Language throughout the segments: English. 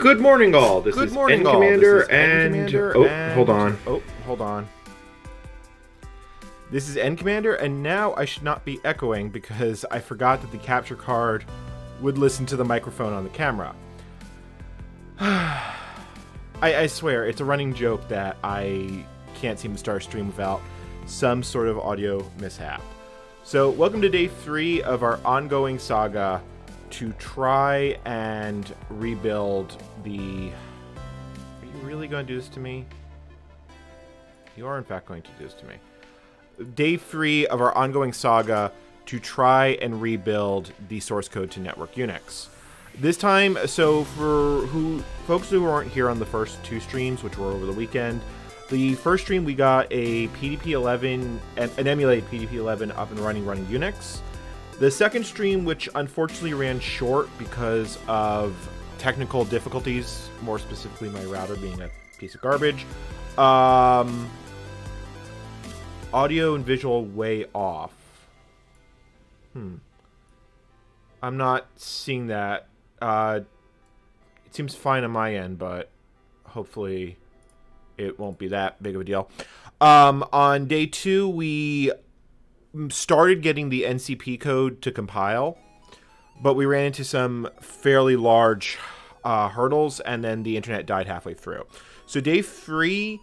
Good morning, all. This is NCommander and... hold on. Oh, hold on. This is NCommander, and now I should not be echoing because I forgot that the capture card would listen to the microphone on the camera. I swear, it's a running joke that I can't seem to start a stream without some sort of audio mishap. So, welcome to day 3 of our ongoing saga to try and rebuild the... Are you really going to do this to me? You are, in fact, going to do this to me. Day 3 of our ongoing saga to try and rebuild the source code to Network UNIX. This time, so for folks who weren't here on the first 2 streams, which were over the weekend, the first stream we got a PDP-11, an emulated PDP-11 up and running Unix. The second stream, which unfortunately ran short because of technical difficulties, more specifically my router being a piece of garbage, audio and visual way off. I'm not seeing that. It seems fine on my end, but hopefully it won't be that big of a deal. On day 2, we started getting the NCP code to compile, but we ran into some fairly large hurdles, and then the internet died halfway through. So day 3,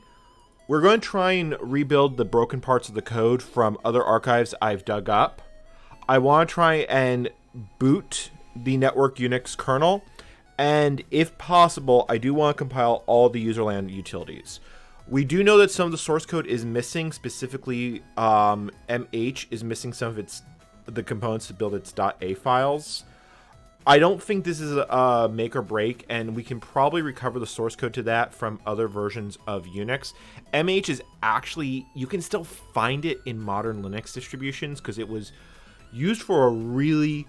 we're going to try and rebuild the broken parts of the code from other archives I've dug up. I want to try and boot the Network UNIX kernel, and if possible, I do want to compile all the userland utilities. We do know that some of the source code is missing, specifically MH is missing some of the components to build its .a files. I don't think this is a make or break, and we can probably recover the source code to that from other versions of Unix. MH is actually, you can still find it in modern Linux distributions because it was used for a really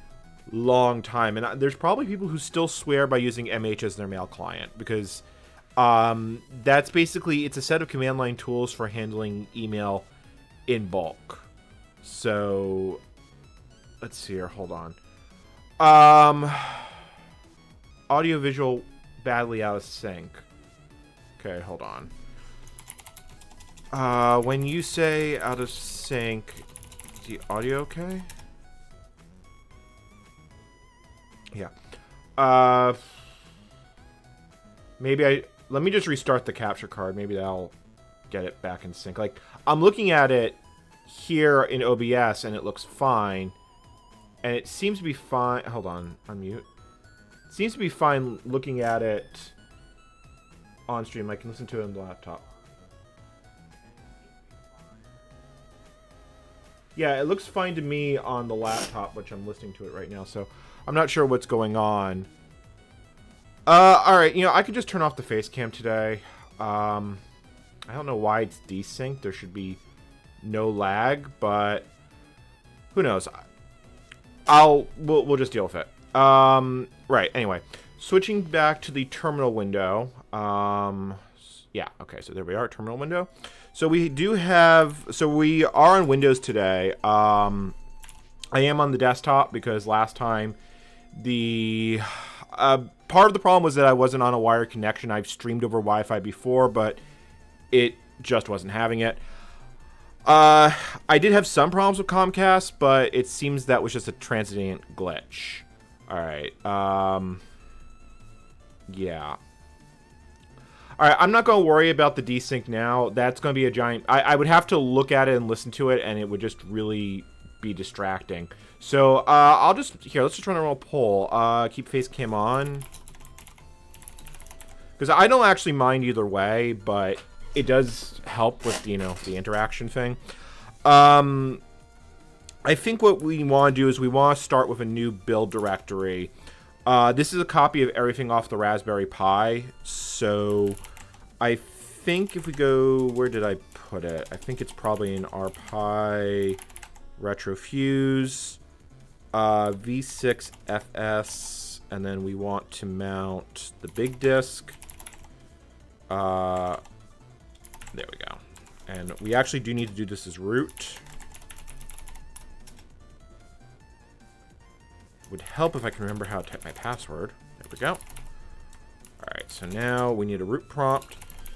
long time, and there's probably people who still swear by using MH as their mail client because that's basically, it's a set of command line tools for handling email in bulk. So let's see here, hold on. Audio visual badly out of sync. Okay, hold on. When you say out of sync, is the audio okay? Yeah. Let me just restart the capture card. Maybe that'll get it back in sync. Like, I'm looking at it here in OBS and it looks fine. And it seems to be fine. Hold on, unmute. It seems to be fine looking at it on stream. I can listen to it on the laptop. Yeah, it looks fine to me on the laptop, which I'm listening to it right now. So I'm not sure what's going on. Alright, I could just turn off the face cam today. I don't know why it's desynced. There should be no lag, but who knows? We'll just deal with it. Right, anyway. Switching back to the terminal window. Yeah, okay, so there we are, terminal window. So we are on Windows today. I am on the desktop because last time the... part of the problem was that I wasn't on a wired connection. I've streamed over Wi-Fi before, but it just wasn't having it. I did have some problems with Comcast, but it seems that was just a transient glitch. Alright, yeah. Alright, I'm not going to worry about the desync now. That's going to be a giant... I would have to look at it and listen to it, and it would just really be distracting. So, I'll just... Here, let's just run a little poll. Keep face cam on. Because I don't actually mind either way, but it does help with, the interaction thing. I think what we want to do is we want to start with a new build directory. This is a copy of everything off the Raspberry Pi. So I think if we go... Where did I put it? I think it's probably in ARPANET retrofuse. V6FS, and then we want to mount the big disk. There we go. And we actually do need to do this as root. Would help if I can remember how to type my password. There we go. Alright, so now we need a root prompt.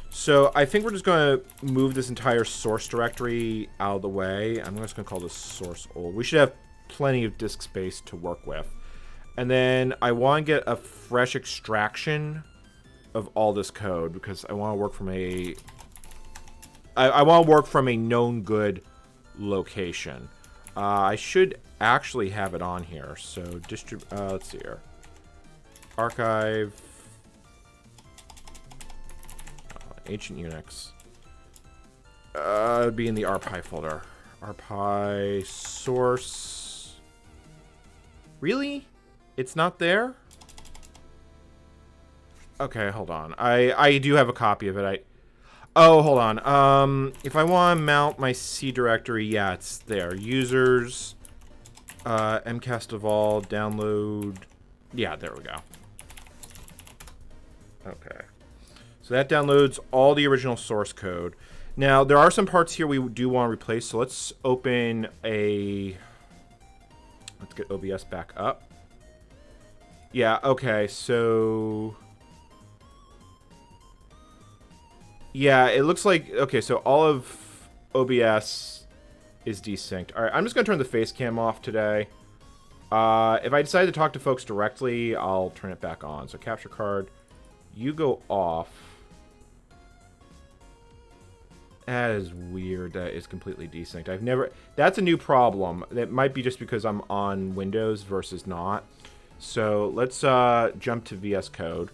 So I think we're just going to move this entire source directory out of the way. I'm just going to call this source old. We should have plenty of disk space to work with. And then I want to get a fresh extraction of all this code because I want to work from a I want to work from a known good location. I should actually have it on here. So let's see here. Archive Ancient Unix. It'd be in the ARPI folder. ARPI source. Really? It's not there? Okay, hold on. I do have a copy of it. Oh, hold on. If I want to mount my C directory, yeah, it's there. Users, mcast eval, download. Yeah, there we go. Okay. So that downloads all the original source code. Now, there are some parts here we do want to replace, so let's open a... Let's get OBS back up. Yeah, okay, so... Yeah, it looks like... Okay, so all of OBS is desynced. Alright, I'm just going to turn the face cam off today. If I decide to talk to folks directly, I'll turn it back on. So capture card, you go off. That is weird. That is completely desynced. I've never... That's a new problem. That might be just because I'm on Windows versus not. So let's jump to VS Code.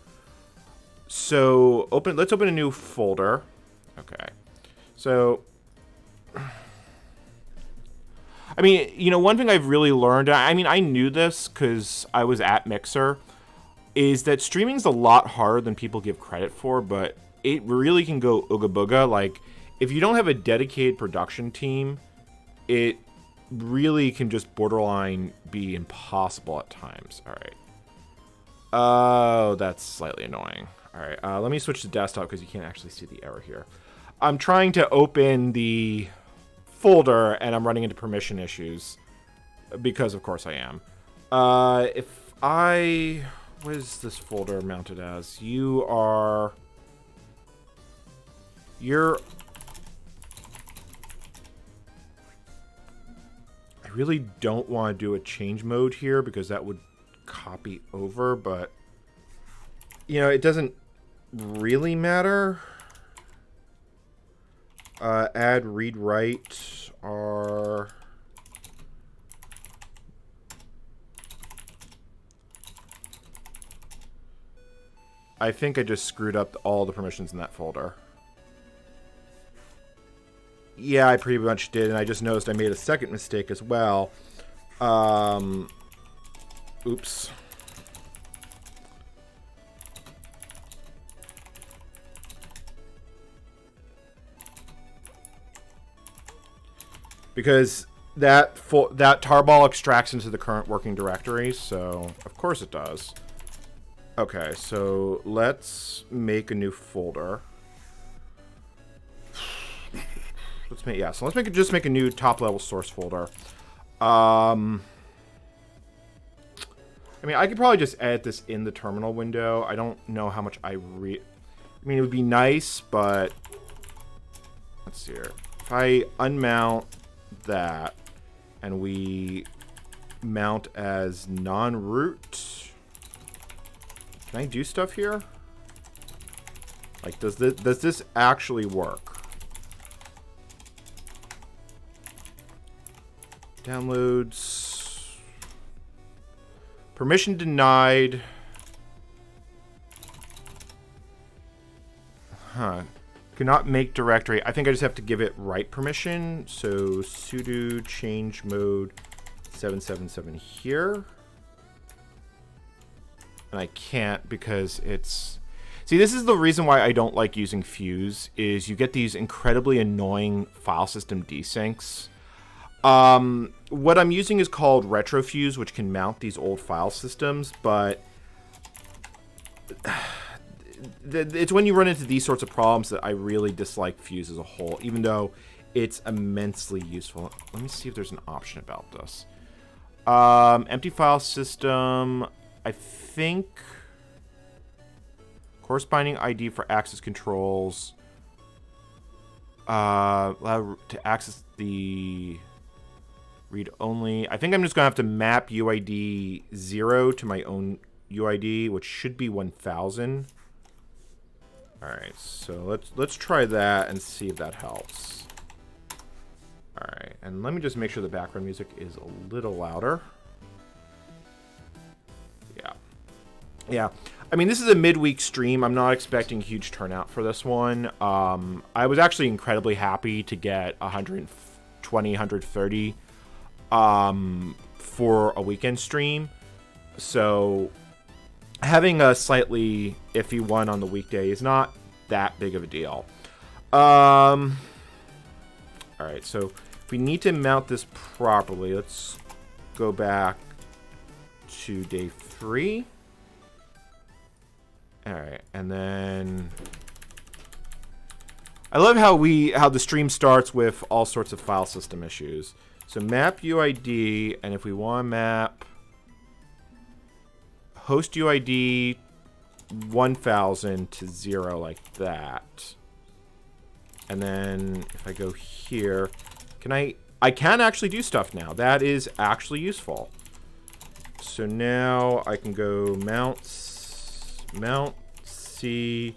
So let's open a new folder. Okay. So... I mean, you know, one thing I've really learned... I mean, I knew this because I was at Mixer. Is that streaming's a lot harder than people give credit for, but it really can go ooga booga. Like... If you don't have a dedicated production team, it really can just borderline be impossible at times. All right. Oh, that's slightly annoying. All right. Let me switch to desktop because you can't actually see the error here. I'm trying to open the folder and I'm running into permission issues because, of course, I am. What is this folder mounted as? You're... I really don't want to do a change mode here because that would copy over, but you know, it doesn't really matter. Add read write are I think I just screwed up all the permissions in that folder. Yeah, I pretty much did, and I just noticed I made a second mistake as well. Oops. Because that tarball extracts into the current working directory, so of course it does. Okay, so let's make a new folder. So let's just make a new top-level source folder. I mean, I could probably just edit this in the terminal window. I don't know how much I mean, it would be nice, but let's see here. If I unmount that and we mount as non-root, can I do stuff here? Like, does this actually work? Downloads. Permission denied. Cannot make directory. I think I just have to give it write permission. So sudo change mode 777 here. And I can't because it's... See, this is the reason why I don't like using Fuse, is you get these incredibly annoying file system desyncs. What I'm using is called retrofuse, which can mount these old file systems, but it's when you run into these sorts of problems that I really dislike Fuse as a whole, even though it's immensely useful. Let me see if there's an option about this. Empty file system, I think... Corresponding ID for access controls. Allow to access the read only. I think I'm just going to have to map UID 0 to my own UID, which should be 1000. All right, so let's try that and see if that helps. All right, and let me just make sure the background music is a little louder. Yeah. I mean, this is a midweek stream. I'm not expecting a huge turnout for this one. I was actually incredibly happy to get 120, 130 for a weekend stream. So having a slightly iffy one on the weekday is not that big of a deal. All right, so if we need to mount this properly, let's go back to day 3. All right, and then I love how the stream starts with all sorts of file system issues. So map UID, and if we want to map host UID 1000 to 0 like that. And then if I go here, I can actually do stuff now. That is actually useful. So now I can go mount C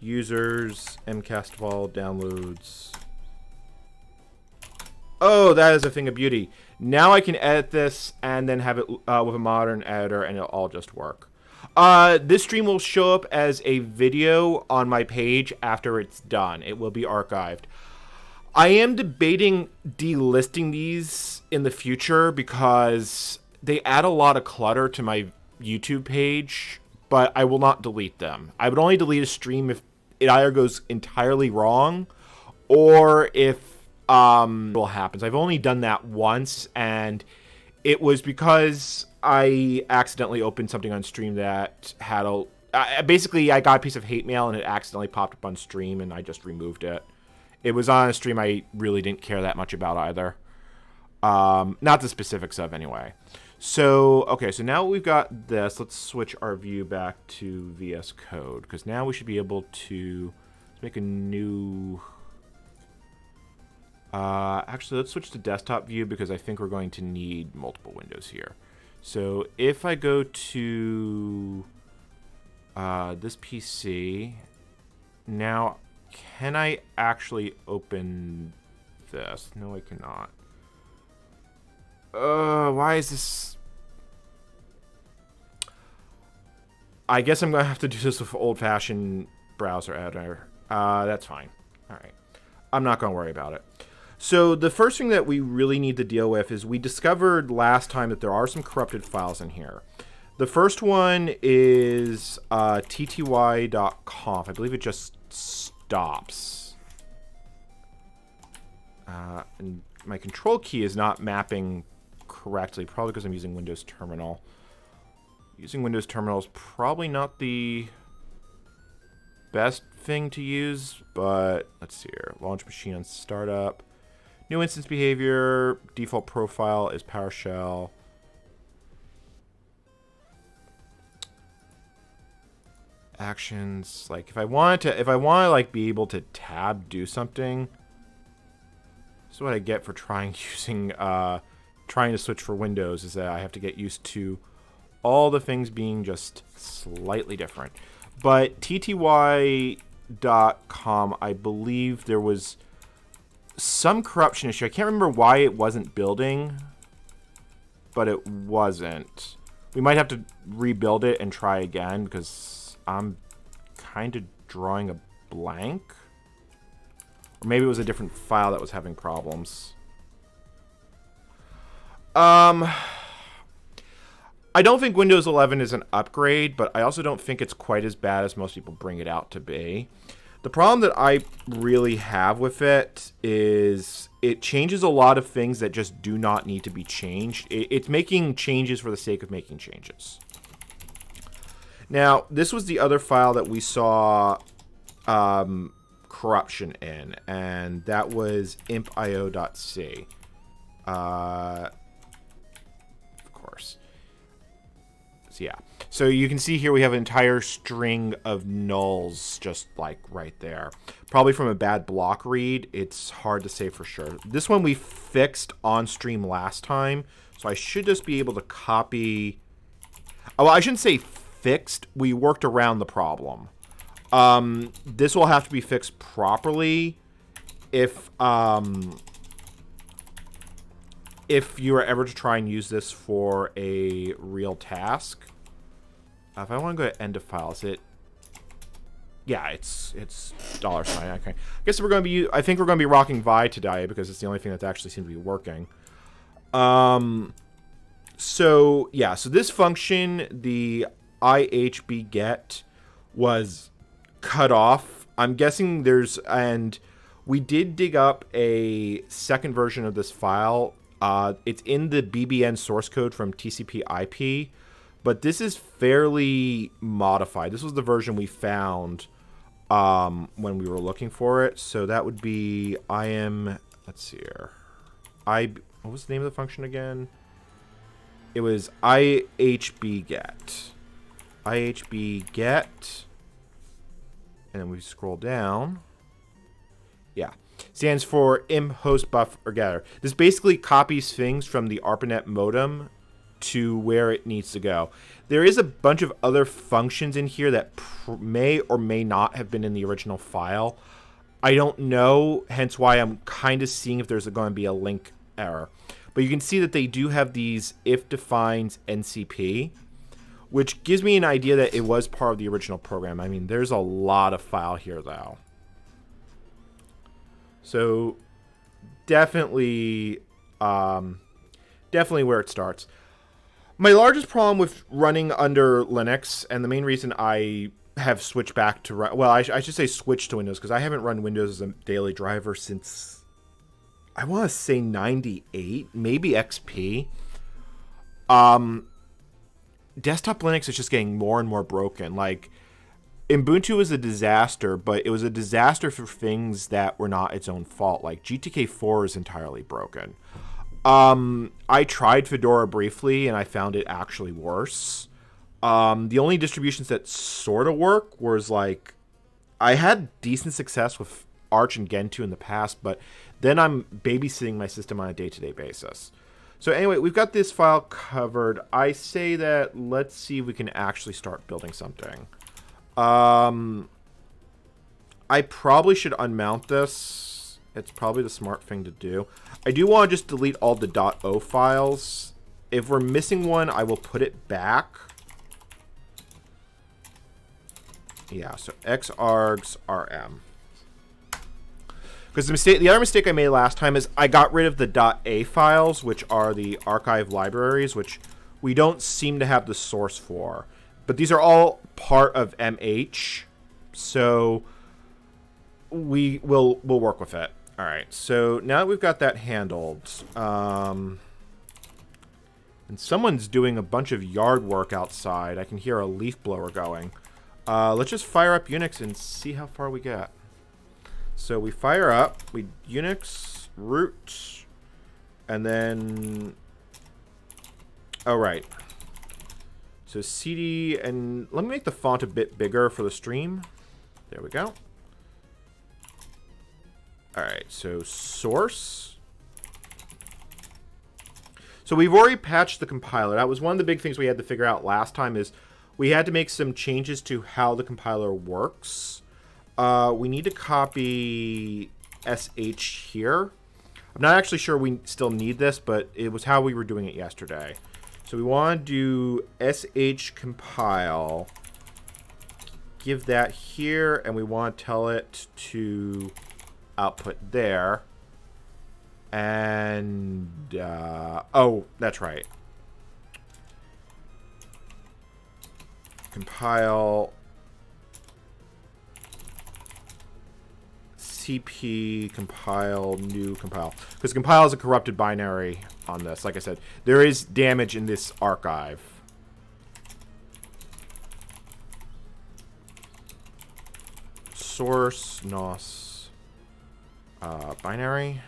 users mcast file downloads. Oh, that is a thing of beauty. Now I can edit this and then have it with a modern editor, and it'll all just work. This stream will show up as a video on my page after it's done. It will be archived. I am debating delisting these in the future because they add a lot of clutter to my YouTube page, but I will not delete them. I would only delete a stream if it either goes entirely wrong or if what happens. I've only done that once, and it was because I accidentally opened something on stream that had basically I got a piece of hate mail and it accidentally popped up on stream, and I just removed it. It was on a stream I really didn't care that much about either. Not the specifics of, anyway. So, okay, so now we've got this. Let's switch our view back to VS Code, because now we should be able to make a new... actually, let's switch to desktop view, because I think we're going to need multiple windows here. So if I go to this PC, now can I actually open this? No, I cannot. Why is this? I guess I'm going to have to do this with old-fashioned browser editor. That's fine. All right. I'm not going to worry about it. So the first thing that we really need to deal with is we discovered last time that there are some corrupted files in here. The first one is tty.conf. I believe it just stops. And my control key is not mapping correctly, probably because I'm using Windows Terminal. Using Windows Terminal is probably not the best thing to use, but let's see here. Launch machine on startup. New instance behavior. Default profile is PowerShell. Actions. Like if I want to like be able to tab do something. This is what I get for trying to switch for Windows, is that I have to get used to all the things being just slightly different. But tty.com, I believe there was some corruption issue. I can't remember why it wasn't building, but it wasn't. We might have to rebuild it and try again, because I'm kind of drawing a blank. Or maybe it was a different file that was having problems. I don't think Windows 11 is an upgrade, but I also don't think it's quite as bad as most people bring it out to be. The problem that I really have with it is it changes a lot of things that just do not need to be changed. It's making changes for the sake of making changes. Now, this was the other file that we saw corruption in, and that was impio.c. Of course. So yeah. So you can see here we have an entire string of nulls just like right there. Probably from a bad block read. It's hard to say for sure. This one we fixed on stream last time. So I should just be able to copy. Oh, well, I shouldn't say fixed. We worked around the problem. This will have to be fixed properly if you are ever to try and use this for a real task. If I want to go to end of file, is it? Yeah, it's $. Okay. I guess we're going to be. I think we're going to be rocking Vi today because it's the only thing that actually seems to be working. So yeah, so this function, the ihbget, was cut off. I'm guessing and we did dig up a second version of this file. It's in the BBN source code from TCP/IP, but this is fairly modified. This was the version we found when we were looking for it. So that would be let's see here. What was the name of the function again? It was ihbget. ihbget. And then we scroll down. Yeah. Stands for host buffer getter. This basically copies things from the ARPANET modem to where it needs to go. There is a bunch of other functions in here that may or may not have been in the original file. I don't know, hence why I'm kind of seeing if there's going to be a link error. But you can see that they do have these if defines NCP, which gives me an idea that it was part of the original program. I mean, there's a lot of file here, though. So definitely where it starts. My largest problem with running under Linux, and the main reason I have switched back to run, well, I should say switch to Windows, because I haven't run Windows as a daily driver since, I want to say 98, maybe XP. Desktop Linux is just getting more and more broken. Like, Ubuntu was a disaster, but it was a disaster for things that were not its own fault. Like, GTK4 is entirely broken. I tried Fedora briefly, and I found it actually worse. The only distributions that sort of work was, like, I had decent success with Arch and Gentoo in the past, but then I'm babysitting my system on a day-to-day basis. So anyway, we've got this file covered. I say that let's see if we can actually start building something. I probably should unmount this. It's probably the smart thing to do. I do want to just delete all the .o files. If we're missing one, I will put it back. Yeah, so xargs rm. Because the other mistake I made last time is I got rid of the .a files, which are the archive libraries, which we don't seem to have the source for. But these are all part of MH, so we'll work with it. All right, so now that we've got that handled, and someone's doing a bunch of yard work outside. I can hear a leaf blower going. Let's just fire up Unix and see how far we get. So we fire up, we Unix root, and then, oh right. So cd, and let me make the font a bit bigger for the stream. There we go. All right, so source. So we've already patched the compiler. That was one of the big things we had to figure out last time is we had to make some changes to how the compiler works. We need to copy sh here. I'm not actually sure we still need this, but it was how we were doing it yesterday. So we want to do sh compile, give that here, and we want to tell it to output there. And, oh, that's right. Compile cp compile new compile, because compile is a corrupted binary on this. Like I said, there is damage in this archive. Source NOSC binary.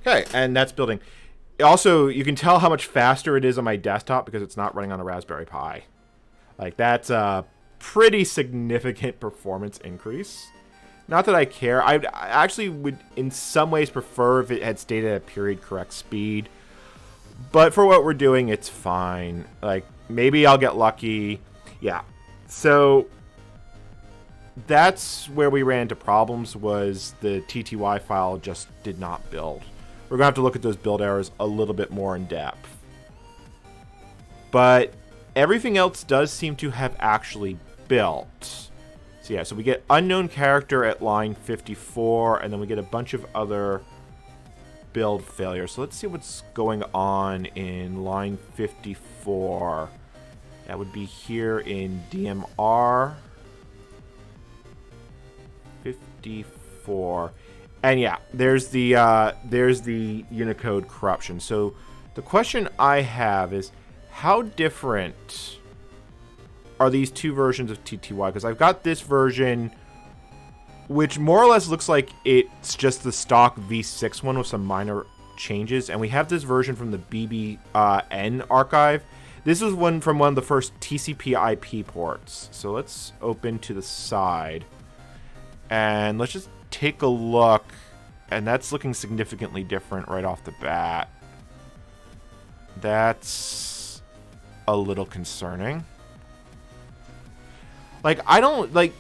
Okay, and that's building. Also, you can tell how much faster it is on my desktop because it's not running on a Raspberry Pi. Like, that's a pretty significant performance increase. Not that I care. I actually would, in some ways, prefer if it had stayed at a period correct speed. But for what we're doing, it's fine. Like, maybe I'll get lucky. Yeah. So that's where we ran into problems, was the TTY file just did not build. We're going to have to look at those build errors a little bit more in depth. But everything else does seem to have actually built. So yeah, so we get unknown character at line 54, and then we get a bunch of other build failures. So let's see what's going on in line 54. That would be here in DMR 54. And yeah, there's the Unicode corruption. So the question I have is, how different are these two versions of TTY? Because I've got this version, which more or less looks like it's just the stock V6 one with some minor changes. And we have this version from the BBN archive. This is one from one of the first TCP IP ports. So let's open to the side. And let's just take a look. And that's looking significantly different right off the bat. That's a little concerning. Like, I don't, like,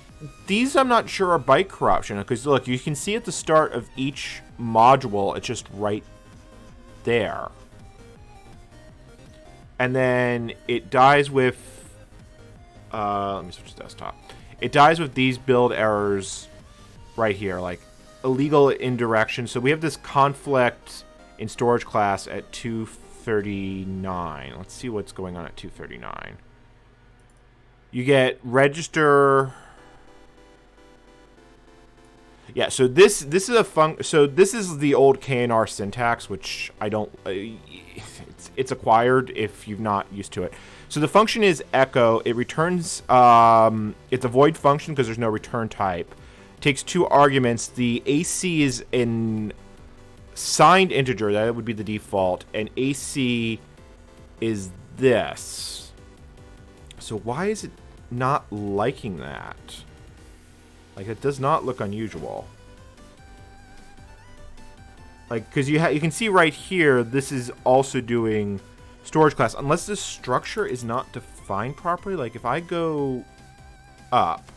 these I'm not sure are byte corruption, because look, you can see at the start of each module, it's just right there. And then it dies with, let me switch to desktop. It dies with these build errors right here, like illegal indirection. So we have this conflict in storage class at 239. Let's see what's going on at 239. You get register. Yeah, so this is a so this is the old KNR syntax, which I don't. It's acquired if you're not used to it. So the function is echo. It returns. It's a void function because there's no return type. Takes two arguments. The AC is in signed integer. That would be the default, and AC is this. So why is it not liking that? Like, it does not look unusual. Like, because you can see right here, this is also doing storage class. Unless this structure is not defined properly. Like, if I go up,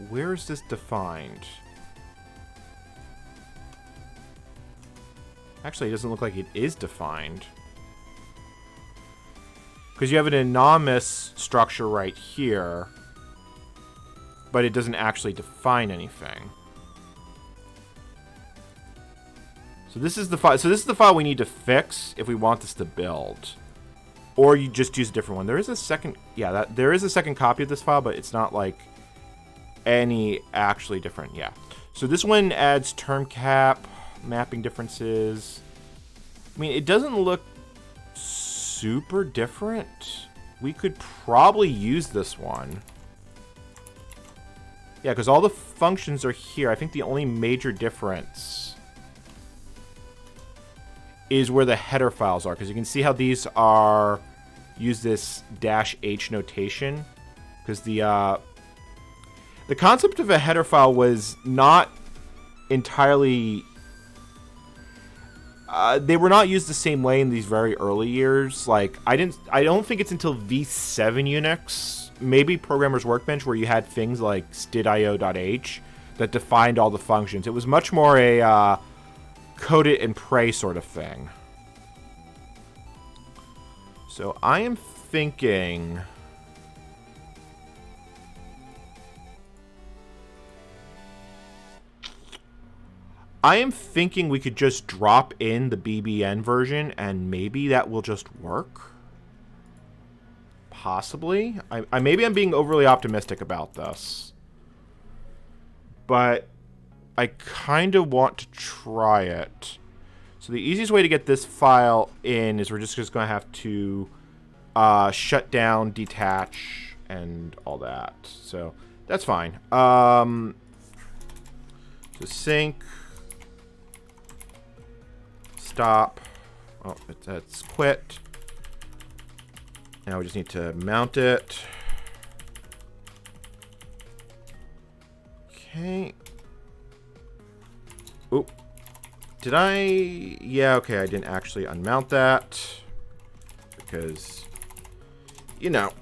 where is this defined? Actually, it doesn't look like it is defined. Because you have an anonymous structure right here, but it doesn't actually define anything. So this is the file. So this is the file we need to fix if we want this to build, or you just use a different one. There is a second, yeah, there is a second copy of this file, but it's not like any actually different. Yeah. So this one adds term cap, mapping differences. I mean, it doesn't look super different. We could probably use this one. Yeah, because all the functions are here. I think the only major difference is where the header files are, because you can see how these are use this -h notation, because the concept of a header file was not entirely they were not used the same way in these very early years. Like, I don't think it's until V7 Unix, maybe Programmer's Workbench, where you had things like stdio.h that defined all the functions. It was much more a code it and pray sort of thing. So I am thinking we could just drop in the BBN version and maybe that will just work. Possibly. Maybe I'm being overly optimistic about this, but I kind of want to try it. So the easiest way to get this file in is we're just going to have to shut down, detach, and all that. So that's fine. So sync stop. Oh, it's quit. Now we just need to mount it. Okay. Oop. Did I? Yeah, okay, I didn't actually unmount that. Because, you know.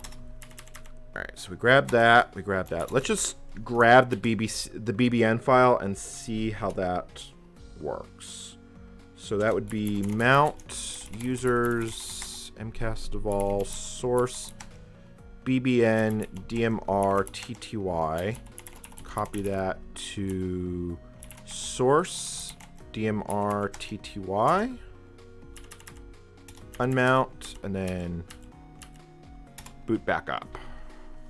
Alright, so we grab that. We grab that. Let's just grab the BBN file and see how that works. So that would be mount users mcast deval source bbn dmr tty. Copy that to source dmr tty. Unmount and then boot back up.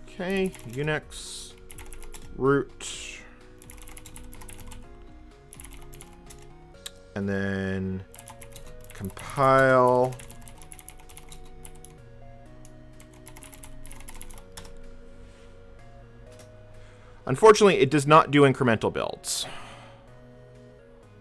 Okay, Unix root. And then compile. Unfortunately, it does not do incremental builds.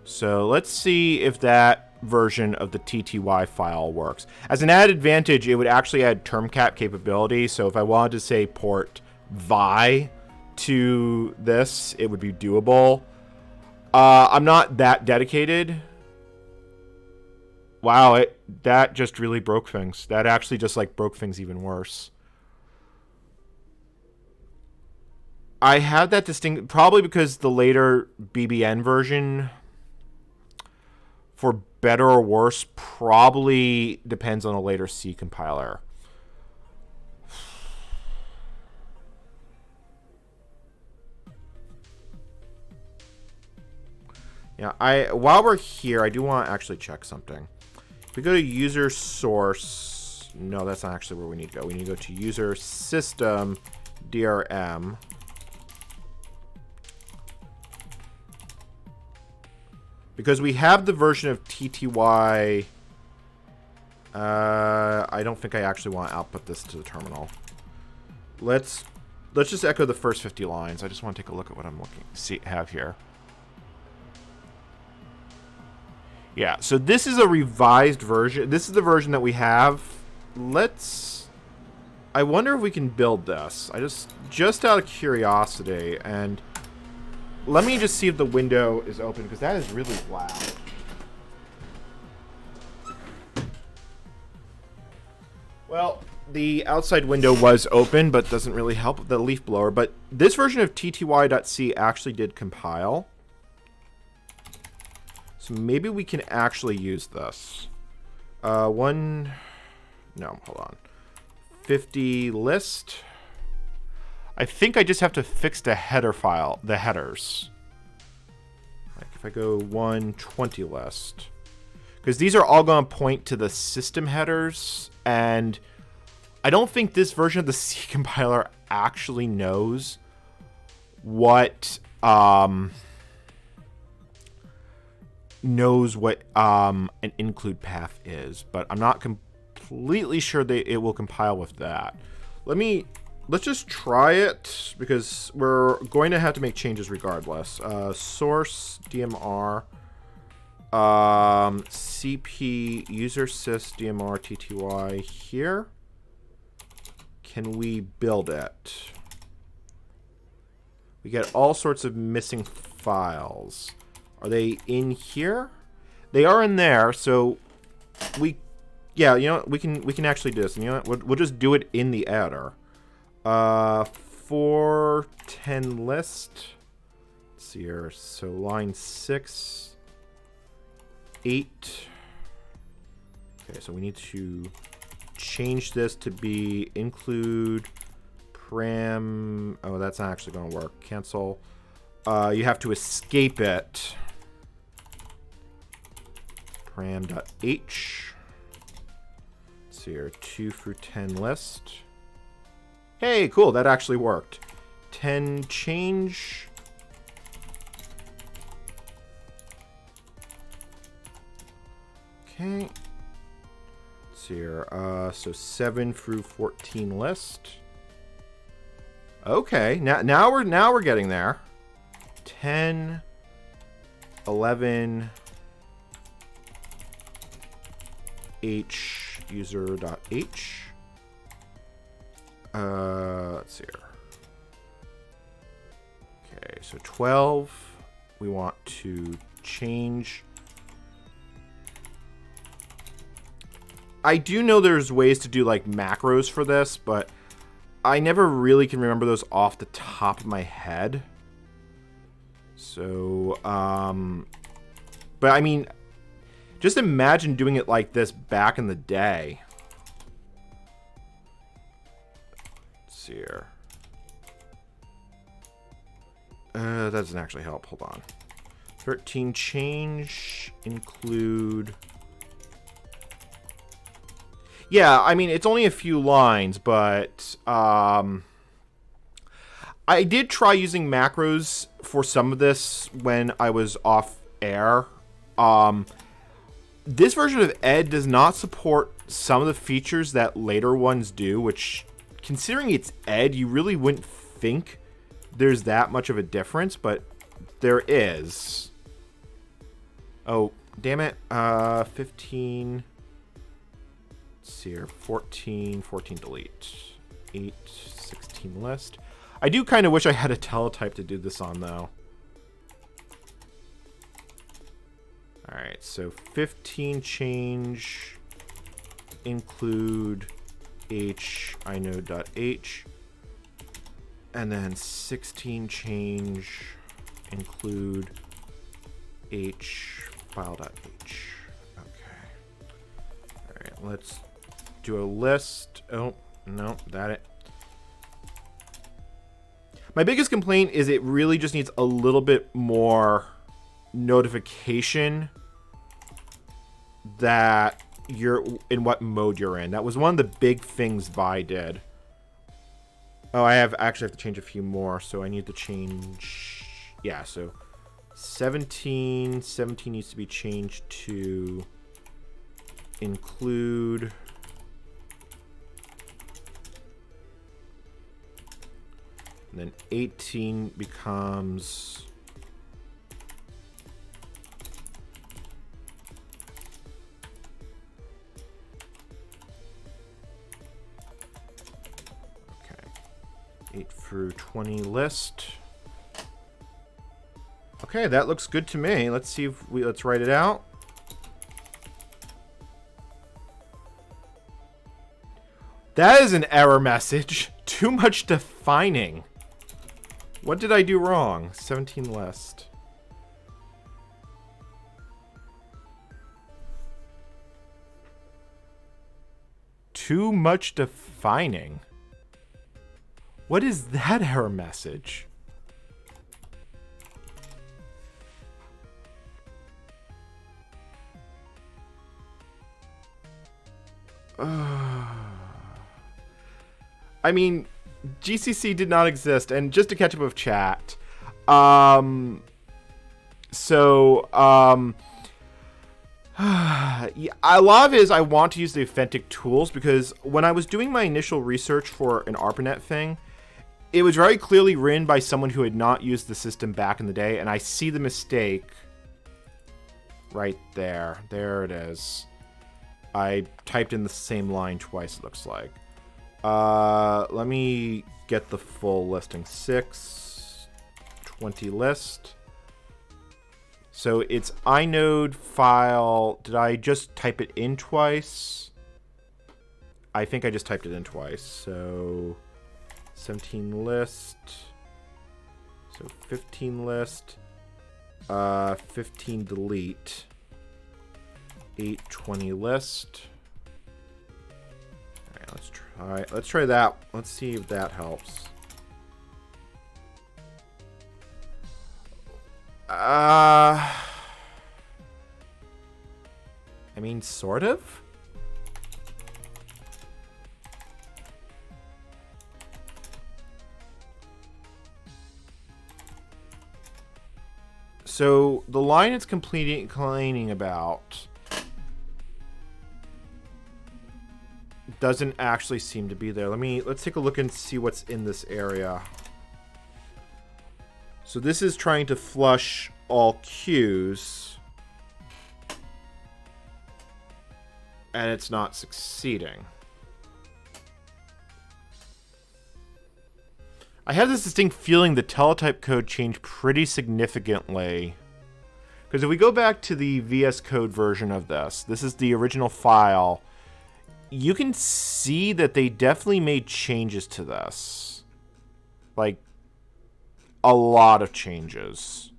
So let's see if that version of the TTY file works. As an added advantage, it would actually add term cap capability. So if I wanted to say port vi to this, it would be doable. I'm not that dedicated. Wow, that just really broke things. That actually just like broke things even worse. I had that distinct, probably because the later BBN version, for better or worse, probably depends on a later C compiler. Yeah, while we're here, I do want to actually check something. If we go to user source, no, that's not actually where we need to go. We need to go to user system DRM. Because we have the version of TTY. I don't think I actually want to output this to the terminal. Let's just echo the first 50 lines. I just want to take a look at what I'm have here. Yeah, so this is a revised version. This is the version that we have. I wonder if we can build this. Just out of curiosity, and let me just see if the window is open, because that is really loud. Well, the outside window was open, but doesn't really help the leaf blower. But this version of tty.c actually did compile. So maybe we can actually use this. No, hold on. 50 list. I think I just have to fix the header file, the headers. Like if I go 120 list. Because these are all going to point to the system headers. And I don't think this version of the C compiler actually knows what an include path is, but I'm not completely sure that it will compile with that. Let's just try it, because we're going to have to make changes regardless. Source DMR cp user sys DMR tty here. Can we build it? We get all sorts of missing files. Are they in here? They are in there, so yeah, you know what? We can actually do this. And you know what? We'll just do it in the editor. 410 list. Let's see here. So line 6, 8. Okay, so we need to change this to be include param. Oh, that's not actually going to work. Cancel. You have to escape it. Param.h. Let's see here. 2 through 10 list. Hey, cool. That actually worked. 10 change. Okay. Let's see here. So 7 through 14 list. Okay. Now we're getting there. 10, 11, h user.h. Let's see here. Okay, so 12. We want to change. I do know there's ways to do like macros for this, but I never really can remember those off the top of my head. So, but I mean, just imagine doing it like this back in the day. Let's see here. That doesn't actually help. Hold on. 13 change include. Yeah, I mean, it's only a few lines, but I did try using macros for some of this when I was off air. This version of Ed does not support some of the features that later ones do, which, considering it's Ed, you really wouldn't think there's that much of a difference, but there is. Oh, damn it. 15... Let's see here. 14 delete. 8, 16 list. I do kind of wish I had a teletype to do this on, though. Alright, so 15 change include h inode.h, and then 16 change include h file.h. Okay. Alright, let's do a list. Oh, no, that it. My biggest complaint is it really just needs a little bit more notification that you're in what mode you're in. That was one of the big things Vi did. Oh, I actually have to change a few more, so I need to change. Yeah, so 17 needs to be changed to include. And then 18 becomes okay. 8 through 20 list. Okay, that looks good to me. Let's see if let's write it out. That is an error message. Too much defining. What did I do wrong? 17 list. Too much defining. What is that error message? I mean, GCC did not exist, and just to catch up with chat, a lot of it is I want to use the authentic tools, because when I was doing my initial research for an ARPANET thing, it was very clearly written by someone who had not used the system back in the day, and I see the mistake right there. There it is. I typed in the same line twice, it looks like. Let me get the full listing. 6, 20 list. So it's inode file. Did I just type it in twice? I think I just typed it in twice. So 17 list. So 15 list. 15 delete. 820 list. All right, let's try that. Let's see if that helps. I mean, sort of. So the line it's complaining about doesn't actually seem to be there. Let's take a look and see what's in this area. So this is trying to flush all queues. and it's not succeeding. I have this distinct feeling the teletype code changed pretty significantly. Because if we go back to the VS Code version of this is the original file, you can see that they definitely made changes to this. Like, a lot of changes.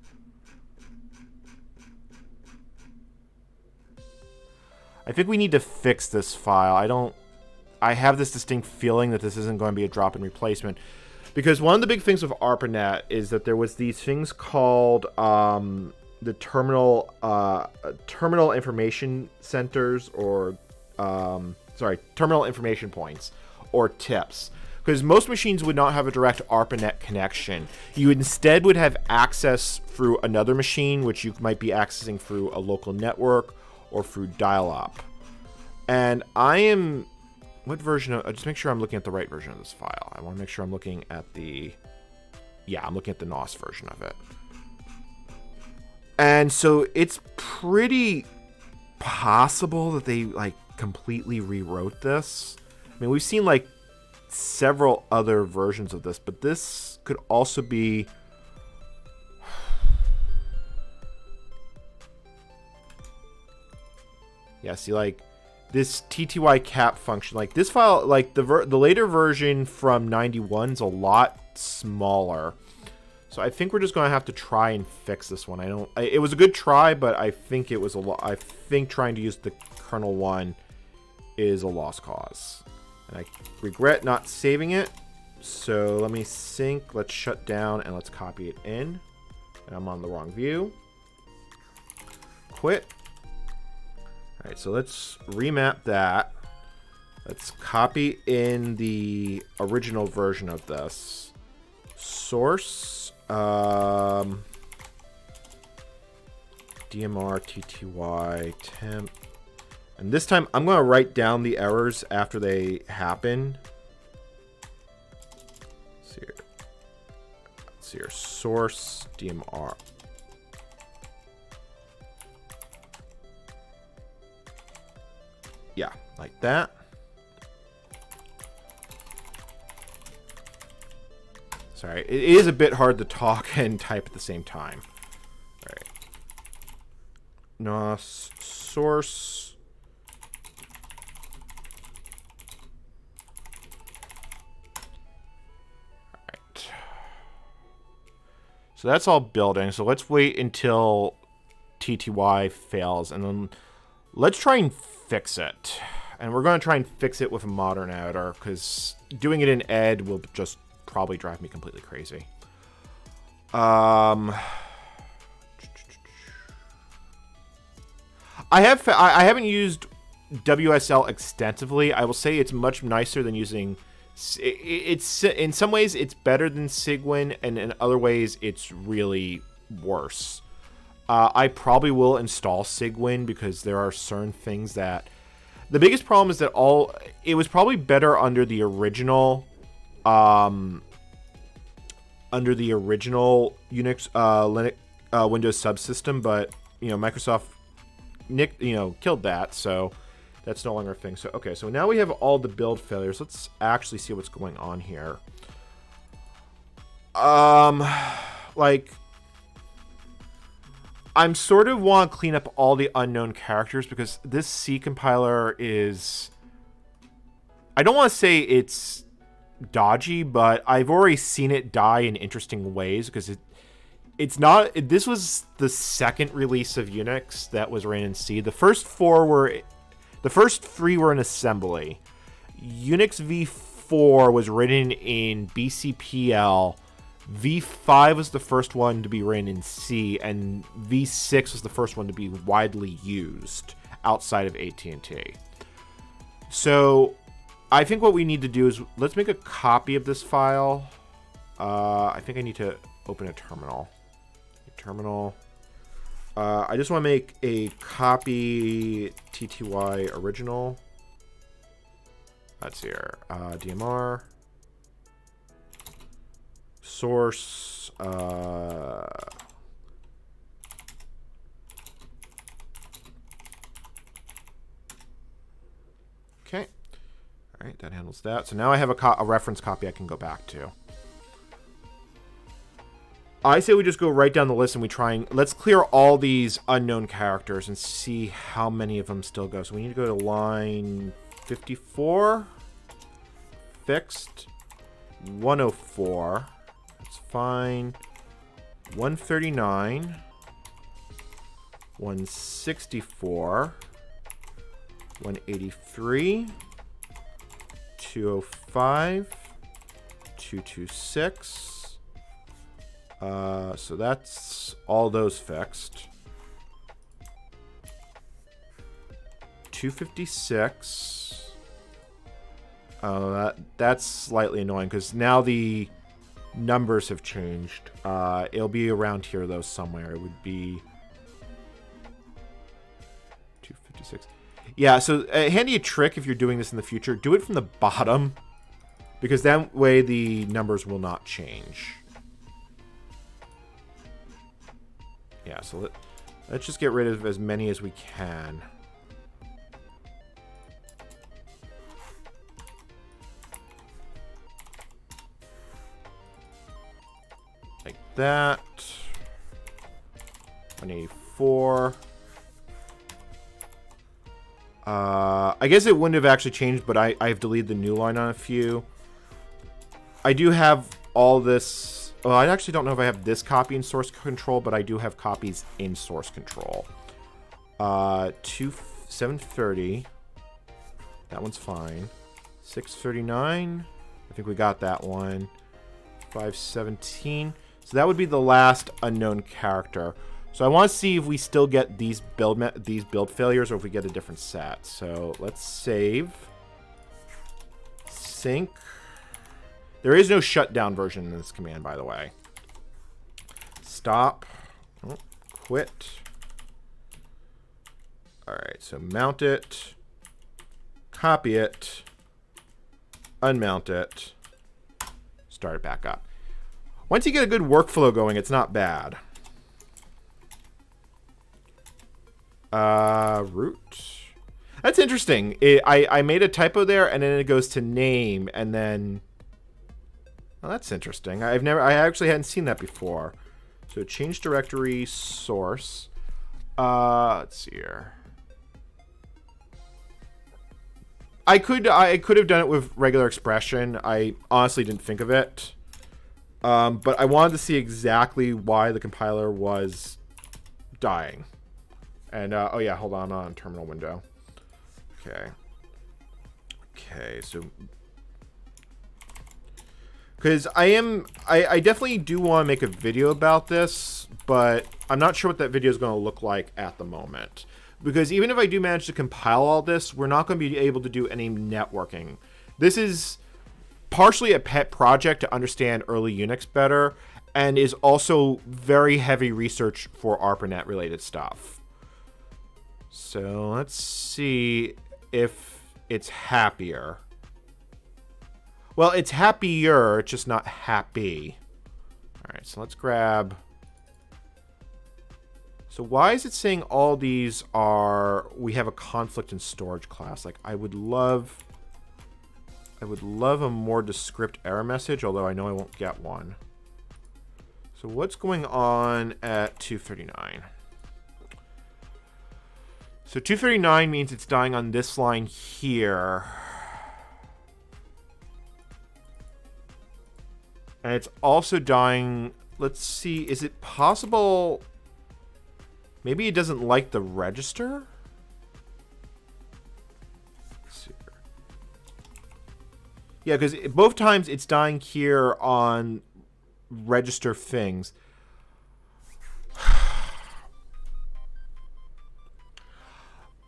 I think we need to fix this file. I have this distinct feeling that this isn't going to be a drop-in replacement. Because one of the big things with ARPANET is that there was these things called the terminal information centers, or terminal information points, or TIPs. Because most machines would not have a direct ARPANET connection. You instead would have access through another machine, which you might be accessing through a local network or through dial-up. And I am... What version of... Just make sure I'm looking at the right version of this file. I want to make sure I'm looking at the... Yeah, I'm looking at the NOSC version of it. And so it's pretty possible that they, like, completely rewrote this. I mean, we've seen, like, several other versions of this, but this could also be... Yeah, see, like, this TTY cap function, like, this file, like, the later version from 91 is a lot smaller. So I think we're just going to have to try and fix this one. It was a good try, but I think it was a lot. I think trying to use the kernel one is a lost cause. And I regret not saving it. So let me sync, let's shut down, and let's copy it in. And I'm on the wrong view. Quit. All right, so let's remap that. Let's copy in the original version of this. Source. DMR, TTY, temp. And this time, I'm going to write down the errors after they happen. Let's see here. Source, DMR. Yeah, like that. Sorry, it is a bit hard to talk and type at the same time. All right. NOS source. All right. So that's all building. So let's wait until TTY fails, and then let's try and fix it. And we're going to try and fix it with a modern editor, because doing it in ed will just probably drive me completely crazy. I haven't used WSL extensively. I will say it's much nicer than using... It's in some ways it's better than Cygwin, and in other ways it's really worse. I probably will install Cygwin because there are certain things that... The biggest problem is that it was probably better under the original Unix, Linux, Windows subsystem, but Microsoft killed that, so that's no longer a thing. So okay, so now we have all the build failures. Let's actually see what's going on here. Like, I'm sort of want to clean up all the unknown characters because this C compiler is... I don't want to say it's dodgy, but I've already seen it die in interesting ways because it's not... This was the second release of Unix that was ran in C. The first three were in assembly. Unix v4 was written in BCPL. V5 was the first one to be written in C, and V6 was the first one to be widely used outside of AT&T. So I think what we need to do is let's make a copy of this file. I think I need to open a terminal. I just want to make a copy TTY original. That's here. DMR. Source, Okay. All right, that handles that. So now I have a reference copy I can go back to. I say we just go right down the list and we try and... Let's clear all these unknown characters and see how many of them still go. So we need to go to line 54. Fixed. 104. That's fine. 139. 164. 183. 205. 226. So that's all those fixed. 256. Oh, that's slightly annoying because now the numbers have changed. It'll be around here though somewhere. It would be 256. Yeah, so handy trick if you're doing this in the future, do it from the bottom because that way the numbers will not change. Yeah, so let's just get rid of as many as we can. Like that. 184. I guess it wouldn't have actually changed, but I've deleted the new line on a few. I do have all this. Well, I actually don't know if I have this copy in source control, but I do have copies in source control. 730. That one's fine. 639. I think we got that one. 517. So that would be the last unknown character. So I want to see if we still get these build failures or if we get a different set. So let's save. Sync. There is no shutdown version in this command, by the way. Stop. Oh, quit. Alright, so mount it. Copy it. Unmount it. Start it back up. Once you get a good workflow going, it's not bad. Root. That's interesting. I made a typo there, and then it goes to name, and then... Well, that's interesting. I actually hadn't seen that before. So change directory source. Let's see here. I could have done it with regular expression. I honestly didn't think of it. But I wanted to see exactly why the compiler was dying. And oh yeah, hold on terminal window. Okay. Okay, so because I definitely do want to make a video about this, but I'm not sure what that video is going to look like at the moment. Because even if I do manage to compile all this, we're not going to be able to do any networking. This is partially a pet project to understand early Unix better, and is also very heavy research for ARPANET related stuff. So let's see if it's happier. Well, it's happier, it's just not happy. All right, so let's grab... So why is it saying all these are... We have a conflict in storage class? Like, I would love a more descript error message, although I know I won't get one. So what's going on at 239? So 239 means it's dying on this line here. And it's also dying... Let's see, is it possible... Maybe it doesn't like the register? Let's see here. Yeah, because both times it's dying here on register things.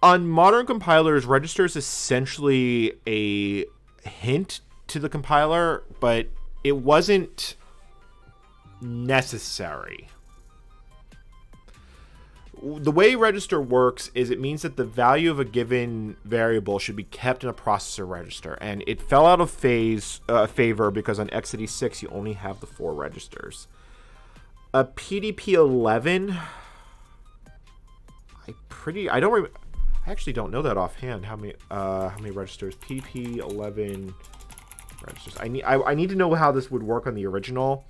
On modern compilers, register is essentially a hint to the compiler, but it wasn't necessary. The way register works is it means that the value of a given variable should be kept in a processor register, and it fell out of favor because on x86 you only have the 4 registers. A PDP-11, I I actually don't know that offhand. How many registers? PDP-11 registers. I need to know how this would work on the original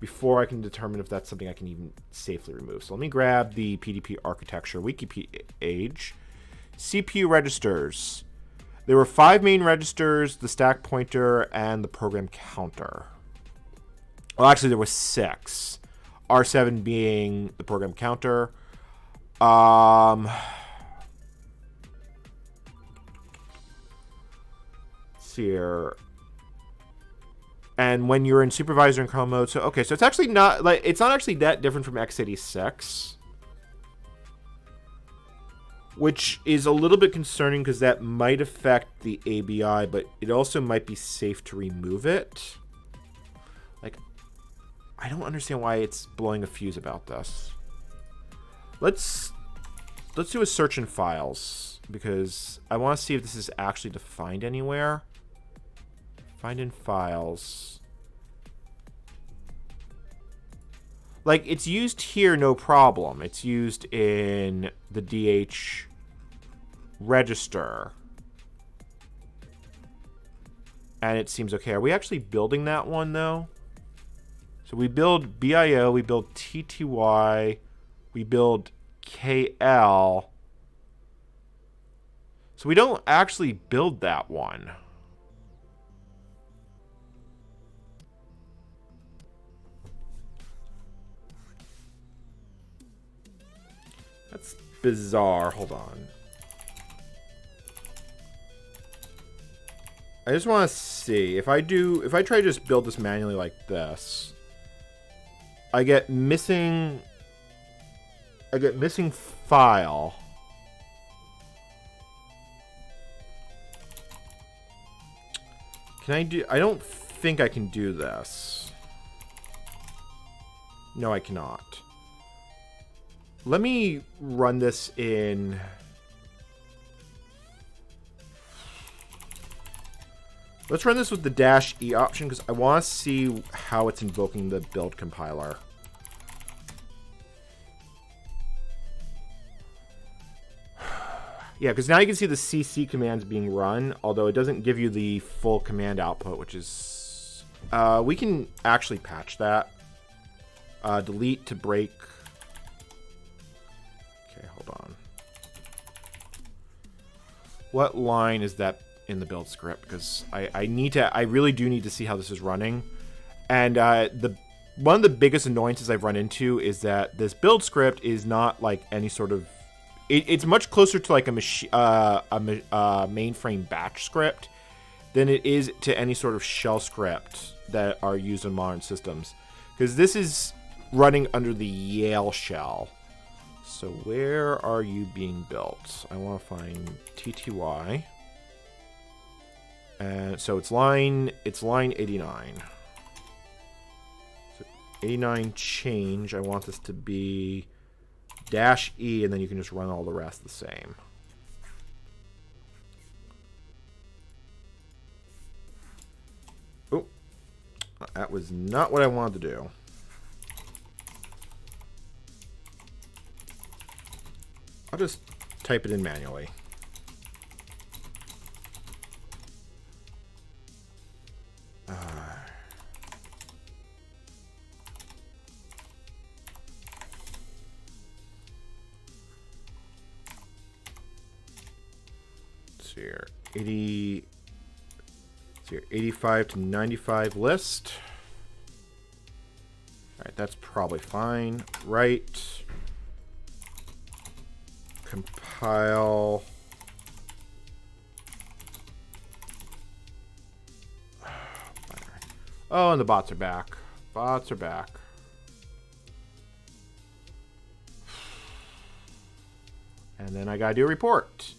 before I can determine if that's something I can even safely remove. So let me grab the PDP architecture wiki page. CPU registers. There were 5 main registers, the stack pointer, and the program counter. Well, actually, there was 6. R7 being the program counter. Let's see here. And when you're in supervisor and kernel mode, so okay, so it's actually not like it's not actually that different from x86, which is a little bit concerning because that might affect the ABI, but it also might be safe to remove it. Like, I don't understand why it's blowing a fuse about this. Let's do a search in files because I want to see if this is actually defined anywhere. Find in files. Like, it's used here, no problem. It's used in the DH register. And it seems okay. Are we actually building that one, though? So we build BIO, we build TTY, we build KL. So we don't actually build that one. That's bizarre. Hold on. I just want to see if I try to just build this manually like this, I get missing file. Can I do? I don't think I can do this. No, I cannot. Let me run this in. Let's run this with the -E option because I want to see how it's invoking the build compiler. Yeah, because now you can see the CC commands being run, although it doesn't give you the full command output, which is... we can actually patch that. Delete to break. Okay, hold on. What line is that in the build script? Because I really do need to see how this is running. And one of the biggest annoyances I've run into is that this build script is not like any sort of... It's much closer to like a mainframe batch script than it is to any sort of shell script that are used in modern systems. Because this is running under the Yale shell. So where are you being built? I want to find TTY. And so it's line 89. So 89 change. I want this to be -E, and then you can just run all the rest the same. Oh, that was not what I wanted to do. I'll just type it in manually. Here, 85 to 95 list. All right, that's probably fine. Right. Compile. Oh, and the bots are back. Bots are back. And then I gotta do a report.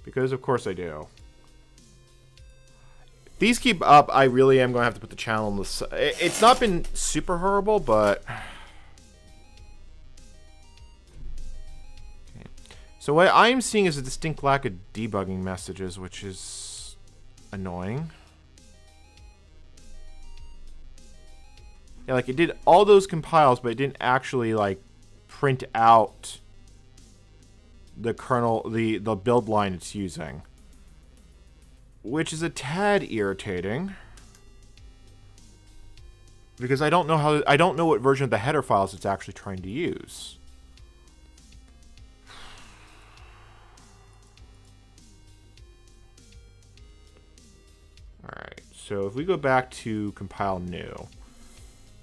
Because of course I do. If these keep up, I really am going to have to put the channel on the... It's not been super horrible, but... Okay. So what I'm seeing is a distinct lack of debugging messages, which is annoying. Yeah, like it did all those compiles, but it didn't actually like print out the kernel, the build line it's using, which is a tad irritating because I don't know what version of the header files it's actually trying to use. All right, so if we go back to compile new,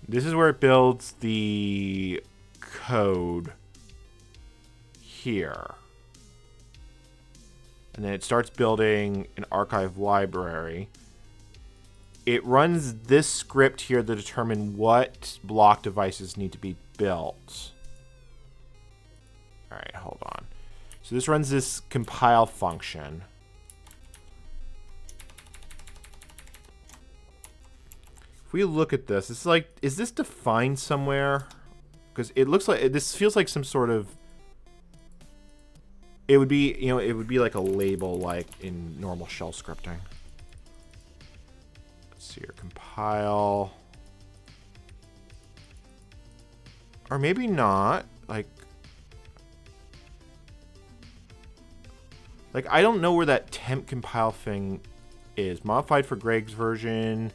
this is where it builds the code here. And then it starts building an archive library. It runs this script here to determine what block devices need to be built. All right, hold on. So this runs this compile function. If we look at this, it's like, is this defined somewhere? Because it looks like, this feels like some sort of, it would be, you know, it would be like a label like in normal shell scripting. Let's see here, compile. Or maybe not, like I don't know where that temp compile thing is. Modified for Greg's version.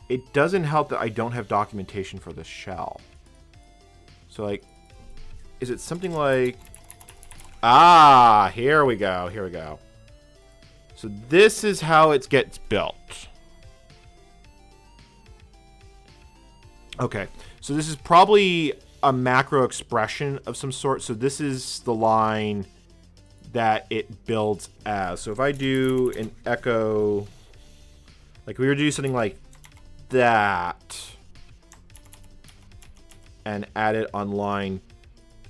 It doesn't help that I don't have documentation for the shell. So, like, is it something like... Ah, here we go. Here we go. So this is how it gets built. Okay. So this is probably a macro expression of some sort. So this is the line that it builds as. So if I do an echo... Like, we were to do something like that and add it on line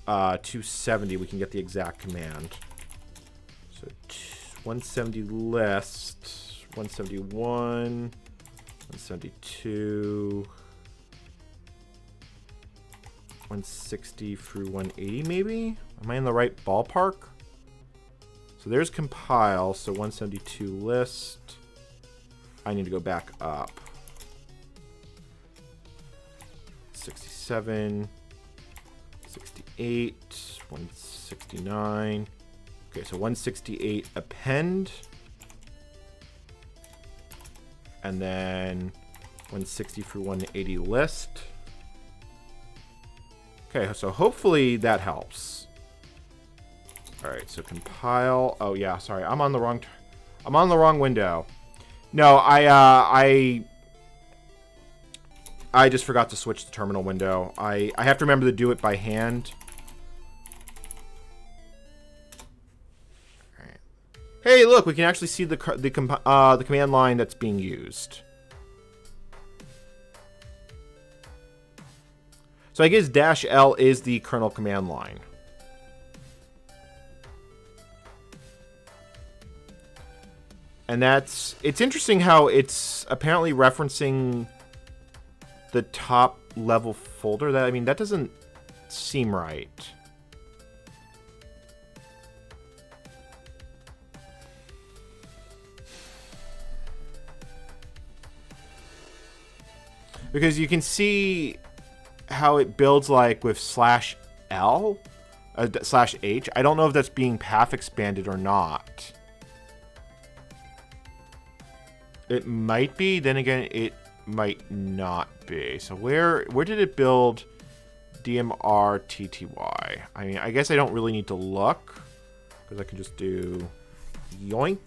270, we can get the exact command. So 170 list, 171, 172, 160 through 180 maybe? Am I in the right ballpark? So there's compile, so 172 list. I need to go back up. 67, 68, 169. Okay, so 168 append. And then 160 through 180 list. Okay, so hopefully that helps. All right, so compile. Oh yeah, sorry, I'm on the wrong window. No, I just forgot to switch the terminal window. I have to remember to do it by hand. All right. Hey, look, we can actually see the command line that's being used. So I guess -L is the kernel command line. And it's interesting how it's apparently referencing the top level folder. That, I mean, that doesn't seem right. Because you can see how it builds like with /L, /H. I don't know if that's being path expanded or not. It might be, then again, it might not be. So where did it build DMR TTY? I mean, I guess I don't really need to look because I can just do yoink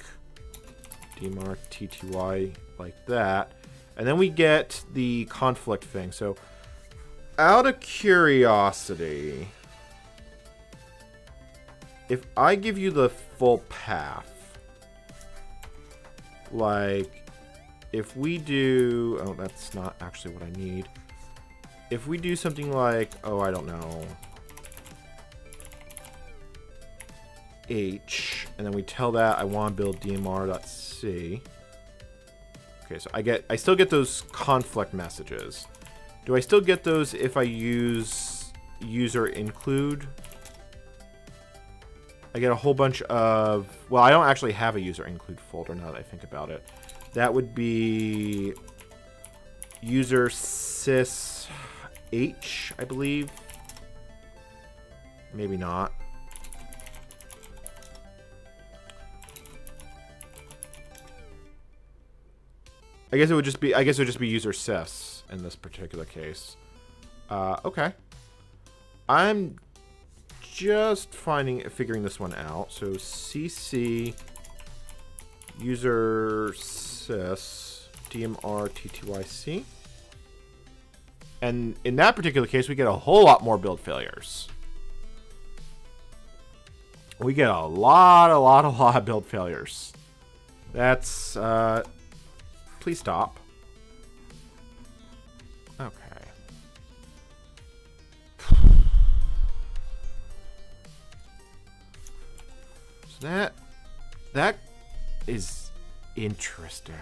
DMR TTY like that. And then we get the conflict thing. So out of curiosity, if I give you the full path, like if we do, oh, that's not actually what I need. If we do something like, oh, I don't know, H, and then we tell that I want to build DMR.C. Okay, so I still get those conflict messages. Do I still get those if I use user include? I get a whole bunch of, well, I don't actually have a user include folder now that I think about it. That would be user sys h, I believe. Maybe not. I guess it would just be user sys in this particular case. Okay. I'm just figuring this one out. So cc user sys dmr ttyc. And in that particular case, we get a whole lot more build failures. We get a lot of build failures. That's, please stop. Okay. So that is interesting.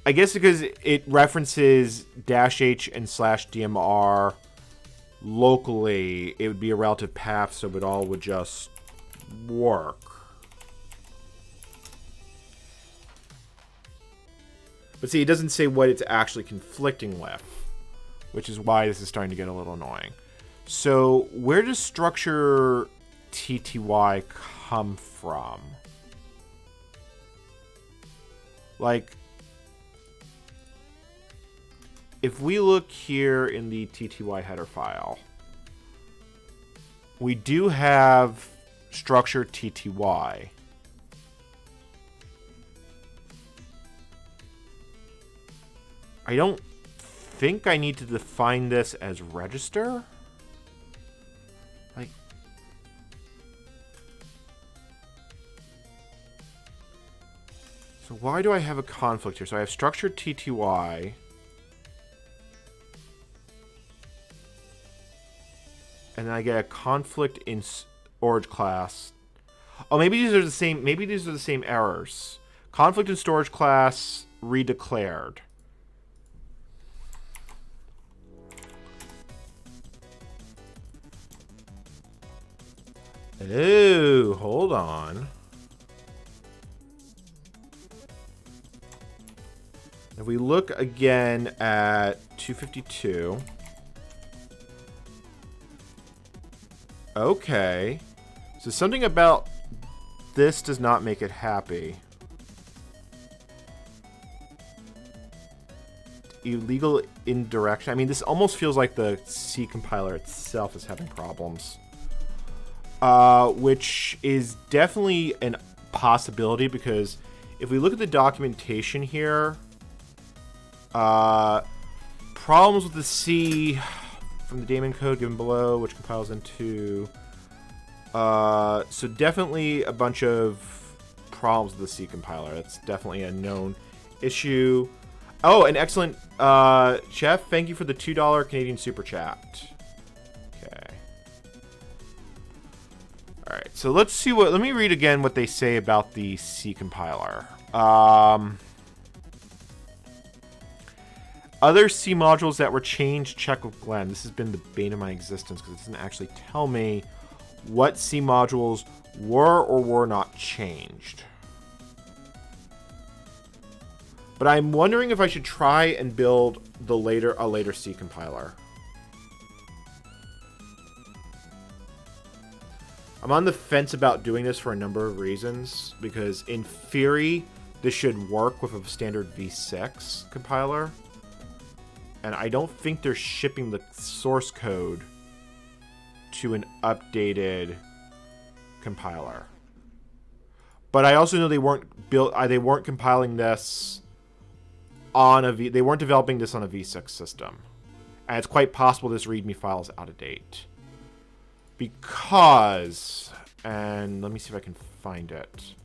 I guess because it references -h and /DMR locally, it would be a relative path, so it all would just work. But see, it doesn't say what it's actually conflicting with, which is why this is starting to get a little annoying. So where does structure TTY come from? Like, if we look here in the TTY header file, we do have structure TTY. I don't think I need to define this as register. Like, so why do I have a conflict here? So I have structure TTY. And then I get a conflict in storage class. Oh, maybe these are the same. Maybe these are the same errors. Conflict in storage class redeclared. Oh, hold on. If we look again at 252. Okay. So something about this does not make it happy. Illegal indirection. I mean, this almost feels like the C compiler itself is having problems. Which is definitely a possibility, because if we look at the documentation here, problems with the C from the daemon code given below, which compiles into... so definitely a bunch of problems with the C compiler. That's definitely a known issue. Oh, an excellent... Chef, thank you for the $2 Canadian Super Chat. Okay. Alright, so let's see what... Let me read again what they say about the C compiler. Other C modules that were changed, check with Glenn. This has been the bane of my existence, because it doesn't actually tell me what C modules were or were not changed. But I'm wondering if I should try and build a later C compiler. I'm on the fence about doing this for a number of reasons, because in theory, this should work with a standard V6 compiler. And I don't think they're shipping the source code to an updated compiler. But I also know they weren't compiling this on a they weren't developing this on a V6 system. And it's quite possible this README file is out of date. Because, and let me see if I can find it.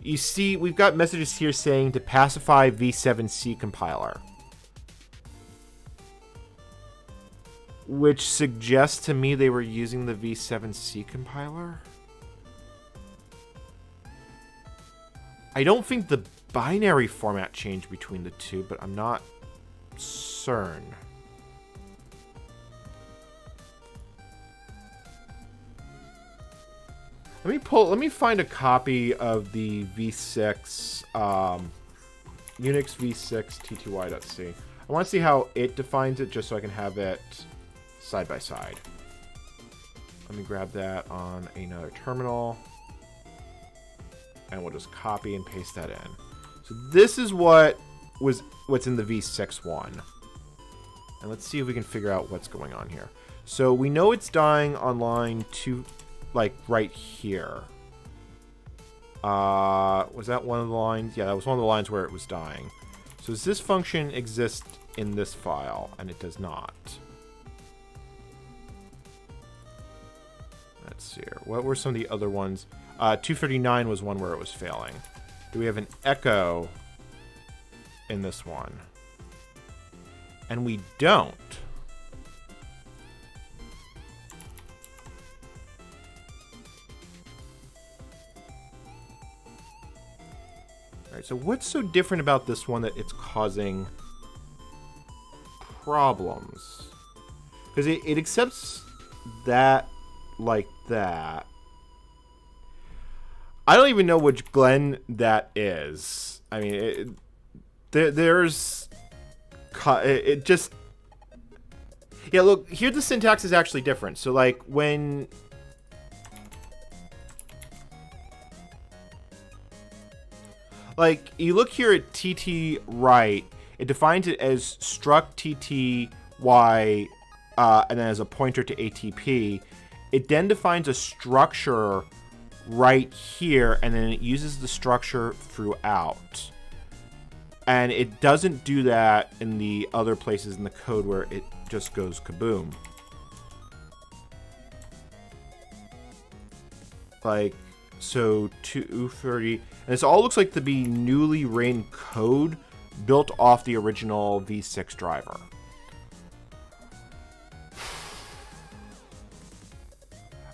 You see, we've got messages here saying to pacify V7C compiler. Which suggests to me they were using the V7C compiler. I don't think the binary format changed between the two, but I'm not certain. Let me find a copy of the v6 Unix v6 tty.c. I want to see how it defines it, just so I can have it side by side. Let me grab that on another terminal, and we'll just copy and paste that in. So this is what's in the v6 one, and let's see if we can figure out what's going on here. So we know it's dying on line 2, like right here. Was that one of the lines? Yeah, that was one of the lines where it was dying. So does this function exist in this file? And it does not. Let's see here. What were some of the other ones? 239 was one where it was failing. Do we have an echo in this one? And we don't. All right, so what's so different about this one that it's causing problems? Because it accepts that like that. I don't even know which Glenn that is. I mean, it just... Yeah, look, here the syntax is actually different. So, like, when... Like, you look here at TT right, it defines it as struct TTY, and then as a pointer to ATP. It then defines a structure right here, and then it uses the structure throughout. And it doesn't do that in the other places in the code where it just goes kaboom. Like, so 230, and this all looks like to be newly written code built off the original v6 driver.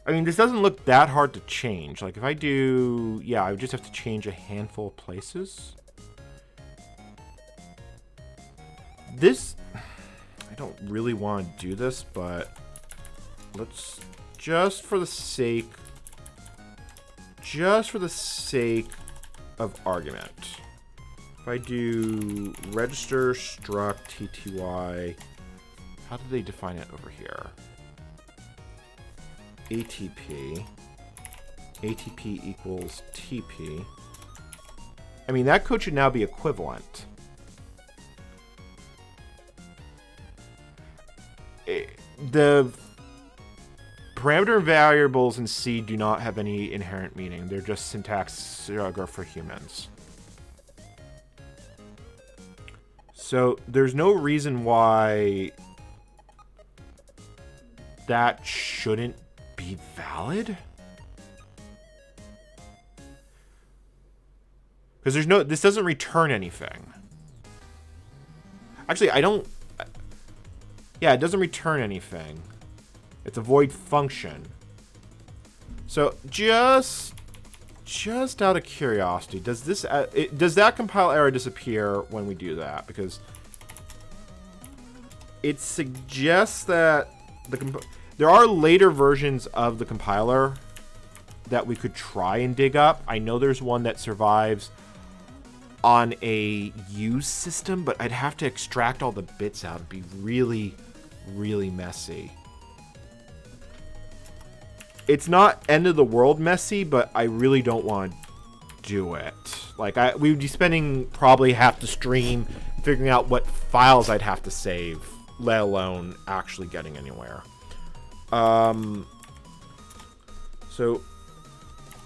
I mean, this doesn't look that hard to change. Like, if I do... Yeah, I would just have to change a handful of places. This... I don't really want to do this, but... Let's... Just for the sake of argument. If I do register struct tty... How do they define it over here? ATP equals TP. I mean, that code should now be equivalent. The parameter variables in C do not have any inherent meaning. They're just syntax for humans. So there's no reason why that shouldn't be valid, because there's no, this doesn't return anything. Actually, I don't. Yeah, it doesn't return anything. It's a void function. So just out of curiosity, does this does that compile error disappear when we do that? Because it suggests that there are later versions of the compiler that we could try and dig up. I know there's one that survives on a use system, but I'd have to extract all the bits out. It'd be really, really messy. It's not end of the world messy, but I really don't want to do it. Like, we would be spending probably half the stream figuring out what files I'd have to save, let alone actually getting anywhere. So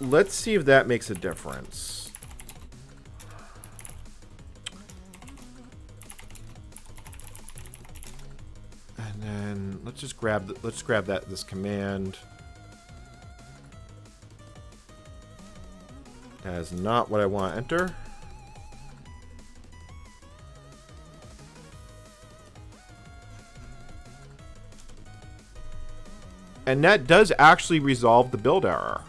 let's see if that makes a difference. And then let's just grab this command. That is not what I want to enter. And that does actually resolve the build error.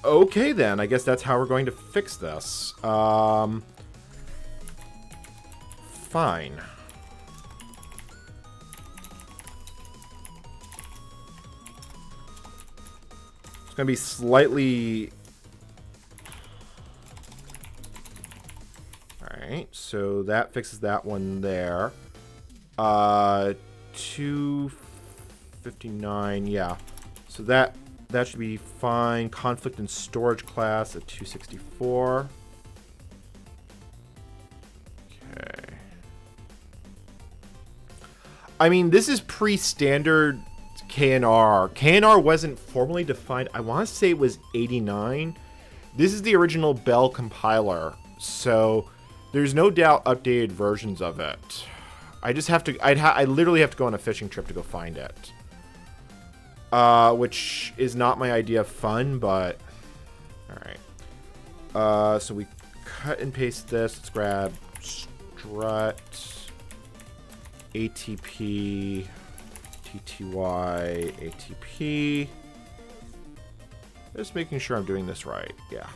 Okay, then. I guess that's how we're going to fix this. fine. It's going to be slightly... Alright, so that fixes that one there. 259, yeah. So that should be fine. Conflict and storage class at 264. Okay. I mean, this is pre-standard KNR. KNR wasn't formally defined. I want to say it was 89. This is the original Bell compiler, so there's no doubt updated versions of it. I just have to... I literally have to go on a fishing trip to go find it. Which is not my idea of fun, but... Alright. So we cut and paste this. Let's grab strut, ATP, TTY, ATP. Just making sure I'm doing this right. Yeah.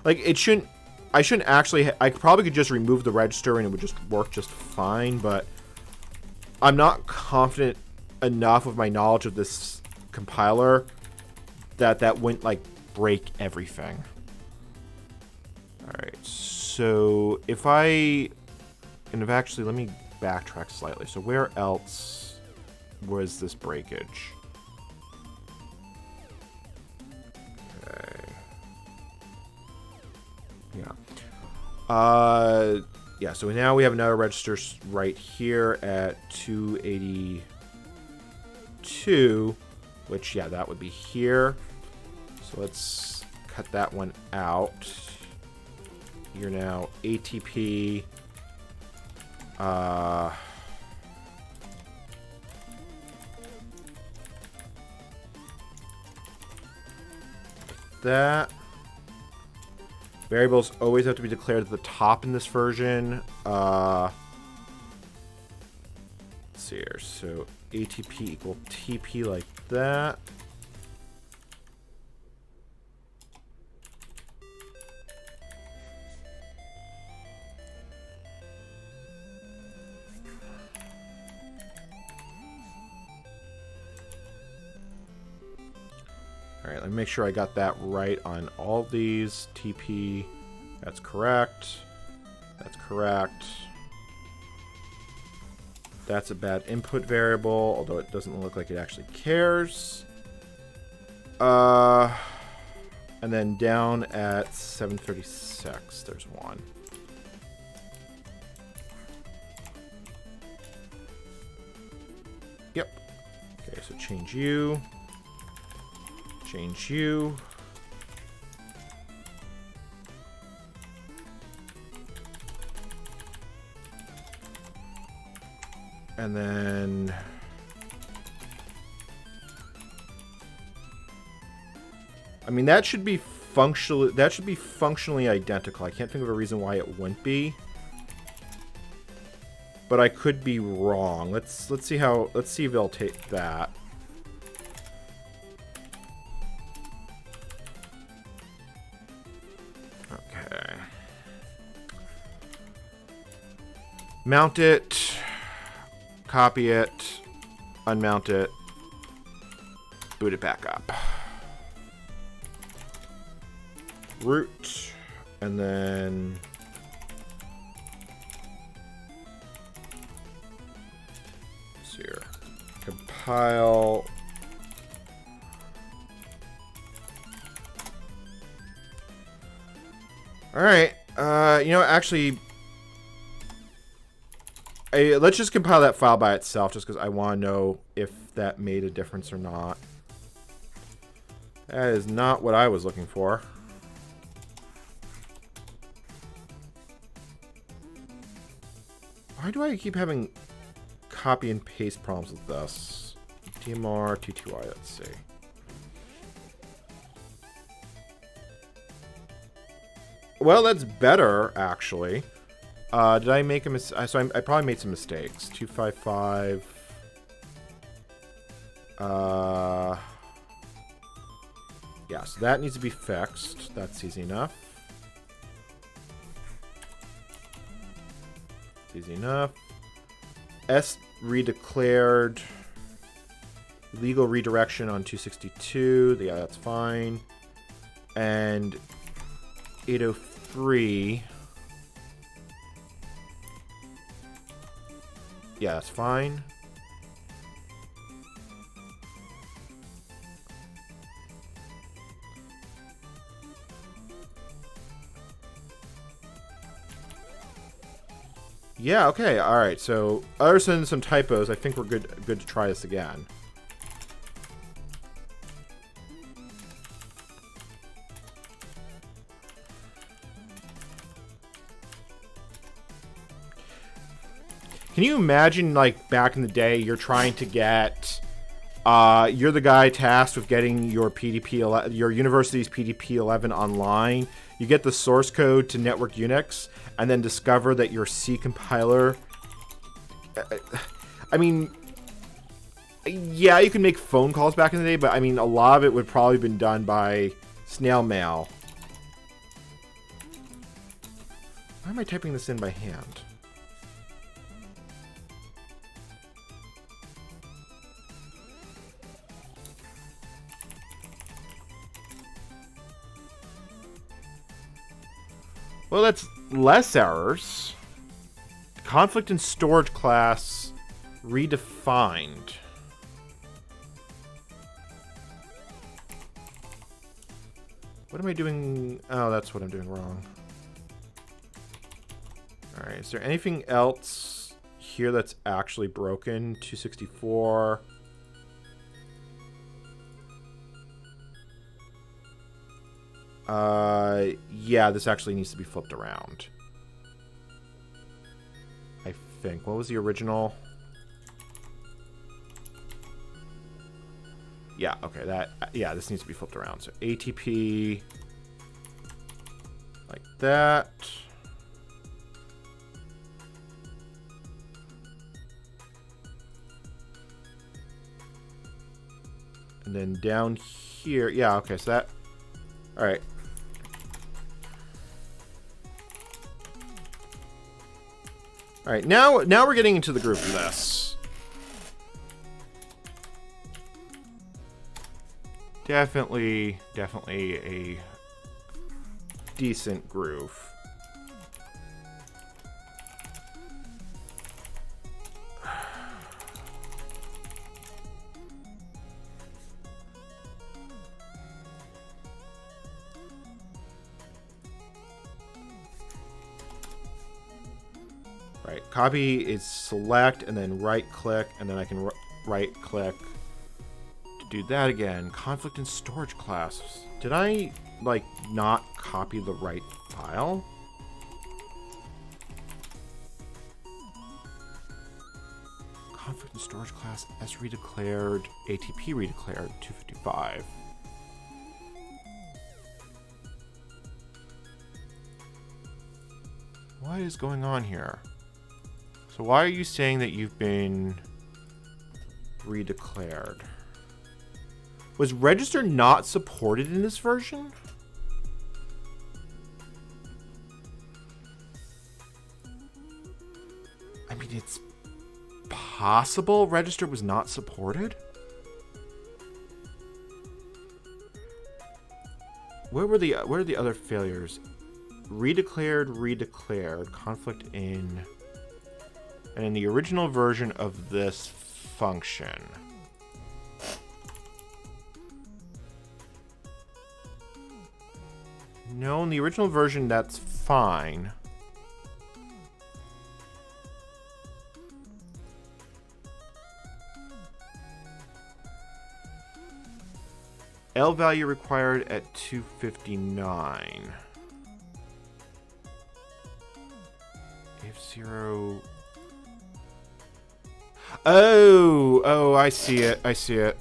Like, it shouldn't... I shouldn't actually... I probably could just remove the register and it would just work just fine, but I'm not confident enough with my knowledge of this compiler that wouldn't, like, break everything. Alright, so if I... And if actually, let me backtrack slightly. So where else was this breakage? Yeah, so now we have another register right here at 282, which, yeah, that would be here. So let's cut that one out. You're now ATP. That. Variables always have to be declared at the top in this version. Let's see here. So ATP equal TP like that. Alright, let me make sure I got that right on all these. TP, that's correct. That's correct. That's a bad input variable, although it doesn't look like it actually cares. And then down at 736, there's one. Yep. Okay, so change you. Change you. And then I mean that should be functionally identical. I can't think of a reason why it wouldn't be. But I could be wrong. Let's see if they'll take that. Mount it, copy it, unmount it, boot it back up. Root, and then let's see here. Compile. All right. You know, actually. Let's just compile that file by itself just because I want to know if that made a difference or not. That is not what I was looking for. Why do I keep having copy and paste problems with this? DMR, TTY, let's see. Well, that's better, actually. Did I make a mistake? So I probably made some mistakes. 255. Yeah, so that needs to be fixed. That's easy enough. easy enough. S redeclared. Legal redirection on 262. Yeah, that's fine. And 803. Yeah, that's fine. Yeah, okay, alright, so other than some typos, I think we're good to try this again. Can you imagine, like, back in the day, you're trying to get, you're the guy tasked with getting your PDP-11, your university's PDP-11 online. You get the source code to Network UNIX, and then discover that your C compiler... I mean, yeah, you can make phone calls back in the day, but I mean, a lot of it would probably have been done by snail mail. Why am I typing this in by hand? Well, that's less errors. Conflict and storage class redefined. What am I doing? Oh, that's what I'm doing wrong. All right, is there anything else here that's actually broken? 264. Yeah, this actually needs to be flipped around. I think. What was the original? Yeah, okay, yeah, this needs to be flipped around. So ATP, like that. And then down here, yeah, okay, so that, all right. All right, now we're getting into the groove of this. Definitely a decent groove. Right, copy is select and then right click, and then I can right click to do that again. Conflict and storage classes. Did I, like, not copy the right file? Conflict and storage class S redeclared, ATP redeclared, 255. What is going on here? So why are you saying that you've been redeclared? Was register not supported in this version? I mean, it's possible register was not supported? Where are the other failures? Redeclared, conflict in... And in the original version of this function. No, in the original version, that's fine. L value required at 259. If 0... Oh, I see it. I see it.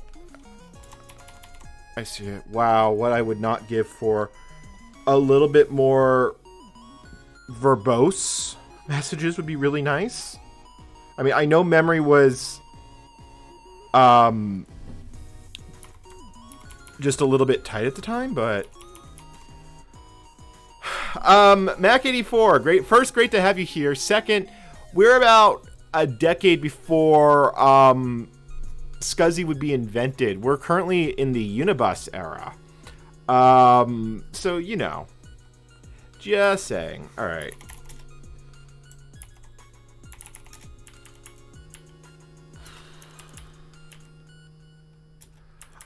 Wow, what I would not give for a little bit more verbose messages would be really nice. I mean, I know memory was just a little bit tight at the time, but Mac84, great to have you here. Second, We're about a decade before SCSI would be invented. We're currently in the Unibus era. So, you know. Just saying. All right.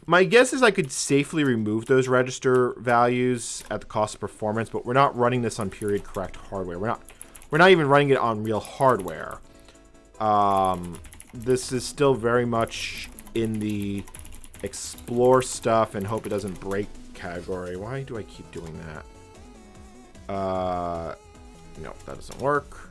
My guess is I could safely remove those register values at the cost of performance, but we're not running this on period correct hardware. We're not even running it on real hardware. This is still very much in the explore stuff and hope it doesn't break category. Why do I keep doing that? No, that doesn't work.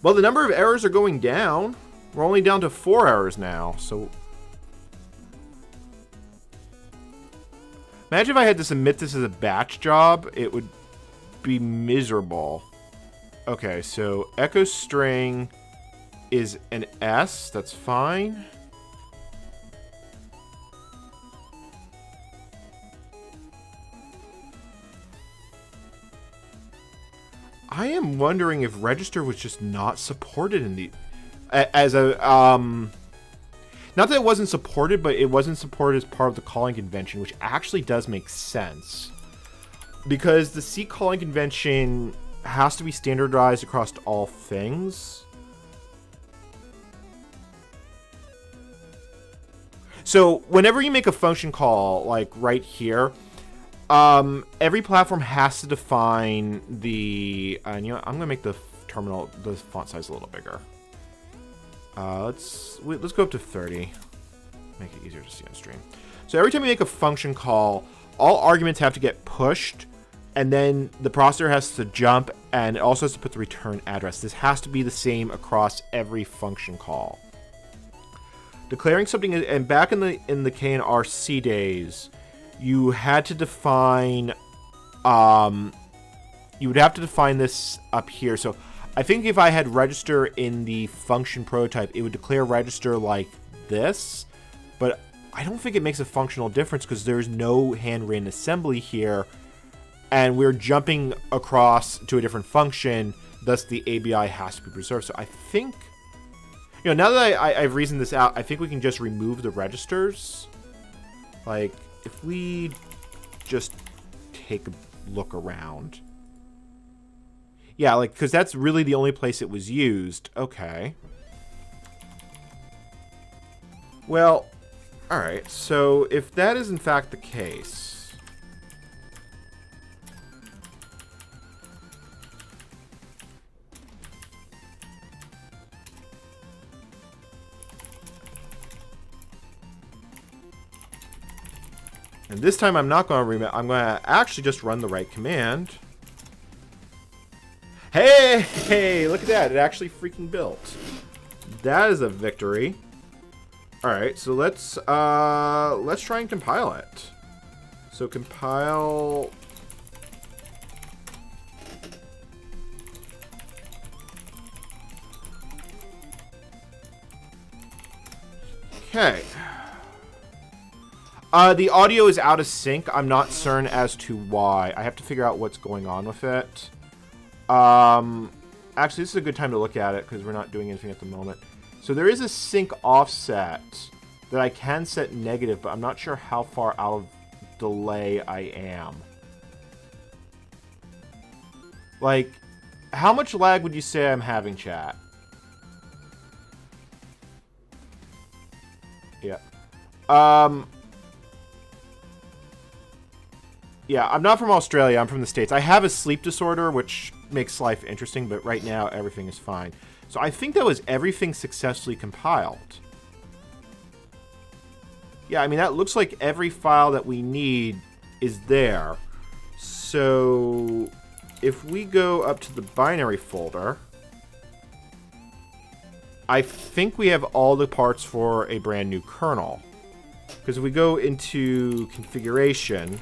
Well, the number of errors are going down. We're only down to 4 errors now, so... Imagine if I had to submit this as a batch job, it would be miserable. Okay, so echo string is an S, that's fine. I am wondering if register was just not supported in the as a not that it wasn't supported, but it wasn't supported as part of the calling convention, which actually does make sense because the C calling convention has to be standardized across all things. So whenever you make a function call, like right here, every platform has to define the, you know, I'm gonna make the terminal, the font size a little bigger. Let's go up to 30. Make it easier to see on stream. So every time you make a function call, all arguments have to get pushed, and then the processor has to jump, and it also has to put the return address. This has to be the same across every function call. Declaring something, and back in the K and RC days, you had to define, you would have to define this up here. So I think if I had register in the function prototype, it would declare register like this, but I don't think it makes a functional difference because there's no handwritten assembly here, and we're jumping across to a different function, thus the ABI has to be preserved. So I think, you know, now that I've reasoned this out, I think we can just remove the registers. Like, if we just take a look around. Yeah, like, because that's really the only place it was used. Okay. Well, alright, so if that is in fact the case... And this time I'm not going to I'm going to actually just run the right command. Hey, look at that. It actually freaking built. That is a victory. All right, so let's try and compile it. So compile. Okay. The audio is out of sync. I'm not certain as to why. I have to figure out what's going on with it. Actually, this is a good time to look at it because we're not doing anything at the moment. So there is a sync offset that I can set negative, but I'm not sure how far out of delay I am. Like, how much lag would you say I'm having, chat? Yeah. Yeah, I'm not from Australia. I'm from the States. I have a sleep disorder, which makes life interesting, but right now everything is fine. So I think that was everything successfully compiled. Yeah, I mean, that looks like every file that we need is there. So if we go up to the binary folder, I think we have all the parts for a brand new kernel. Because if we go into configuration...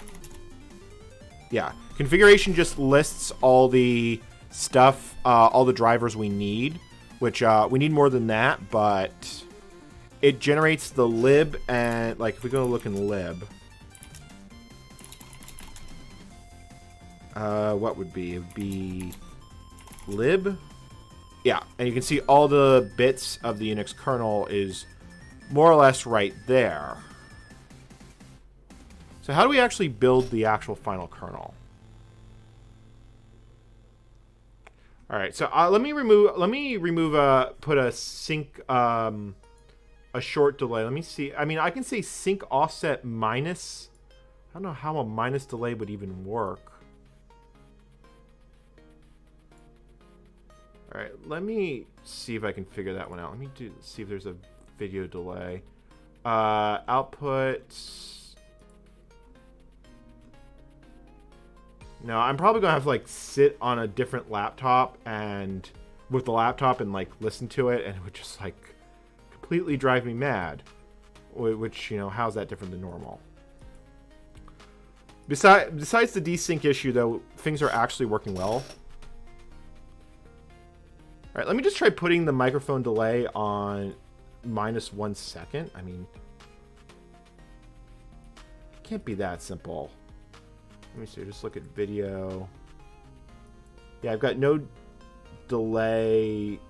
Yeah, configuration just lists all the stuff, all the drivers we need, which we need more than that, but it generates the lib, and like if we go look in lib, what would be? It would be lib. Yeah, and you can see all the bits of the Unix kernel is more or less right there. So how do we actually build the actual final kernel? All right, so let me remove put a sync a short delay. Let me see. I mean, I can say sync offset minus. I don't know how a minus delay would even work. All right, let me see if I can figure that one out. Let me see if there's a video delay. Output. No, I'm probably gonna have to like sit on a different laptop and with the laptop and like listen to it, and it would just like completely drive me mad. Which, you know, how's that different than normal? Besides the desync issue, though, things are actually working well. All right, let me just try putting the microphone delay on -1 second. I mean, it can't be that simple. Let me see, just look at video. Yeah, I've got no delay.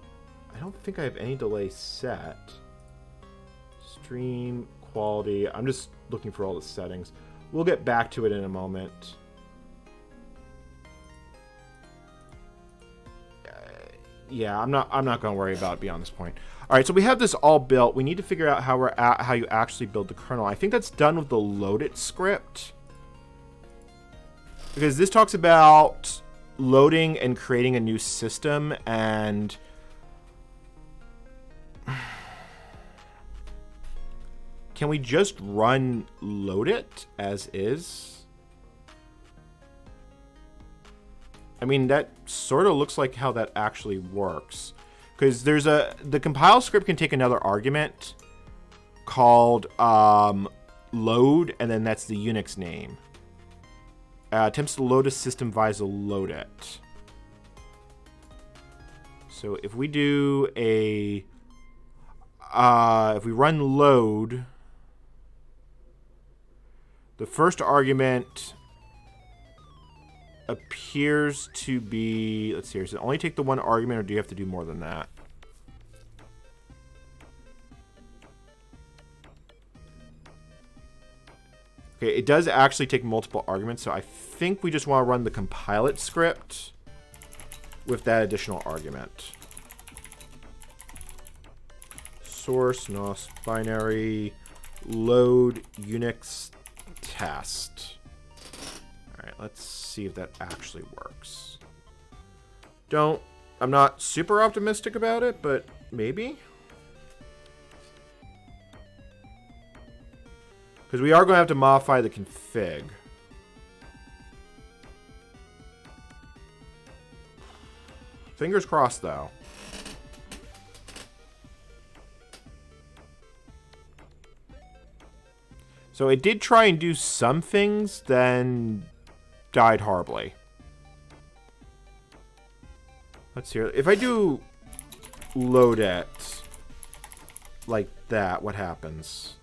I don't think I have any delay set. Stream quality. I'm just looking for all the settings. We'll get back to it in a moment. Yeah, I'm not going to worry about it beyond this point. All right, so we have this all built. We need to figure out how you actually build the kernel. I think that's done with the loadit script. Because this talks about loading and creating a new system, and can we just run loadit as is? I mean, that sort of looks like how that actually works. Because the compile script can take another argument called load, and then that's the Unix name. Attempts to load a system via loadit. So if we do if we run load, the first argument appears to be, let's see here, does it only take the one argument, or do you have to do more than that? Okay, it does actually take multiple arguments, so I think we just want to run the compile it script with that additional argument. Source NOSC binary load Unix test. All right, let's see if that actually works. I'm not super optimistic about it, but maybe. Because we are going to have to modify the config. Fingers crossed, though. So it did try and do some things, then died horribly. Let's see. If I do load it like that, what happens?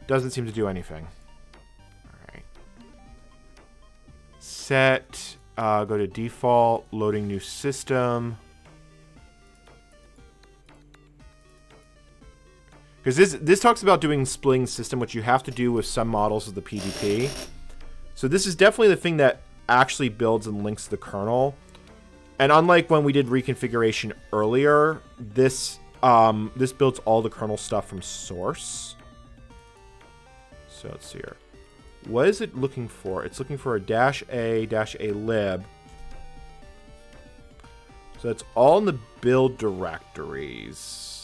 Doesn't seem to do anything. All right. Set, go to default, loading new system. Because this talks about doing splitting system, which you have to do with some models of the PDP. So this is definitely the thing that actually builds and links the kernel. And unlike when we did reconfiguration earlier, this builds all the kernel stuff from source. So let's see here. What is it looking for? It's looking for a -a lib. So it's all in the build directories.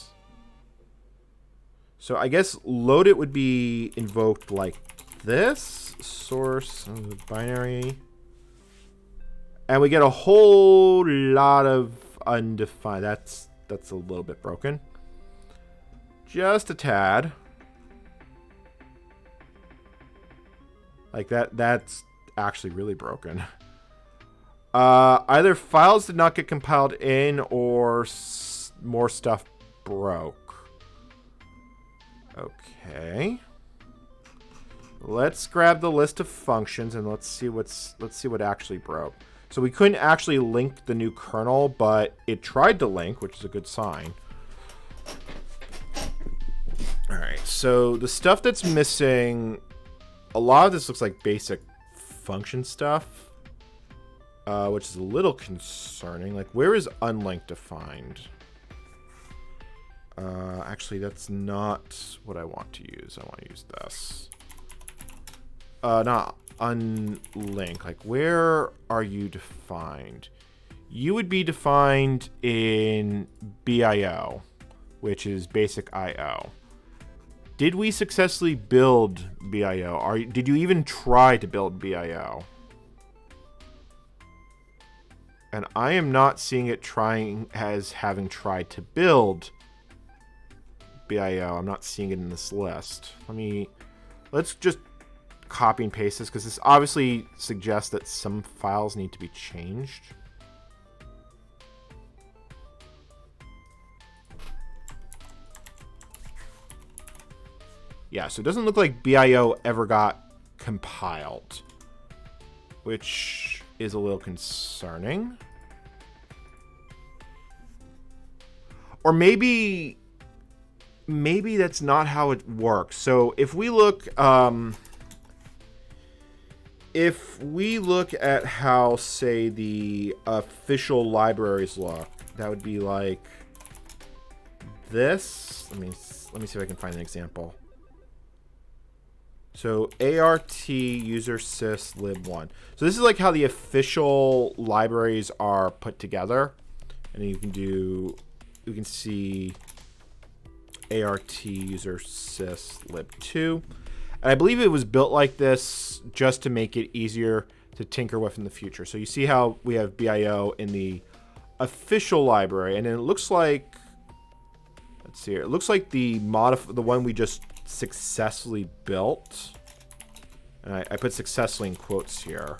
So I guess load it would be invoked like this. Source binary. And we get a whole lot of undefined. That's a little bit broken. Just a tad. Like that's actually really broken. Either files did not get compiled in, or more stuff broke. Okay. Let's grab the list of functions and let's see what actually broke. So we couldn't actually link the new kernel, but it tried to link, which is a good sign. All right. So the stuff that's missing, a lot of this looks like basic function stuff, which is a little concerning. Like, where is unlinked defined? Actually, that's not what I want to use. I want to use this. Not unlink. Like, where are you defined? You would be defined in BIO, which is basic IO. Did we successfully build BIO? Did you even try to build BIO? And I am not seeing it having tried to build BIO. I'm not seeing it in this list. Let's just copy and paste this, because this obviously suggests that some files need to be changed. Yeah, so it doesn't look like BIO ever got compiled, which is a little concerning. Or maybe that's not how it works. So if we look at how, say, the official libraries look, that would be like this. Let me see if I can find an example. So ART user sys lib1. So this is like how the official libraries are put together, and you can see ART user sys lib2. And I believe it was built like this just to make it easier to tinker with in the future. So you see how we have BIO in the official library, and then it looks like, let's see here, it looks like the one we just successfully built, and I put successfully in quotes here.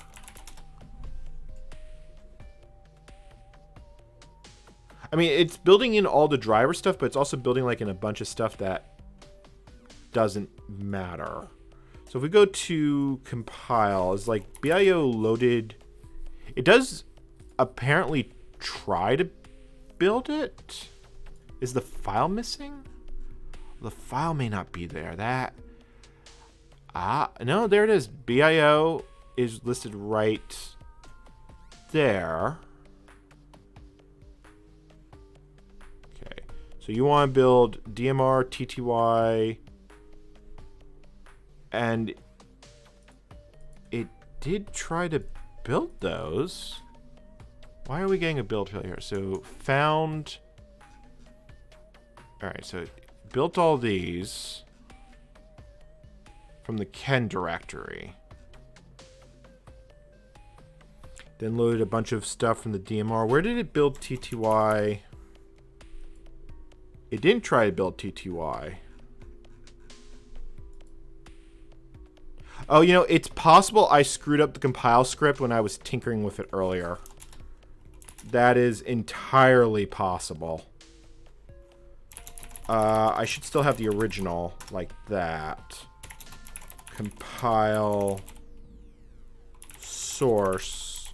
I mean, it's building in all the driver stuff, but it's also building like in a bunch of stuff that doesn't matter. So if we go to compile, it's like BIO loaded. It does apparently try to build it. Is the file missing? The file may not be there. No, there it is. BIO is listed right there. Okay, so you want to build DMR, TTY, and it did try to build those. Why are we getting a build failure? So found. All right, so it built all these from the Ken directory. Then loaded a bunch of stuff from the DMR. Where did it build TTY? It didn't try to build TTY. Oh, you know, it's possible I screwed up the compile script when I was tinkering with it earlier. That is entirely possible. I should still have the original like that. Compile source.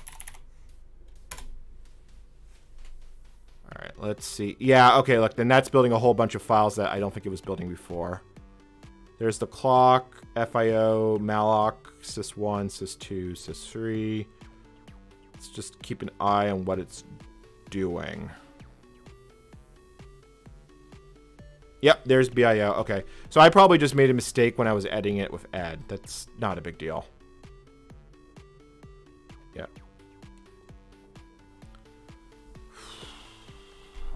All right, let's see. Yeah, okay, look, then that's building a whole bunch of files that I don't think it was building before. There's the clock, FIO, malloc, sys1, sys2, sys3. Let's just keep an eye on what it's doing. Yep, there's BIO. Okay, so I probably just made a mistake when I was editing it with ed. That's not a big deal. Yeah.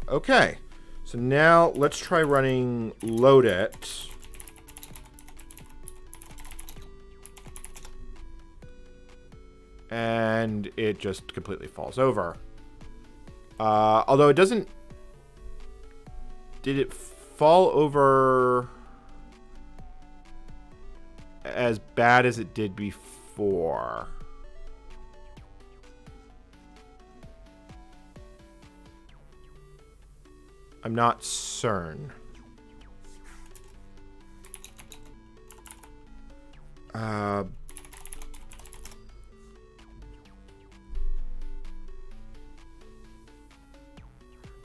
Okay, so now let's try running load it. And it just completely falls over. Although it doesn't... Did it fall over as bad as it did before? I'm not certain. Let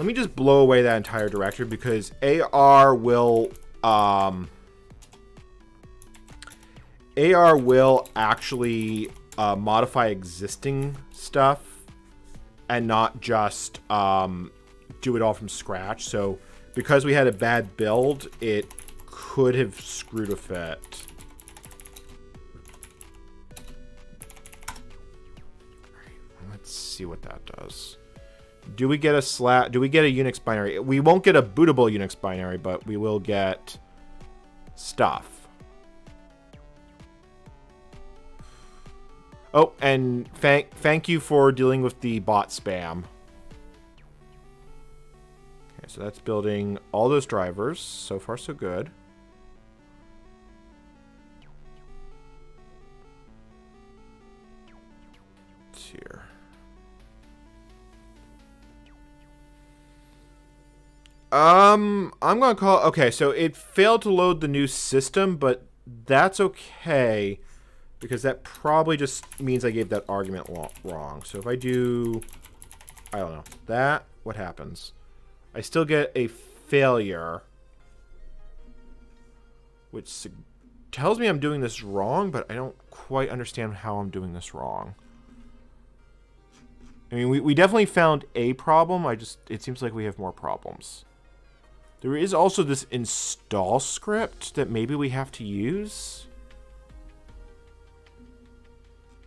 me just blow away that entire directory because AR will actually modify existing stuff and not just do it all from scratch. So because we had a bad build, it could have screwed a fit. Let's see what that does. Do we get a do we get a Unix binary? We won't get a bootable Unix binary, but we will get stuff. Oh, and thank you for dealing with the bot spam. Okay, so that's building all those drivers. So far, so good. Let's see here. I'm gonna call. Okay, so it failed to load the new system, but that's okay because that probably just means I gave that argument wrong. So if I do, I don't know that, what happens? I still get a failure, which tells me I'm doing this wrong, but I don't quite understand how I'm doing this wrong. I mean, we definitely found a problem. It seems like we have more problems. There is also this install script that maybe we have to use.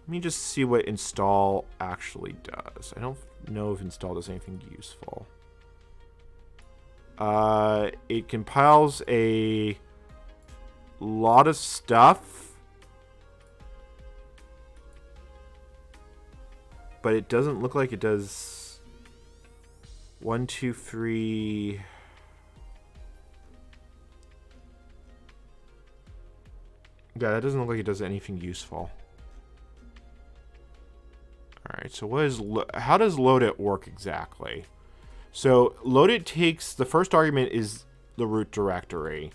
Let me just see what install actually does. I don't know if install does anything useful. It compiles a lot of stuff, but it doesn't look like it does 1, 2, 3... Yeah, that doesn't look like it does anything useful. Alright, so what is how does loadit work exactly? So loadit takes, the first argument is the root directory.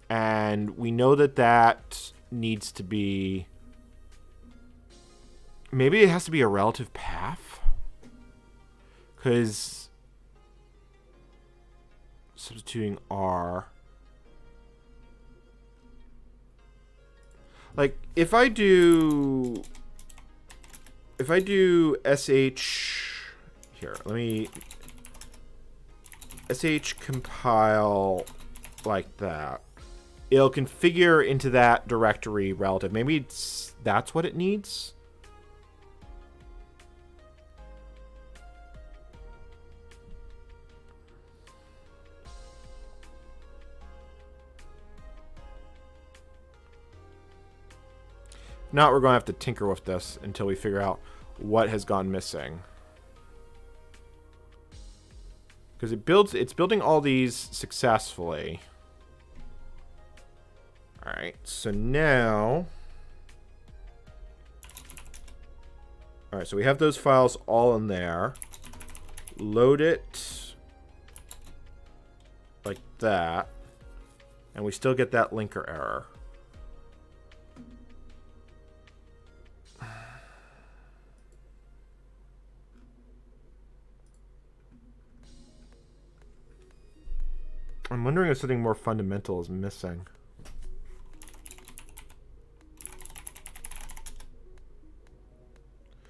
And we know that that needs to be, maybe it has to be a relative path? Because substituting R. Like, if I do sh, here, let me, sh compile like that, it'll configure into that directory relative. Maybe that's what it needs. If not, we're going to have to tinker with this until we figure out what has gone missing. Because it's building all these successfully. Alright, so now... Alright, so we have those files all in there. Load it like that. And we still get that linker error. I'm wondering if something more fundamental is missing.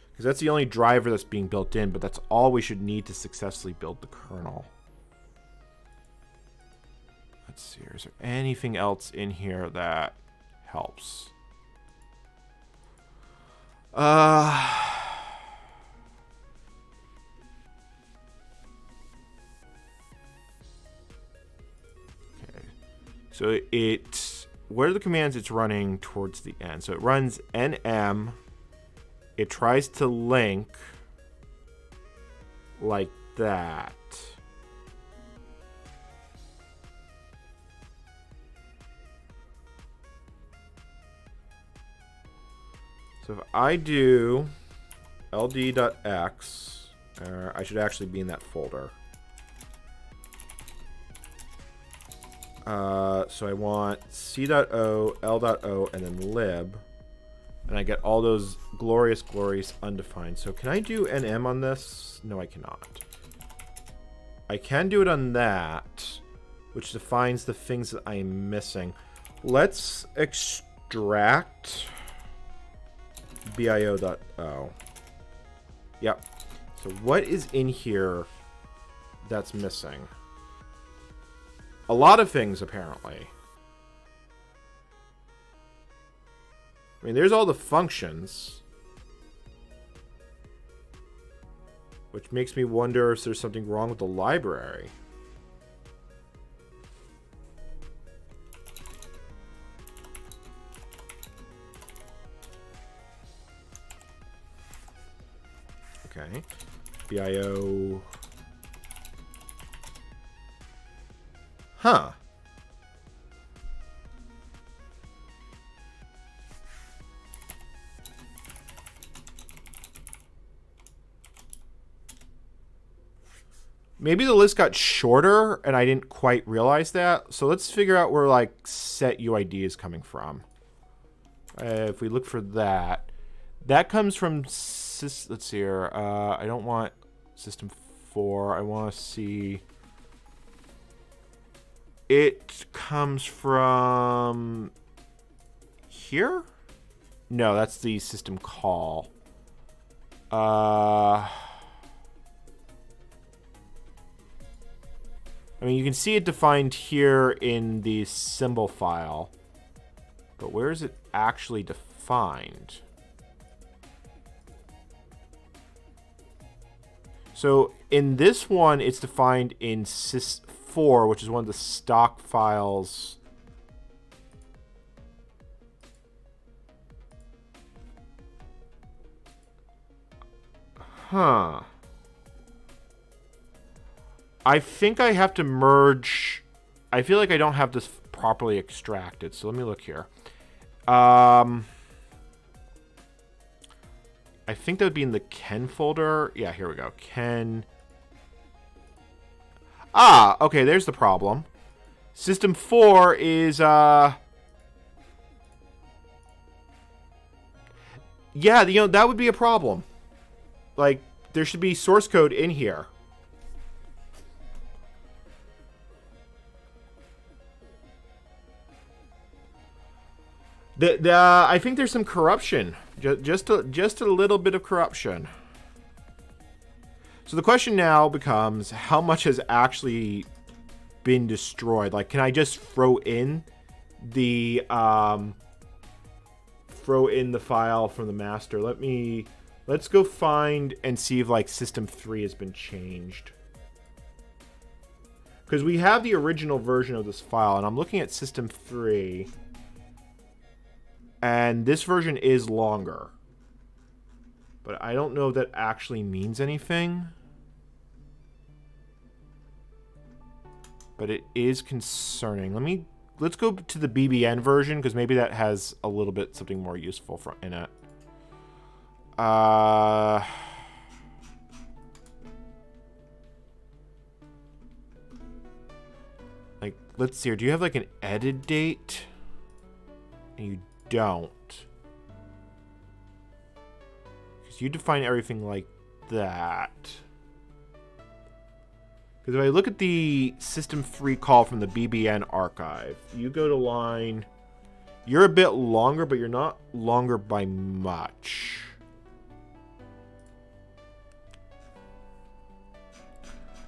Because that's the only driver that's being built in, but that's all we should need to successfully build the kernel. Let's see, is there anything else in here that helps? So what are the commands it's running towards the end? So it runs nm. It tries to link like that. So if I do ld.x, I should actually be in that folder. So I want c.o, l.o, and then lib. And I get all those glorious, glorious undefined. So can I do NM on this? No, I cannot. I can do it on that, which defines the things that I am missing. Let's extract bio.o. Yep. So what is in here that's missing? A lot of things, apparently. I mean, there's all the functions. Which makes me wonder if there's something wrong with the library. Okay. BIO. Huh. Maybe the list got shorter and I didn't quite realize that. So let's figure out where like set UID is coming from. If we look for that, that comes from let's see here. I don't want system 4. I want to see. It comes from here? No, that's the system call. I mean, you can see it defined here in the symbol file. But where is it actually defined? So in this one, it's defined in sys4, which is one of the stock files. Huh. I think I have to merge. I feel like I don't have this properly extracted. So let me look here. I think that would be in the Ken folder. Yeah, here we go. Ken. Ah, okay, there's the problem. System 4 is, yeah, you know, that would be a problem. Like, there should be source code in here. I think there's some corruption. Just a little bit of corruption. So the question now becomes, how much has actually been destroyed? Like, can I just throw in the file from the master? Let's go find and see if like system 3 has been changed. Because we have the original version of this file, and I'm looking at system 3. And this version is longer. But I don't know if that actually means anything. But it is concerning. Let's go to the BBN version, because maybe that has a little bit something more useful in it. Like, let's see here. Do you have like an edit date? And you don't. Because you define everything like that. Because if I look at the system 3 call from the BBN archive, you go to line... You're a bit longer, but you're not longer by much.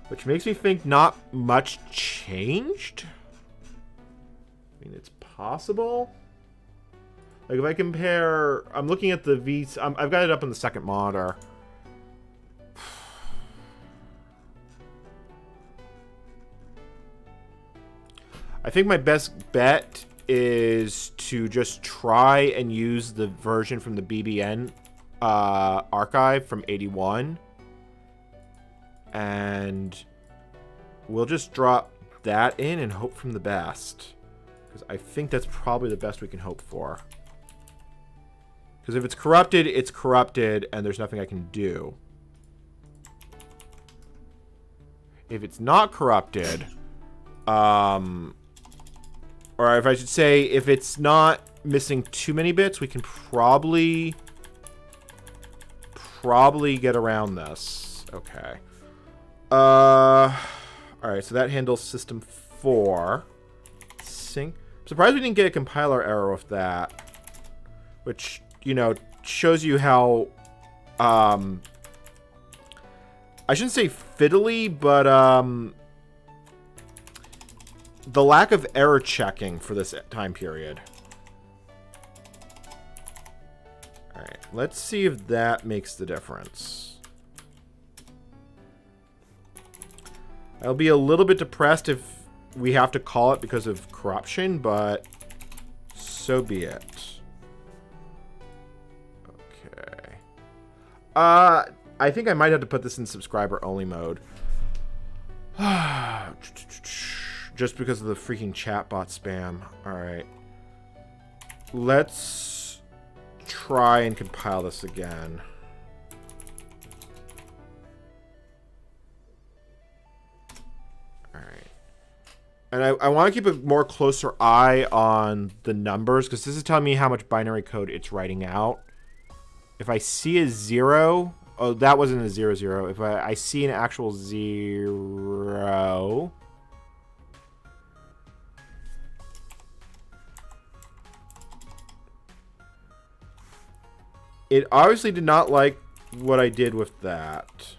Which makes me think not much changed? I mean, it's possible. Like, if I compare... I'm looking at the I've got it up on the second monitor. I think my best bet is to just try and use the version from the BBN archive from 81. And we'll just drop that in and hope from the best. Because I think that's probably the best we can hope for. Because if it's corrupted, and there's nothing I can do. If it's not corrupted, or if I should say, if it's not missing too many bits, we can probably get around this. Okay. Alright, so that handles system 4. Sync. I'm surprised we didn't get a compiler error with that. Which, you know, shows you how, I shouldn't say fiddly, but, the lack of error checking for this time period. Alright, let's see if that makes the difference. I'll be a little bit depressed if we have to call it because of corruption, but so be it. Okay. I think I might have to put this in subscriber-only mode. Just because of the freaking chatbot spam. Alright. Let's try and compile this again. Alright. And I want to keep a more closer eye on the numbers, because this is telling me how much binary code it's writing out. If I see a 0... Oh, that wasn't a 0, 0. If I see an actual 0... It obviously did not like what I did with that.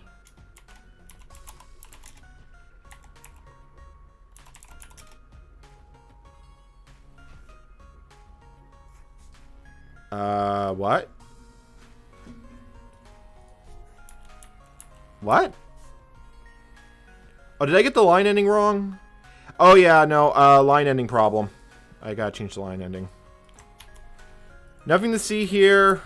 What? What? Oh, did I get the line ending wrong? Oh, yeah, no, line ending problem. I gotta change the line ending. Nothing to see here.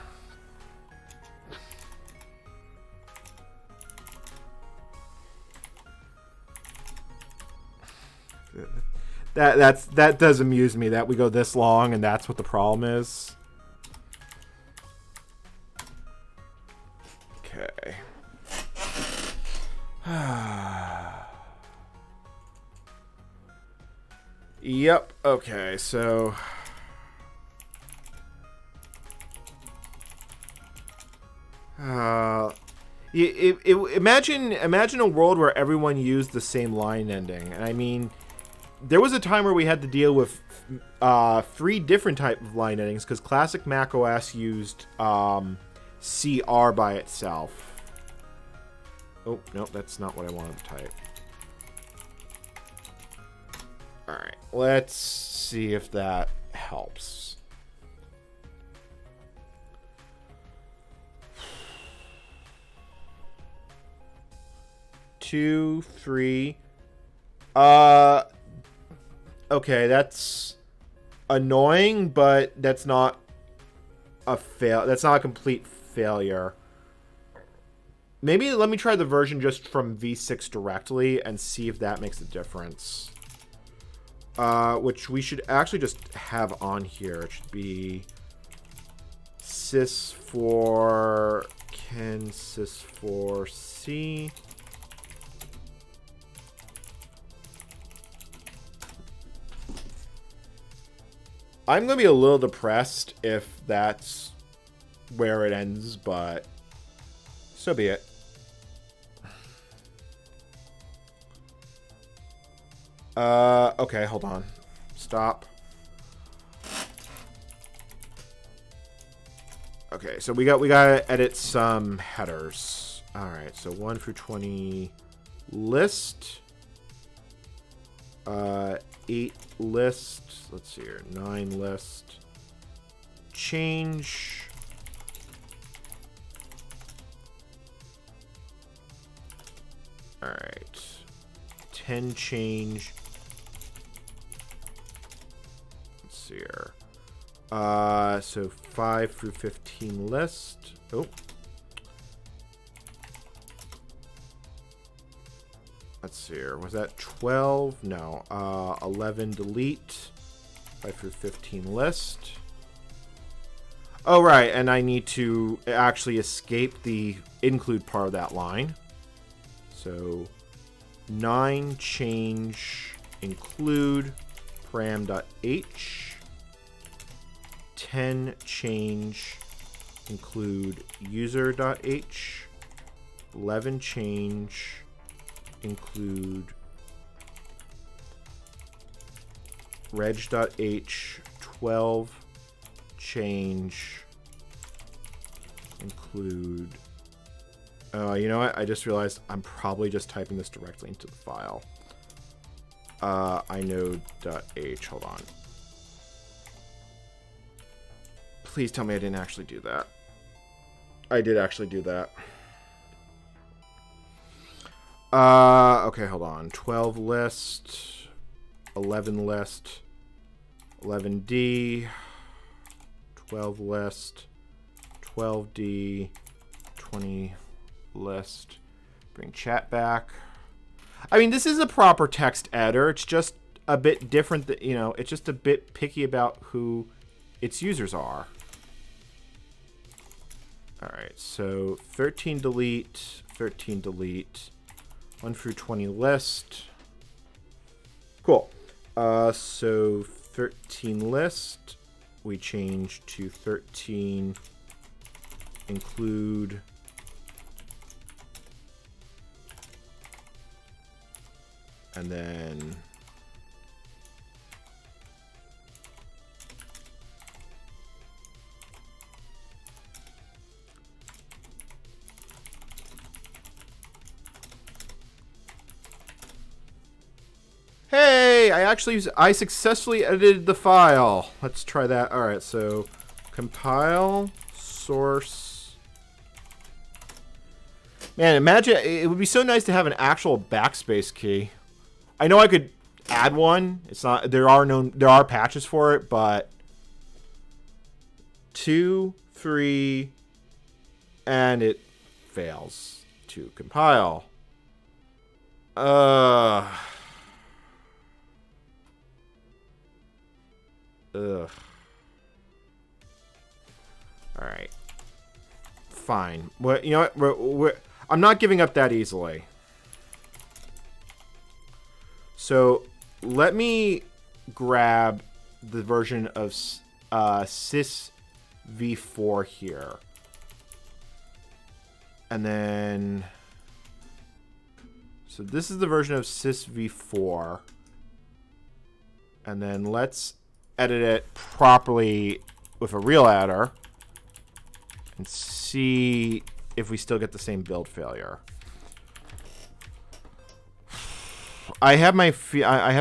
That does amuse me that we go this long and that's what the problem is. Okay. Yep. Okay. So. Imagine a world where everyone used the same line ending, and I mean. There was a time where we had to deal with 3 different types of line endings because classic Mac OS used CR by itself. Oh, no, that's not what I wanted to type. Alright, let's see if that helps. Two, 3. Okay, that's annoying, but that's not a that's not a complete failure. Maybe let me try the version just from V6 directly and see if that makes a difference. Which we should actually just have on here. It should be sys4 can sys4c. I'm going to be a little depressed if that's where it ends, but so be it. Okay, hold on. Stop. Okay, so we got to edit some headers. All right, so 1 through 20 list. 8 list. Let's see here. 9 list. Change. All right. 10 change. Let's see here. So 5 through 15 list. Oh. Let's see here. Was that 12? No. 11 delete. 5 through 15 list. Oh, right. And I need to actually escape the include part of that line. So 9 change include param.h. 10 change include user.h. 11 change include reg.h. 12 change include... you know what? I just realized I'm probably just typing this directly into the file. inode.h. Hold on. Please tell me I didn't actually do that. I did actually do that. Okay, hold on. 12 list, 11 list, 11d, 12 list, 12d, 20 list. Bring chat back. I mean, this is a proper text editor. It's just a bit different. That, you know, it's just a bit picky about who its users are. All right, so 13 delete, 13 delete, 1 through 20 list. Cool. So 13 list, we change to 13 include and then hey, I successfully edited the file. Let's try that. All right, so compile source. Man, imagine it would be so nice to have an actual backspace key. I know I could add one. It's not there are patches for it, but 2, 3, and it fails to compile. Ugh. All right. Fine. Well, you know what? I'm not giving up that easily. So let me grab the version of sys v4 here. And then... So this is the version of sys v4. And then let's edit it properly with a real adder and see if we still get the same build failure. I have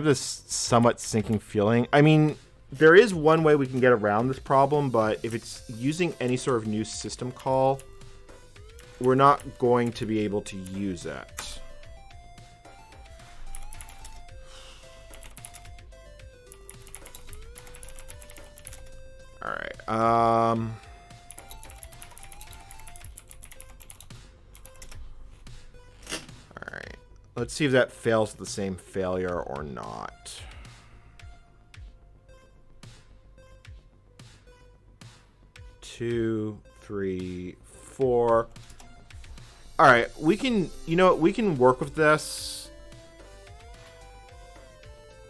this somewhat sinking feeling. I mean, there is one way we can get around this problem, but if it's using any sort of new system call, we're not going to be able to use it. All right. All right. Let's see if that fails the same failure or not. Two, 3, 4. All right. We can, you know, we can work with this.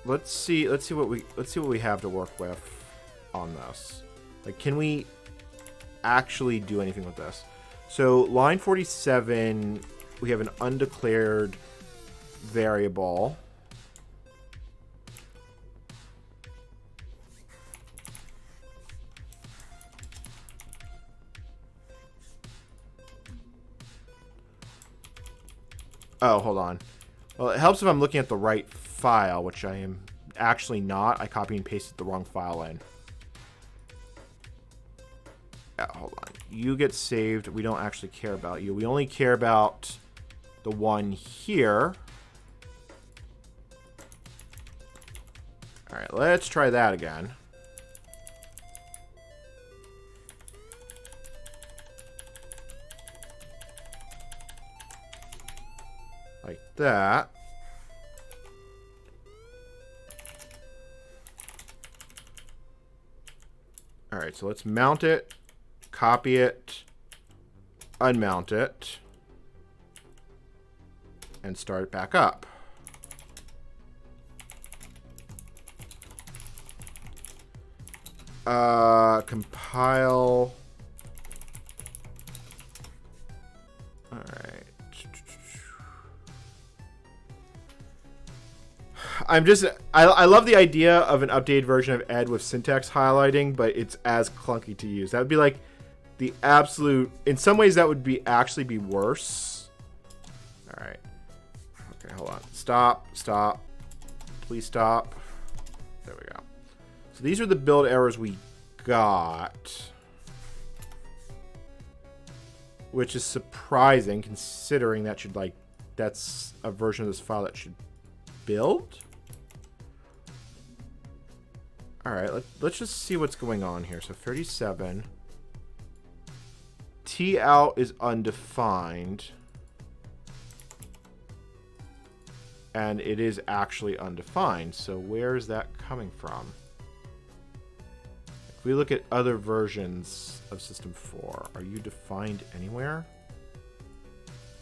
Let's see what we have to work with on this. Like, can we actually do anything with this? So line 47, we have an undeclared variable. Oh, hold on. Well, it helps if I'm looking at the right file, which I am actually not. I copy and pasted the wrong file in. Hold on. You get saved. We don't actually care about you. We only care about the one here. All right, let's try that again. Like that. All right, so let's mount it. Copy it, unmount it, and start it back up. Compile. All right. I love the idea of an updated version of ed with syntax highlighting, but it's as clunky to use. That would be like the absolute, in some ways that would be actually be worse. All right. Okay, hold on. Stop. Please stop. There we go. So these are the build errors we got, which is surprising considering that should that's a version of this file that should build. All right, let's just see what's going on here. So 37. T out is undefined. And it is actually undefined. So where is that coming from? If we look at other versions of System 4, are you defined anywhere?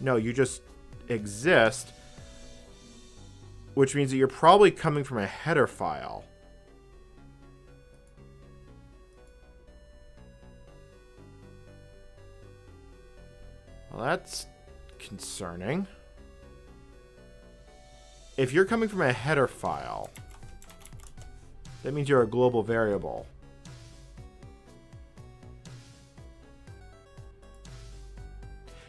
No, you just exist, which means that you're probably coming from a header file. Well, that's concerning. If you're coming from a header file, that means you're a global variable.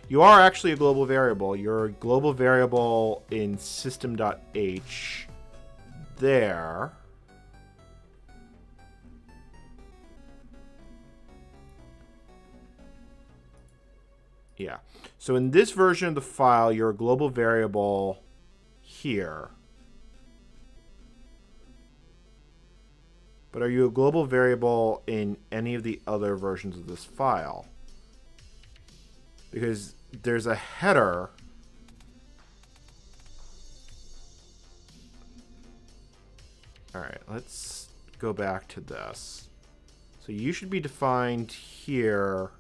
You are actually a global variable. You're a global variable in system.h there. Yeah. So in this version of the file, you're a global variable here. But are you a global variable in any of the other versions of this file? Because there's a header. All right, let's go back to this. So you should be defined here,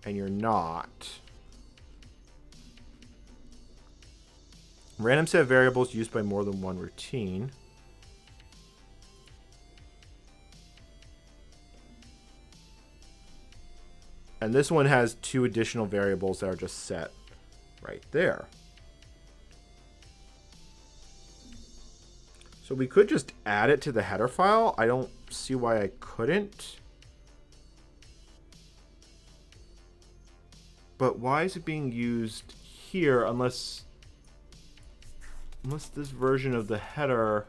and you're not. Random set of variables used by more than one routine. And this one has two additional variables that are just set right there. So we could just add it to the header file. I don't see why I couldn't. But why is it being used here unless this version of the header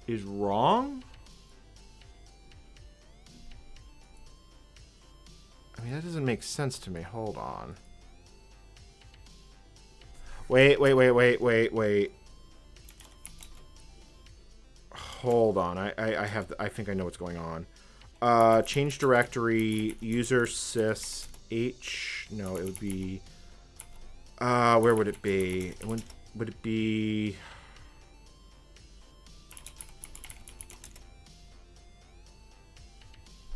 is wrong? I mean, that doesn't make sense to me. Hold on. Wait. Hold on. I think I know what's going on. Change directory, user sys h. No, it would be. Where would it be? Would it be?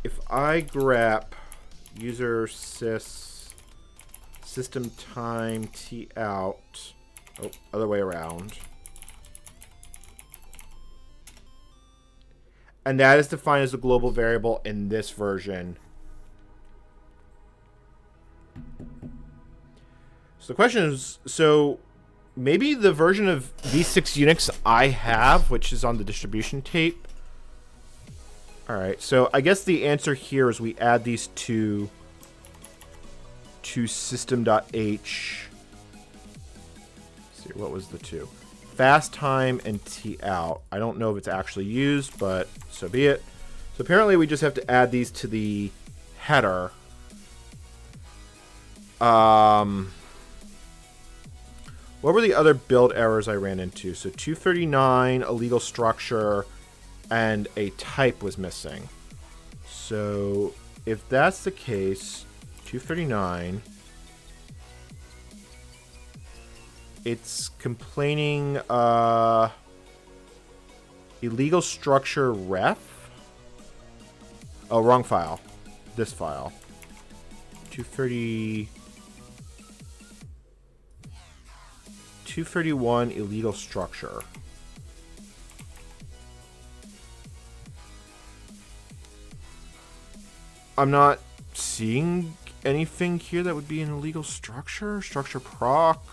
If I grep user sys system time t out. Oh, other way around. And that is defined as a global variable in this version. So the question is, so maybe the version of v6 Unix I have, which is on the distribution tape. All right, so I guess the answer here is we add these two to system.h. See, what was the two? Fast time and t out. I don't know if it's actually used, but so be it. So apparently we just have to add these to the header. What were the other build errors I ran into? So 239, a legal structure, and a type was missing. So if that's the case, 239, it's complaining illegal structure ref. Oh, wrong file. This file. 231 illegal structure. I'm not seeing anything here that would be an illegal structure. Structure proc.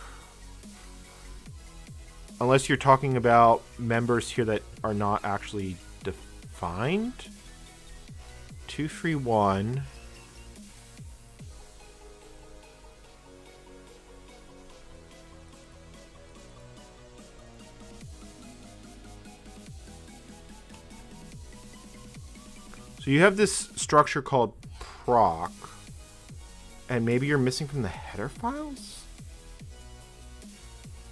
Unless you're talking about members here that are not actually defined. 231. So you have this structure called proc, and maybe you're missing from the header files?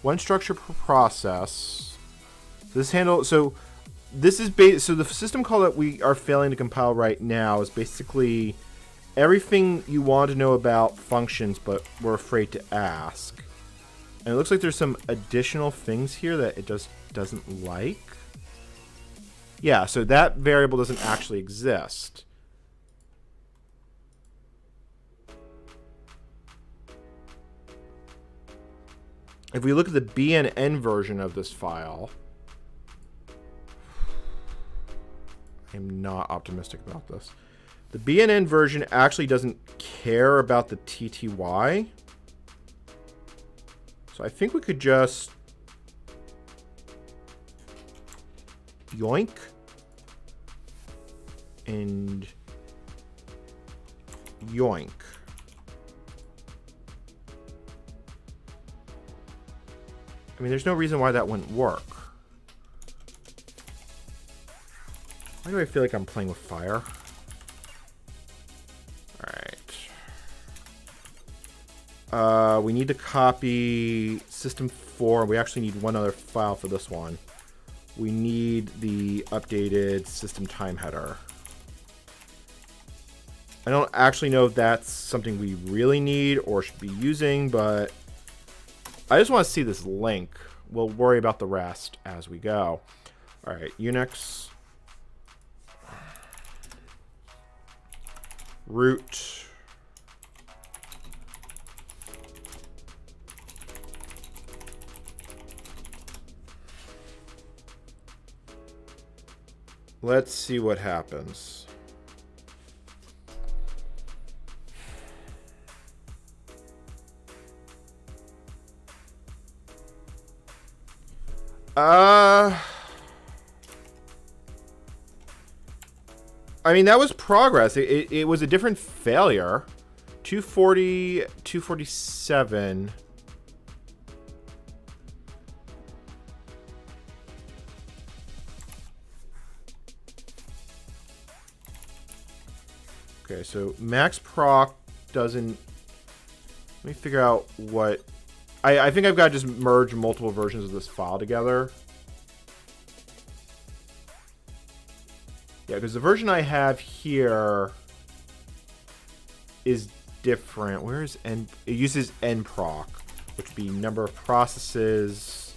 One structure per process. This handle, so this is so the system call that we are failing to compile right now is basically everything you want to know about functions, but we're afraid to ask. And it looks like there's some additional things here that it just doesn't like. Yeah, so that variable doesn't actually exist. If we look at the BNN version of this file, I'm not optimistic about this. The BNN version actually doesn't care about the TTY. So I think we could just yoink and yoink. I mean, there's no reason why that wouldn't work. Why do I feel like I'm playing with fire? Alright. We need to copy system 4. We actually need one other file for this one. We need the updated system time header. I don't actually know if that's something we really need or should be using, but I just want to see this link. We'll worry about the rest as we go. All right, Unix root let's see what happens. I mean, that was progress. It was a different failure. 240, 247. Okay, so max proc doesn't... Let me figure out what... I think I've got to just merge multiple versions of this file together. Yeah, because the version I have here is different. Where is n? It uses nproc, which would be number of processes.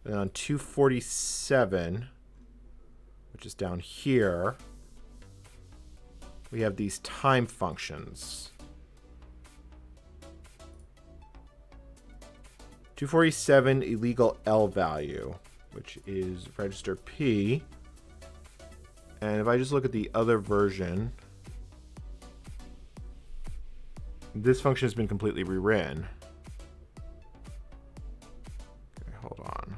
And on 247, which is down here, we have these time functions. 247 illegal L value, which is register P. And if I just look at the other version, this function has been completely rewritten. Okay, hold on.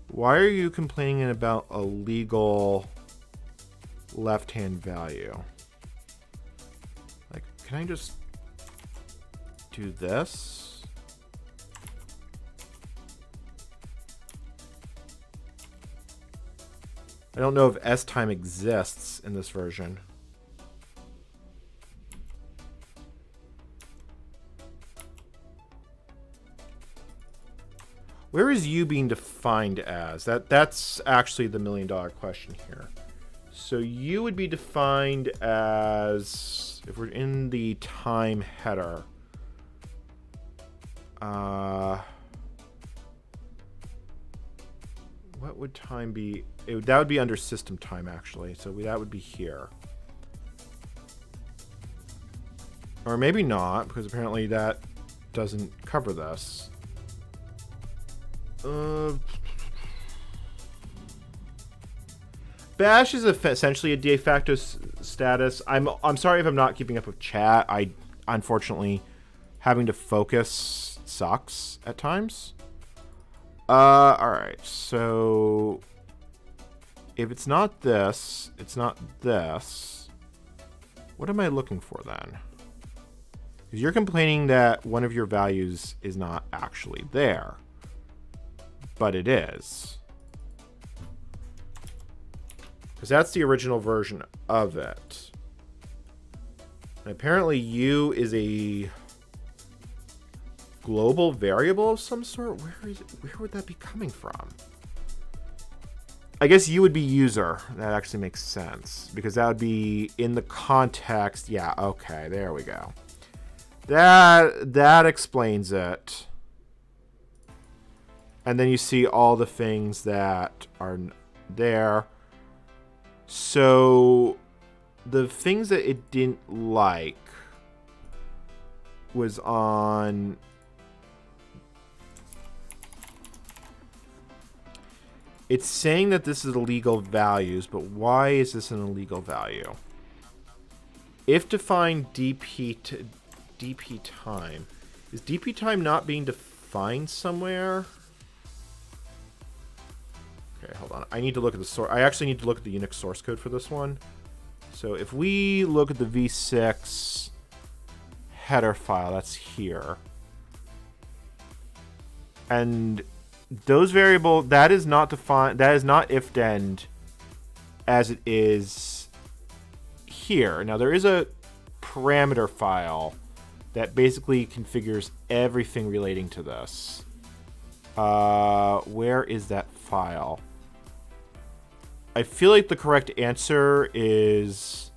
Why are you complaining about a legal left-hand value? Like, can I just do this? I don't know if S-time exists in this version. Where is U being defined as? That's actually the million-dollar question here. So U would be defined as, if we're in the time header, what would time be? That would be under system time, actually. So that would be here. Or maybe not, because apparently that doesn't cover this. Bash is essentially a de facto status. I'm sorry if I'm not keeping up with chat. I unfortunately having to focus sucks at times. All right. So if it's not this, it's not this. What am I looking for then? Because you're complaining that one of your values is not actually there, but it is. Because that's the original version of it. And apparently U is a global variable of some sort. Where is it? Where would that be coming from? I guess U would be user. That actually makes sense. Because that would be in the context. Yeah, okay, there we go. That explains it. And then you see all the things that are there. So the things that it didn't like was on it's saying that this is illegal values, but why is this an illegal value? If defined DP time. Is DP time not being defined somewhere? Okay, hold on. I need to look at the source. I actually need to look at the Unix source code for this one. So if we look at the v6 header file, that's here. And those variable, that is not defined, that is not if-denned as it is here. Now there is a parameter file that basically configures everything relating to this. Where is that file? I feel like the correct answer is...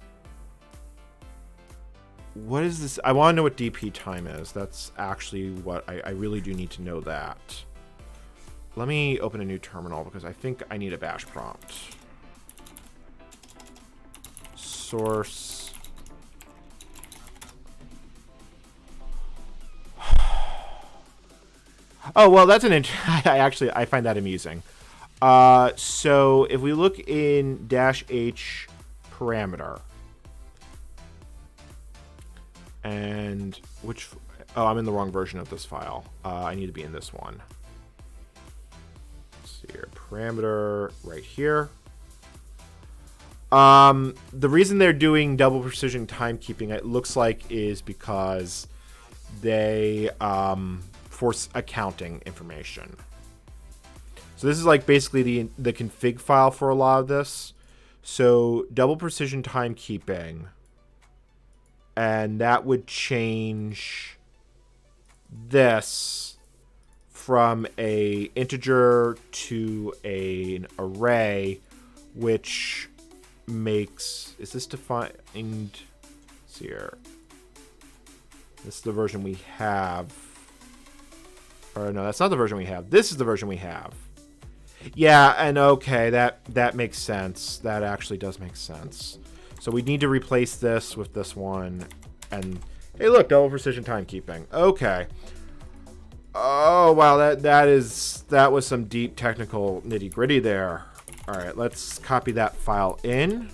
What is this? I want to know what DP time is. That's actually what I really do need to know that. Let me open a new terminal because I think I need a bash prompt. Source. Oh, well, that's an I find that amusing. So if we look in -h parameter, and which, oh, I'm in the wrong version of this file. I need to be in this one. Let's see here, parameter right here. The reason they're doing double precision timekeeping, it looks like, is because they force accounting information. So this is like basically the config file for a lot of this. So double precision timekeeping, and that would change this from a integer to an array, which makes, is this defined? Let's see here. This is the version we have. Or no, that's not the version we have. This is the version we have. Yeah, and okay, that makes sense. That actually does make sense. So we need to replace this with this one. And hey, look, double precision timekeeping. Okay. Oh wow, that was some deep technical nitty-gritty there. All right, let's copy that file in.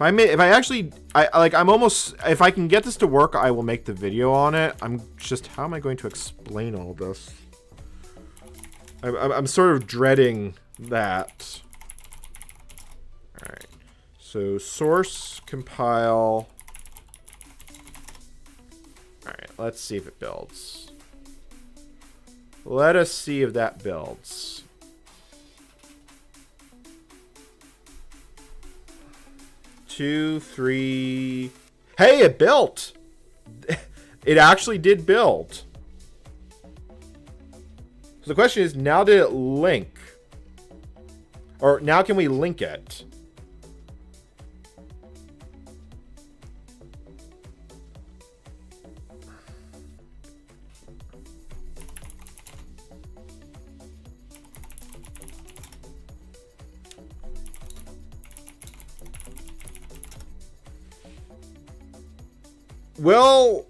If I can get this to work, I will make the video on it. How am I going to explain all this? I'm sort of dreading that. All right. So source compile. All right, let's see if it builds. Let us see if that builds. Two, three. Hey, it built. It actually did build. So the question is, now did it link? Or now can we link it? Well,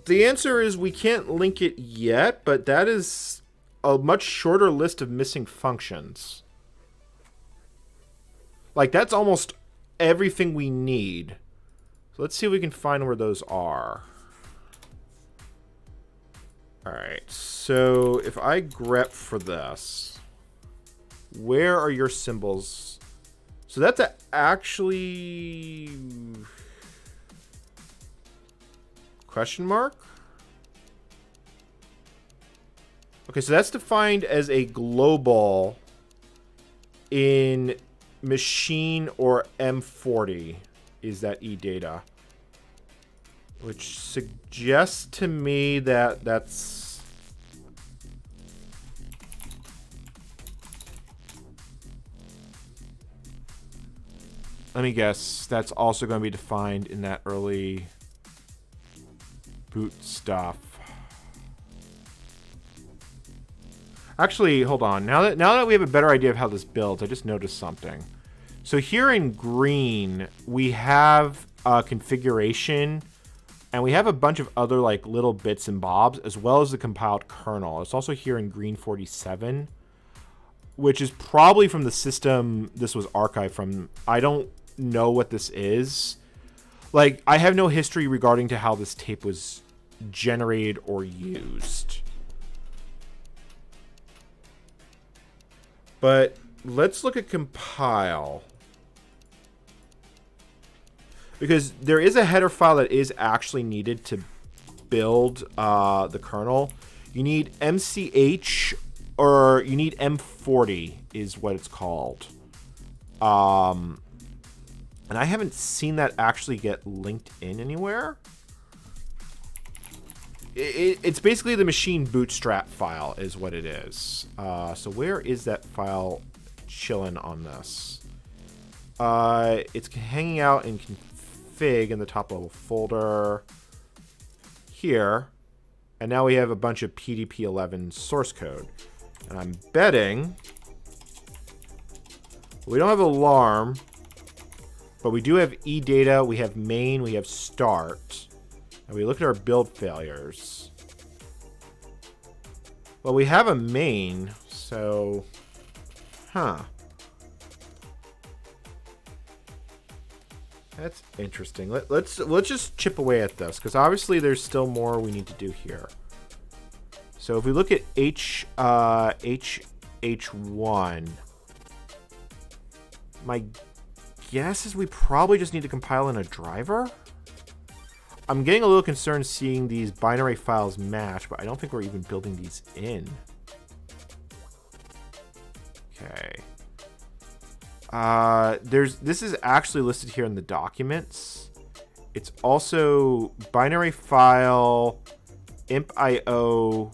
the answer is we can't link it yet, but that is a much shorter list of missing functions. Like, that's almost everything we need. So let's see if we can find where those are. Alright, so if I grep for this, where are your symbols? So that's actually... question mark? Okay, so that's defined as a global in machine or M40 is that eData. Which suggests to me that that's... let me guess. That's also going to be defined in that early boot stuff. Actually, hold on. Now that we have a better idea of how this builds, I just noticed something. So here in green, we have configuration. And we have a bunch of other like little bits and bobs, as well as the compiled kernel. It's also here in green 47, which is probably from the system this was archived from. I don't know what this is. Like, I have no history regarding to how this tape was generated or used. But let's look at compile. Because there is a header file that is actually needed to build the kernel. You need MCH, or you need M40 is what it's called. And I haven't seen that actually get linked in anywhere. It's basically the machine bootstrap file is what it is. So where is that file chilling on this? It's hanging out in config in the top level folder here. And now we have a bunch of PDP-11 source code. And I'm betting we don't have alarm, but we do have eData, we have main, we have start. And we look at our build failures. Well, we have a main, so... huh. That's interesting. Let's just chip away at this, because obviously there's still more we need to do here. So if we look at H1, my guess is we probably just need to compile in a driver. I'm getting a little concerned seeing these binary files match, but I don't think we're even building these in. Okay. This is actually listed here in the documents. It's also binary file imp.io.c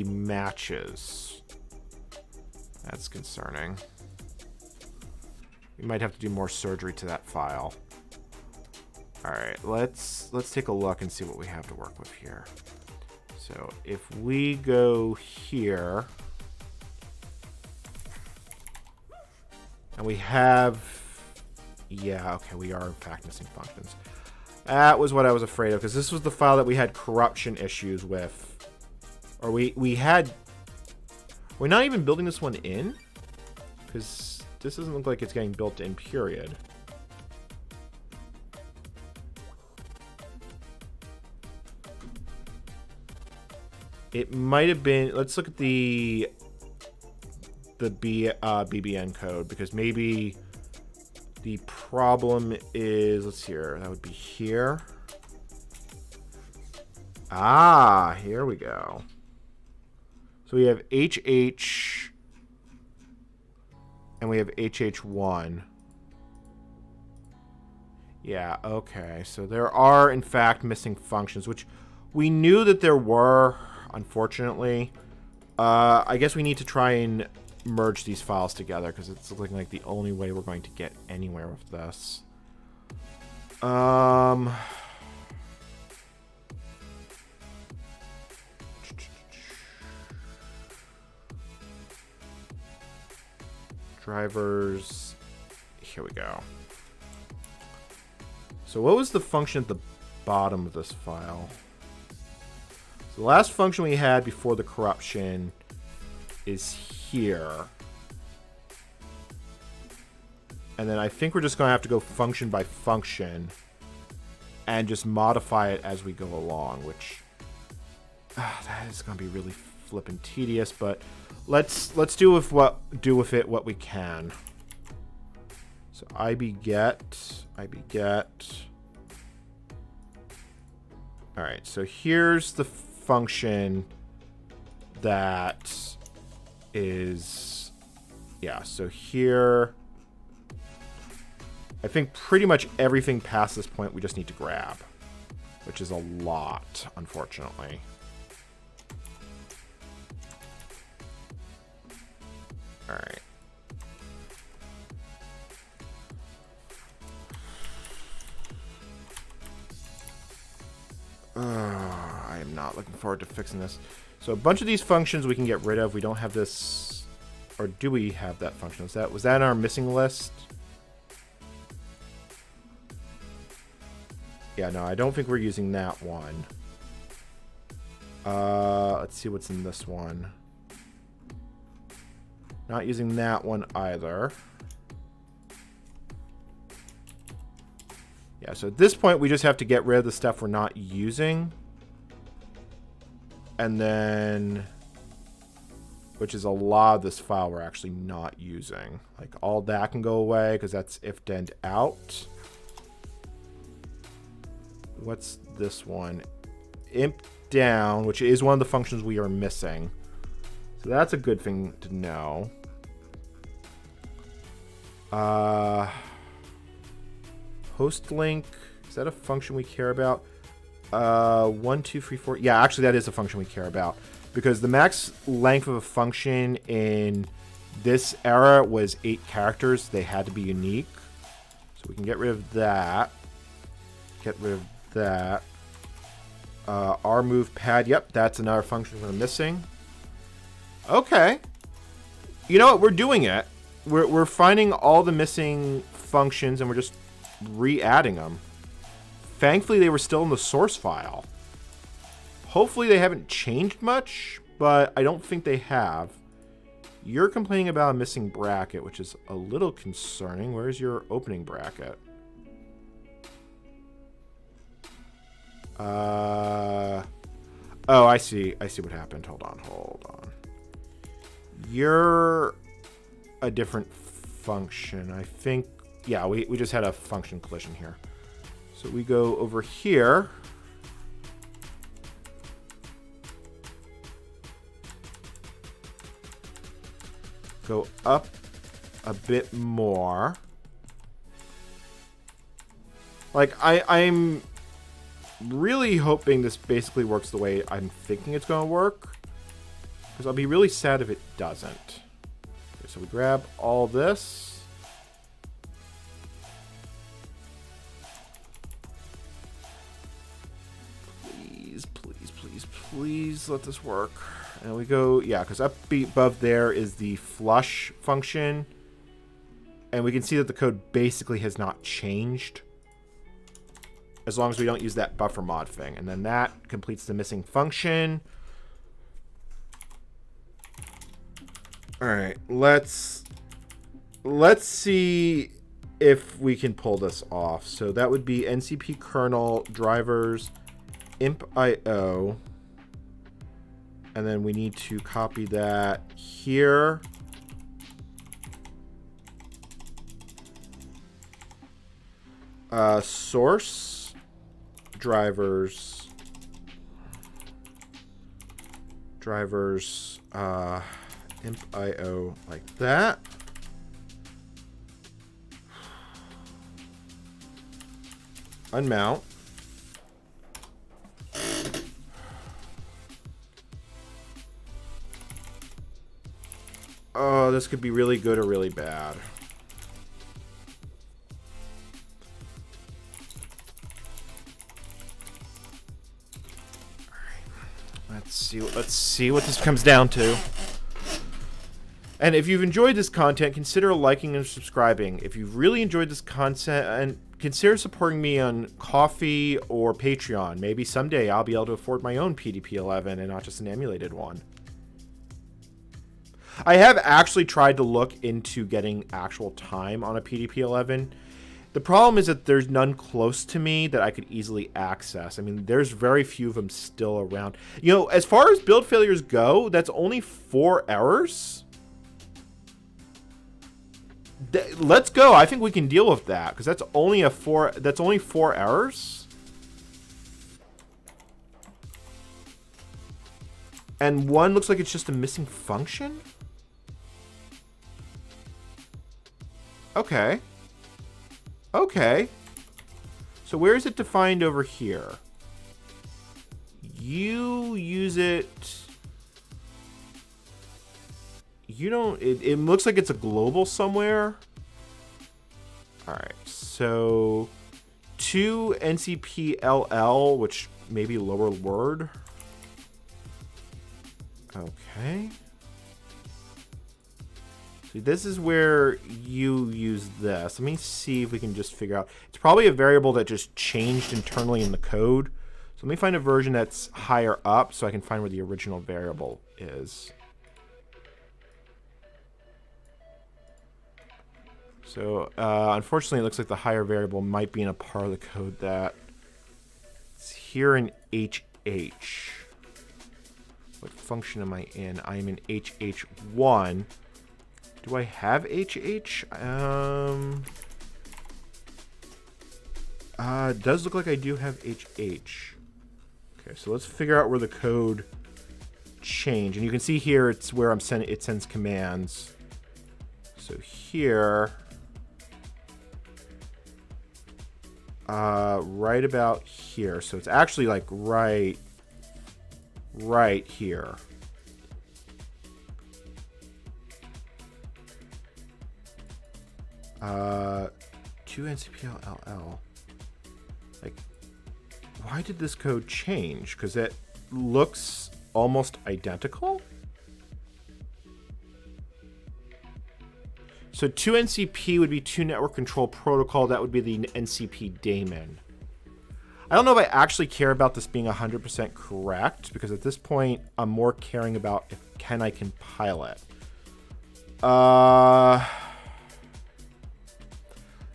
matches. That's concerning. We might have to do more surgery to that file. All right, let's take a look and see what we have to work with here. So if we go here, and we have, yeah, okay, we are in fact missing functions. That was what I was afraid of, because this was the file that we had corruption issues with. Or we're not even building this one in, because this doesn't look like it's getting built in, period. It might have been, let's look at the BBN code, because maybe the problem is, let's see here, that would be here. Ah, here we go. So we have HH and we have HH1. Yeah, okay. So there are, in fact, missing functions, which we knew that there were, unfortunately. I guess we need to try and merge these files together, because it's looking like the only way we're going to get anywhere with this. Drivers. Here we go. So what was the function at the bottom of this file? So the last function we had before the corruption is here. And then I think we're just going to have to go function by function and just modify it as we go along, which that is going to be really flippin' tedious, but let's do with it what we can. So I beget. All right, so here's the function that is, yeah, so here, I think pretty much everything past this point we just need to grab, which is a lot, unfortunately. All right. I am not looking forward to fixing this. So a bunch of these functions we can get rid of. We don't have this, or do we have that function? Was that in our missing list? Yeah, no, I don't think we're using that one. Let's see what's in this one. Not using that one either. Yeah, so at this point, we just have to get rid of the stuff we're not using. And then, which is a lot of this file we're actually not using. Like, all that can go away, because that's if-dend out. What's this one? Imp down, which is one of the functions we are missing. So that's a good thing to know. Host link, is that a function we care about? 1, 2, 3, 4. Yeah, actually that is a function we care about, because the max length of a function in this era was 8 characters. They had to be unique. So we can get rid of that. Get rid of that. Rmove pad. Yep, that's another function we're missing. Okay. You know what? We're doing it. We're finding all the missing functions and we're just re-adding them. Thankfully, they were still in the source file. Hopefully, they haven't changed much, but I don't think they have. You're complaining about a missing bracket, which is a little concerning. Where's your opening bracket? Oh, I see. I see what happened. Hold on. You're a different function. I think, yeah, we just had a function collision here. So we go over here. Go up a bit more. Like, I'm really hoping this basically works the way I'm thinking it's going to work, because I'll be really sad if it doesn't. Okay, so we grab all this. Please let this work. And we go, yeah, because up above there is the flush function. And we can see that the code basically has not changed, as long as we don't use that buffer mod thing. And then that completes the missing function. All right, let's see if we can pull this off. So that would be ncp kernel drivers imp.io. And then we need to copy that here. Source drivers imp.io like that. Unmount. Oh, this could be really good or really bad. All right. Let's see what this comes down to. And if you've enjoyed this content, consider liking and subscribing. If you've really enjoyed this content, and consider supporting me on Ko-fi or Patreon. Maybe someday I'll be able to afford my own PDP-11 and not just an emulated one. I have actually tried to look into getting actual time on a PDP-11. The problem is that there's none close to me that I could easily access. I mean, there's very few of them still around. You know, as far as build failures go, that's only 4 errors. Let's go. I think we can deal with that because that's only a 4. That's only 4 errors. And one looks like it's just a missing function. Okay. Okay. So where is it defined over here? You use it. You don't. It looks like it's a global somewhere. All right. So 2 NCPLL, which may be lower word. Okay. See, this is where you use this. Let me see if we can just figure out. It's probably a variable that just changed internally in the code. So let me find a version that's higher up so I can find where the original variable is. So unfortunately, it looks like the higher variable might be in a part of the code that it's here in HH. What function am I in? I am in HH1. Do I have HH? It does look like I do have HH. Okay, so let's figure out where the code changed. And you can see here it's where I'm sending. It sends commands. So here, right about here. So it's actually like right here. To NCPLL. Like, why did this code change? Because it looks almost identical. So 2NCP would be 2 Network Control Protocol. That would be the NCP daemon. I don't know if I actually care about this being 100% correct, because at this point, I'm more caring about if I compile it.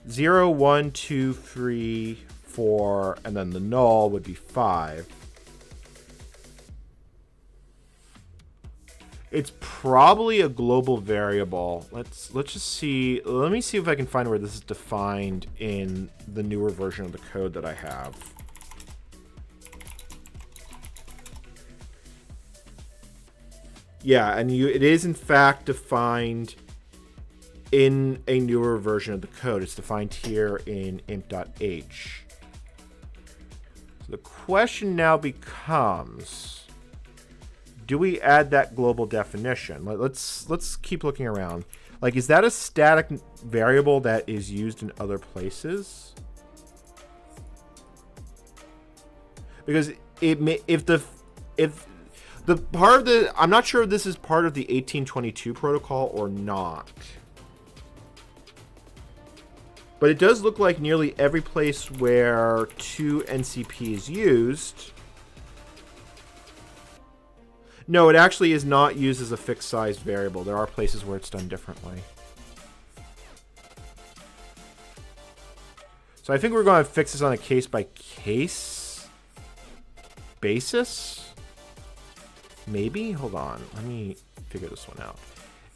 0, 1, 2, 3, 4, and then the null would be 5. It's probably a global variable. Let's just see. Let me see if I can find where this is defined in the newer version of the code that I have. Yeah, and it is in fact defined in a newer version of the code. It's defined here in imp.h. So the question now becomes, do we add that global definition? Let's keep looking around. Like, is that a static variable that is used in other places? Because it may, if the part of the, I'm not sure if this is part of the 1822 protocol or not. But it does look like nearly every place where 2NCP is used. No, it actually is not used as a fixed size variable. There are places where it's done differently. So I think we're going to fix this on a case-by-case basis. Maybe? Hold on. Let me figure this one out.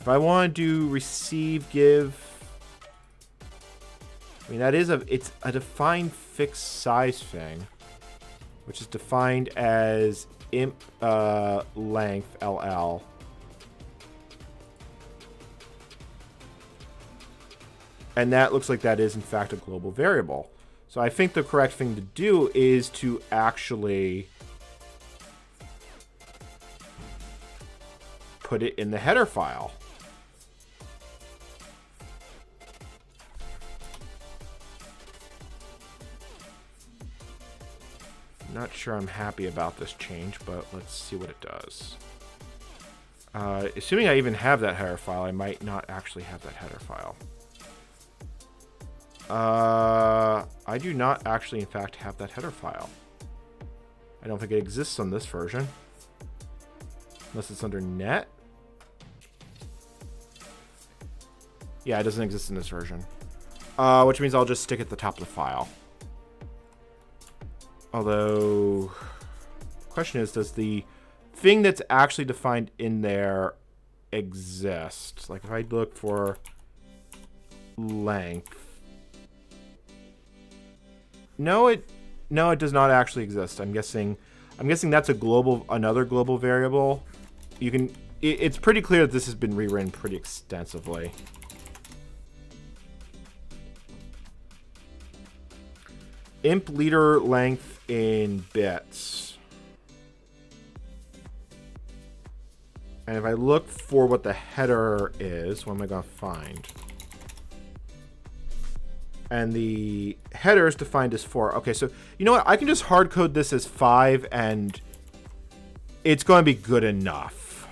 If I want to do receive, give... I mean, it's a defined fixed size thing, which is defined as imp length LL. And that looks like that is, in fact, a global variable. So I think the correct thing to do is to actually put it in the header file. Not sure I'm happy about this change, but let's see what it does. Assuming I even have that header file, I might not actually have that header file. I do not actually, in fact, have that header file. I don't think it exists on this version. Unless it's under net. Yeah, it doesn't exist in this version. Which means I'll just stick it at the top of the file. Although, question is, does the thing that's actually defined in there exist? Like if I look for length. No, it does not actually exist. I'm guessing that's another global variable. You can it's pretty clear that this has been rewritten pretty extensively. Imp leader length in bits. And if I look for what the header is, what am I going to find? And the header is defined as 4. Okay, so you know what? I can just hard code this as 5 and it's going to be good enough.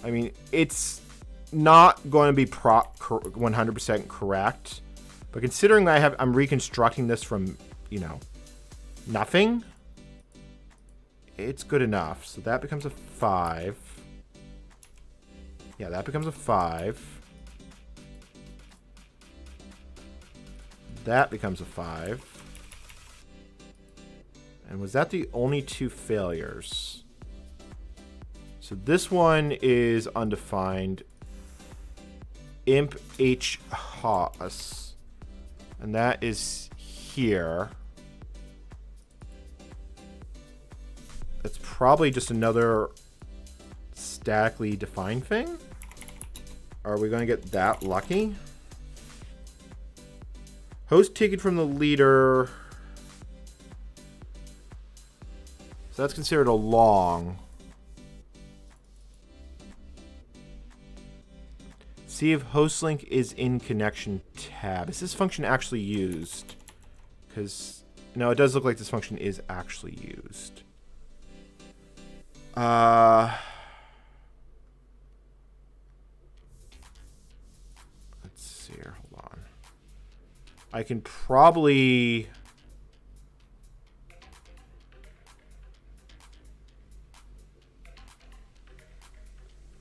I mean, it's not going to be 100% correct, but considering I'm reconstructing this from, you know, nothing, it's good enough. So that becomes a 5. Yeah, that becomes a 5. That becomes a 5. And was that the only 2 failures? So this one is undefined. Imp h hos. And that is here. That's probably just another statically defined thing. Are we going to get that lucky? Host taken from the leader. So that's considered a long. See if host link is in connection tab. Is this function actually used? Because no, it does look like this function is actually used. Let's see here. Hold on. I can probably.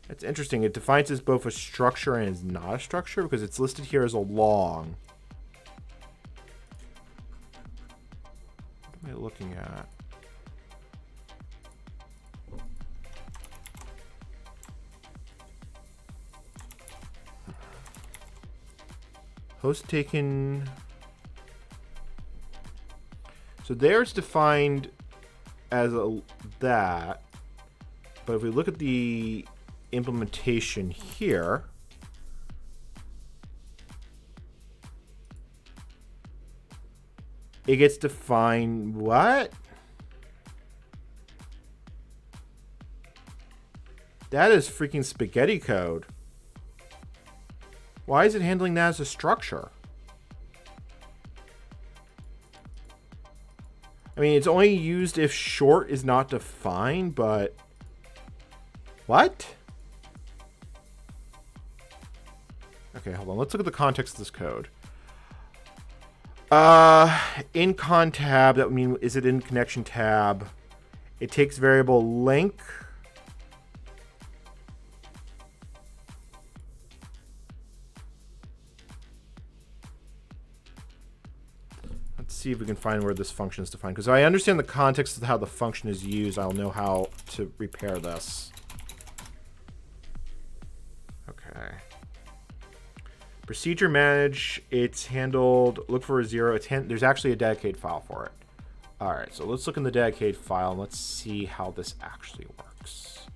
It's interesting. It defines as both a structure and is not a structure because it's listed here as a long. What am I looking at? Host taken. So there's defined as that. But if we look at the implementation here, it gets defined what? That is freaking spaghetti code. Why is it handling that as a structure? I mean, it's only used if short is not defined, but what? Okay, hold on. Let's look at the context of this code. In con tab, that would mean, is it in connection tab? It takes variable link. Let's see if we can find where this function is defined. Because I understand the context of how the function is used, I'll know how to repair this. Okay. Procedure manage, it's handled, look for a 0. There's actually a dedicated file for it. All right, so let's look in the dedicated file and let's see how this actually works.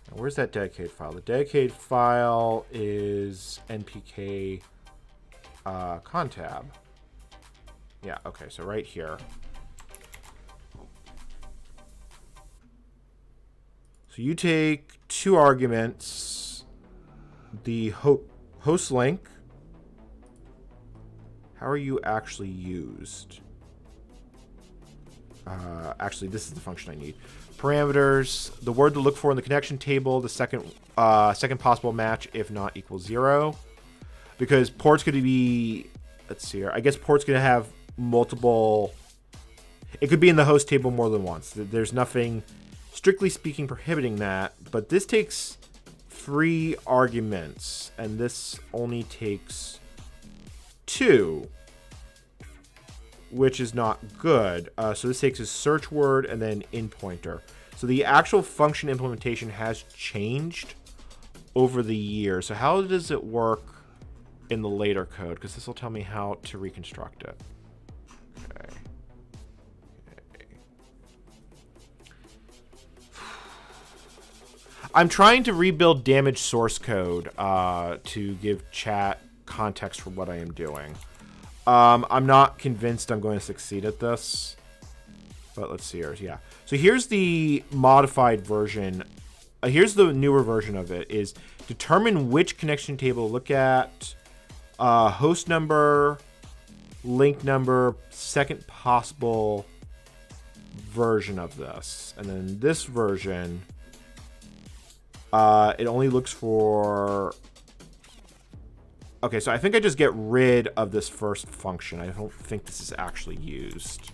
Now, where's that dedicated file? The dedicated file is npk contab. Yeah, okay, so right here. So you take 2 arguments, the host link. How are you actually used? Actually, this is the function I need. Parameters, the word to look for in the connection table, the second possible match if not equals 0. Because port's going to be, let's see here, I guess port's going to have multiple it could be in the host table more than once. There's nothing, strictly speaking, prohibiting that. But this takes 3 arguments, and this only takes 2, which is not good. So this takes a search word and then in pointer. So the actual function implementation has changed over the years. So how does it work in the later code? Because this will tell me how to reconstruct it. Okay. I'm trying to rebuild damaged source code to give chat context for what I am doing. I'm not convinced I'm going to succeed at this, but let's see here. Yeah. So here's the modified version. Here's the newer version of it, is determine which connection table to look at, host number, link number, second possible version of this. And then this version, it only looks for... Okay, so I think I just get rid of this first function. I don't think this is actually used.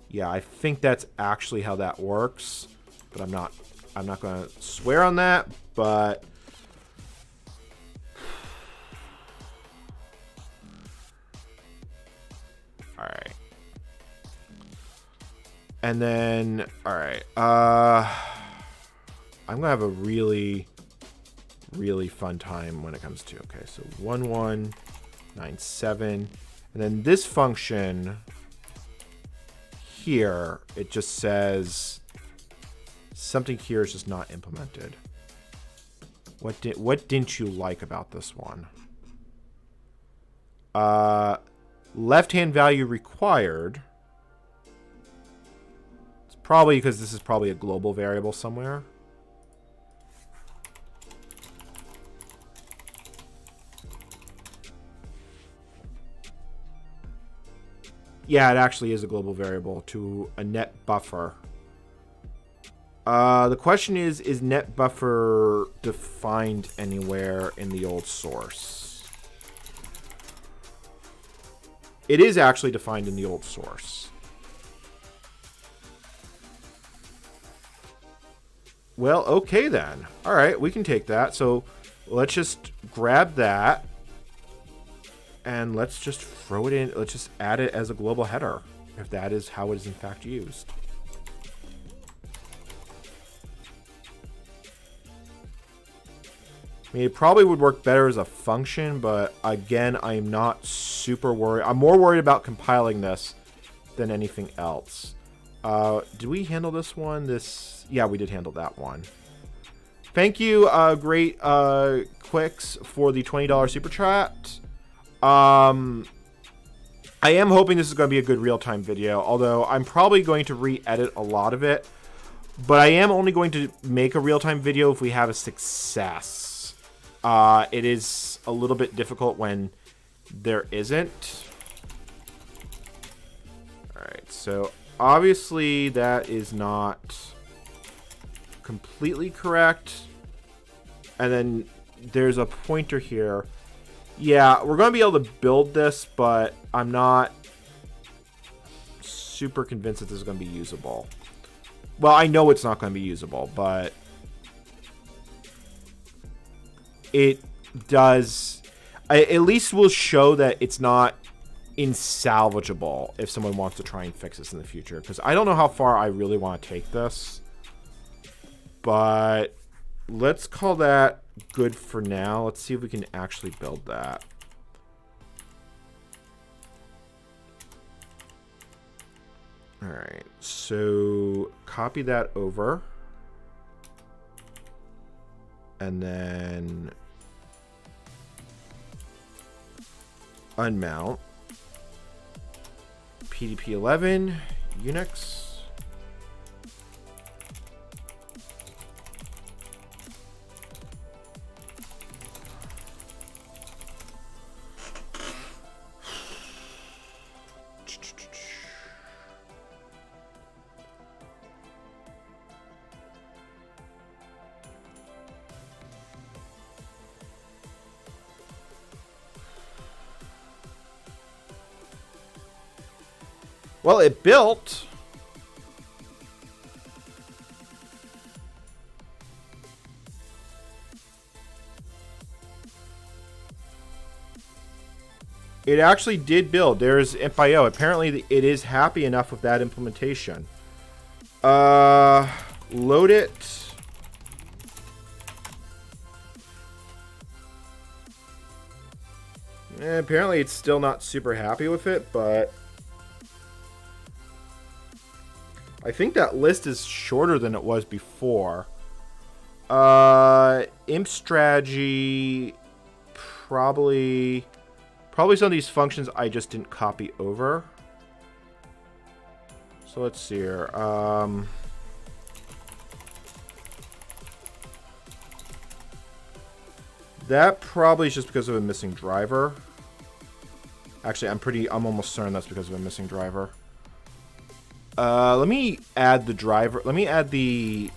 Yeah, I think that's actually how that works, but I'm not going to swear on that, but all right. And then all right. I'm going to have a really fun time when it comes to, okay, so 1197, and then this function here, it just says something here is just not implemented. What didn't you like about this one? Left-hand value required. It's probably because this is probably a global variable somewhere. Yeah, it actually is a global variable to a net buffer. The question is net buffer defined anywhere in the old source? It is actually defined in the old source. Well, okay then. All right, we can take that. So let's just grab that. And let's just throw it in. Let's just add it as a global header, if that is how it is in fact used. I mean, it probably would work better as a function, but again, I'm not super worried. I'm more worried about compiling this than anything else. Did we handle this one? Yeah, we did handle that one. Thank you, Great Quicks, for the $20 super chat. I am hoping this is going to be a good real-time video, although I'm probably going to re-edit a lot of it, but I am only going to make a real-time video if we have a success. It is a little bit difficult when there isn't. Alright, so obviously that is not completely correct. And then there's a pointer here. Yeah, we're going to be able to build this, but I'm not super convinced that this is going to be usable. Well, I know it's not going to be usable, but it does... at least will show that it's not insalvageable if someone wants to try and fix this in the future. Because I don't know how far I really want to take this. But let's call that good for now. Let's see if we can actually build that. All right, so copy that over. And then unmount PDP-11 Unix. Well, it built. It actually did build. There's imp.io. Apparently, it is happy enough with that implementation. Load it. Apparently, it's still not super happy with it, but I think that list is shorter than it was before. Imp strategy, probably some of these functions I just didn't copy over. So let's see here. That probably is just because of a missing driver. Actually, I'm almost certain that's because of a missing driver. Let me add the driver. Let me add the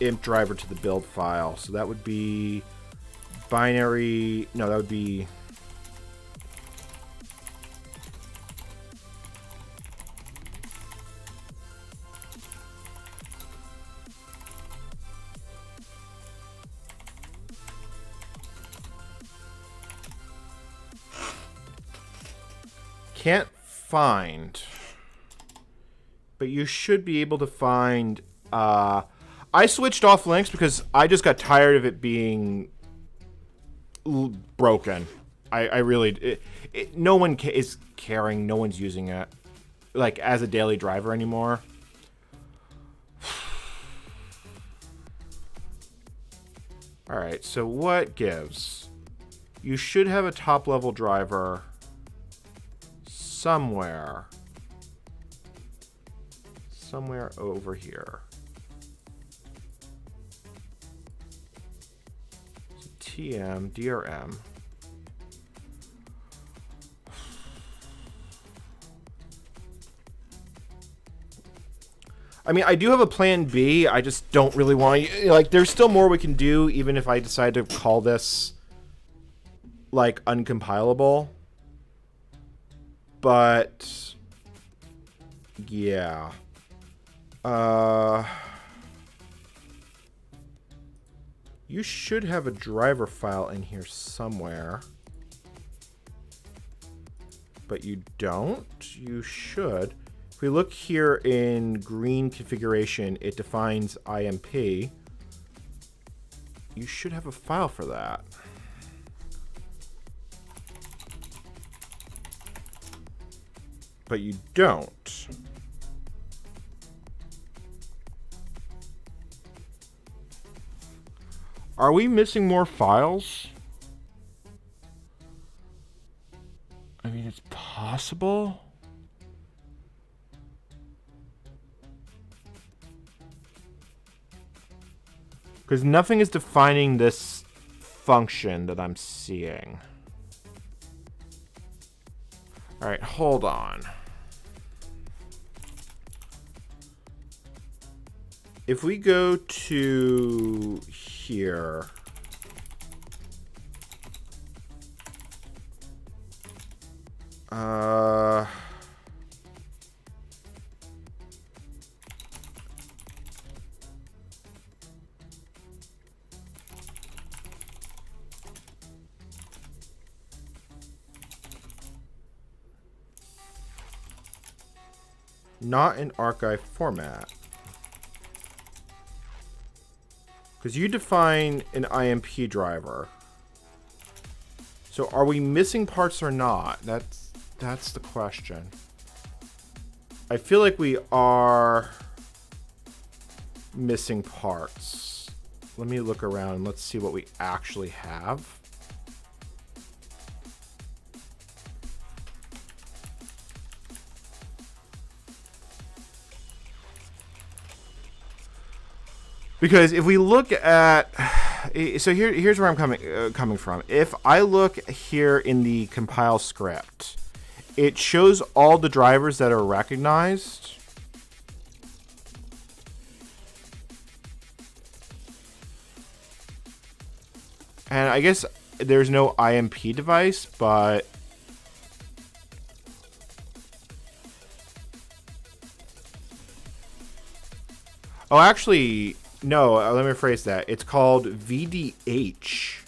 imp driver to the build file. So that would be binary. No, that would be. Can't find, but you should be able to find. I switched off links because I just got tired of it being broken. I really, no one is caring. No one's using it like as a daily driver anymore. All right, so what gives? You should have a top level driver somewhere over here. So TM DRM. I mean, I do have a plan B. I just don't really want to, like, there's still more we can do even if I decide to call this like uncompilable. But yeah. You should have a driver file in here somewhere. But you don't. You should. If we look here in green configuration, it defines IMP. You should have a file for that. But you don't. Are we missing more files? I mean, it's possible. Because nothing is defining this function that I'm seeing. All right, hold on. If we go to here, not in archive format. Because you define an IMP driver. So are we missing parts or not? That's the question. I feel like we are missing parts. Let me look around and let's see what we actually have. Because if we look at, so here's where I'm coming from. If I look here in the compile script, it shows all the drivers that are recognized. And I guess there's no IMP device, but Oh, actually, no. Let me rephrase that. It's called VDH.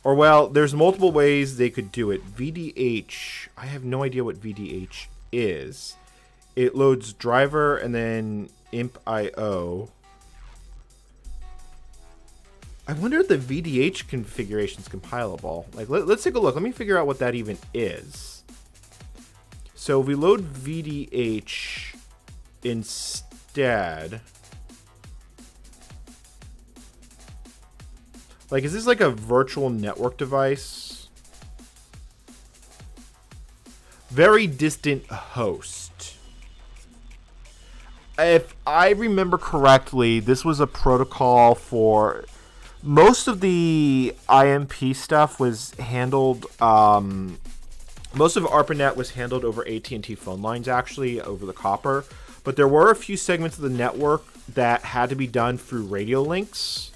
Or, well, there's multiple ways they could do it. VDH, I have no idea what VDH is. It loads driver and then imp.io. I wonder if the VDH configuration is compilable. Like, let's take a look. Let me figure out what that even is. So if we load VDH instead... Like, is this like a virtual network device? Very distant host. If I remember correctly, this was a protocol for... Most of the IMP stuff was handled... most of ARPANET was handled over AT&T phone lines, actually, over the copper. But there were a few segments of the network that had to be done through radio links.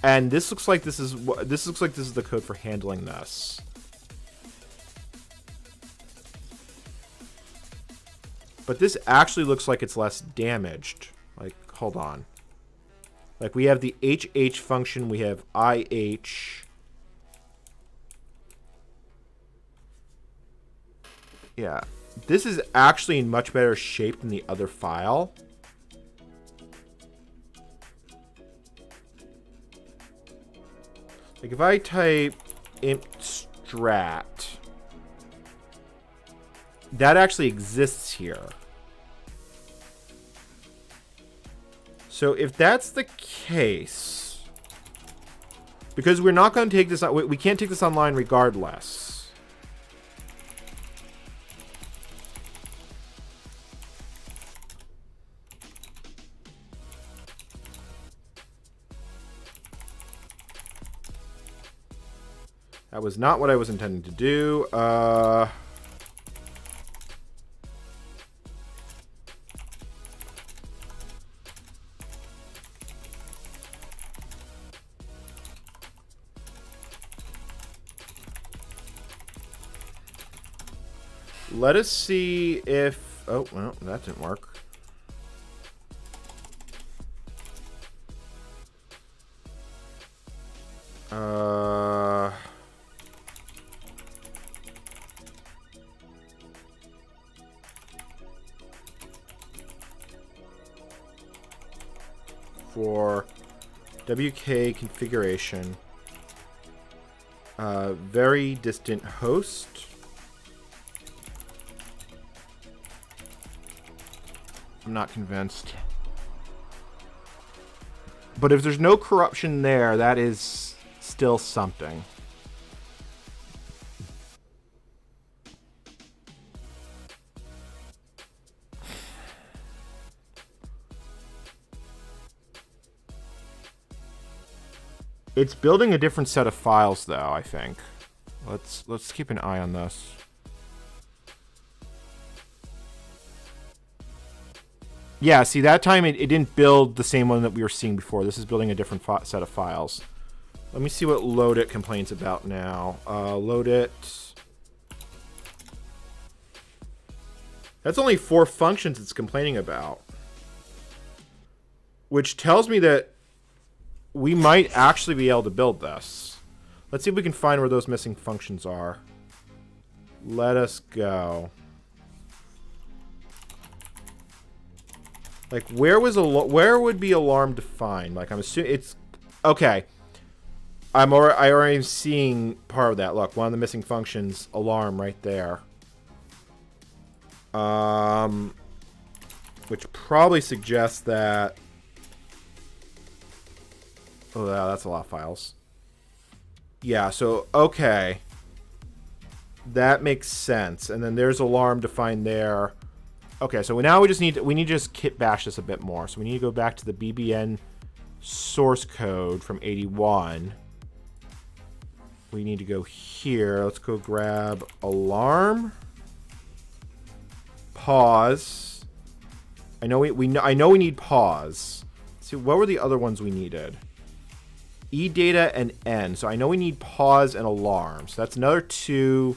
And this looks like this is the code for handling this. But this actually looks like it's less damaged. Like, hold on. Like, we have the HH function, we have IH. Yeah. This is actually in much better shape than the other file. Like, if I type imp.strat, that actually exists here. So if that's the case, because we're not going to take this, we can't take this online regardless. That was not what I was intending to do. Let us see if... Oh, well, that didn't work. For WK configuration, very distant host. I'm not convinced. But if there's no corruption there, that is still something. It's building a different set of files, though, I think. Let's keep an eye on this. Yeah, see, that time it didn't build the same one that we were seeing before. This is building a different set of files. Let me see what load it complains about now. Load it. That's only 4 functions it's complaining about. Which tells me that we might actually be able to build this. Let's see if we can find where those missing functions are. Let us go. Like, where would be alarm defined? Like, I'm assuming it's... Okay. I already am seeing part of that. Look, one of the missing functions, alarm, right there. Which probably suggests that... Oh, yeah, that's a lot of files. Yeah, so, okay. That makes sense. And then there's alarm defined there. Okay, so now we need to just kit bash this a bit more. So we need to go back to the BBN source code from 81. We need to go here. Let's go grab alarm. Pause. I know we need pause. Let's see, what were the other ones we needed? eData and N. So I know we need pause and alarm. So that's another 2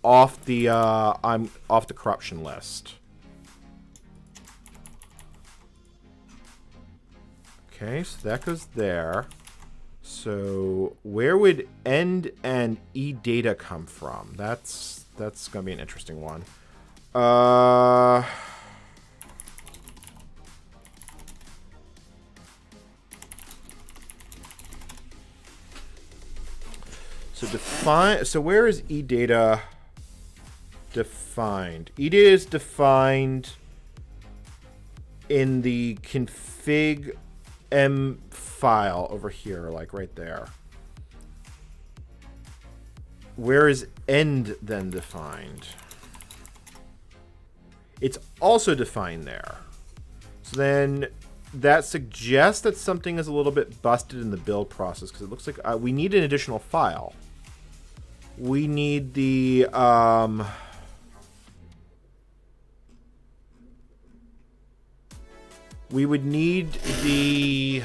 off the I'm off the corruption list. Okay, so that goes there. So where would end and e-data come from? That's gonna be an interesting one. So define. So where is e-data defined? E-data is defined in the config m file over here, like right there. Where is end then defined? It's also defined there. So then that suggests that something is a little bit busted in the build process, because it looks like we need an additional file. We need the we would need the,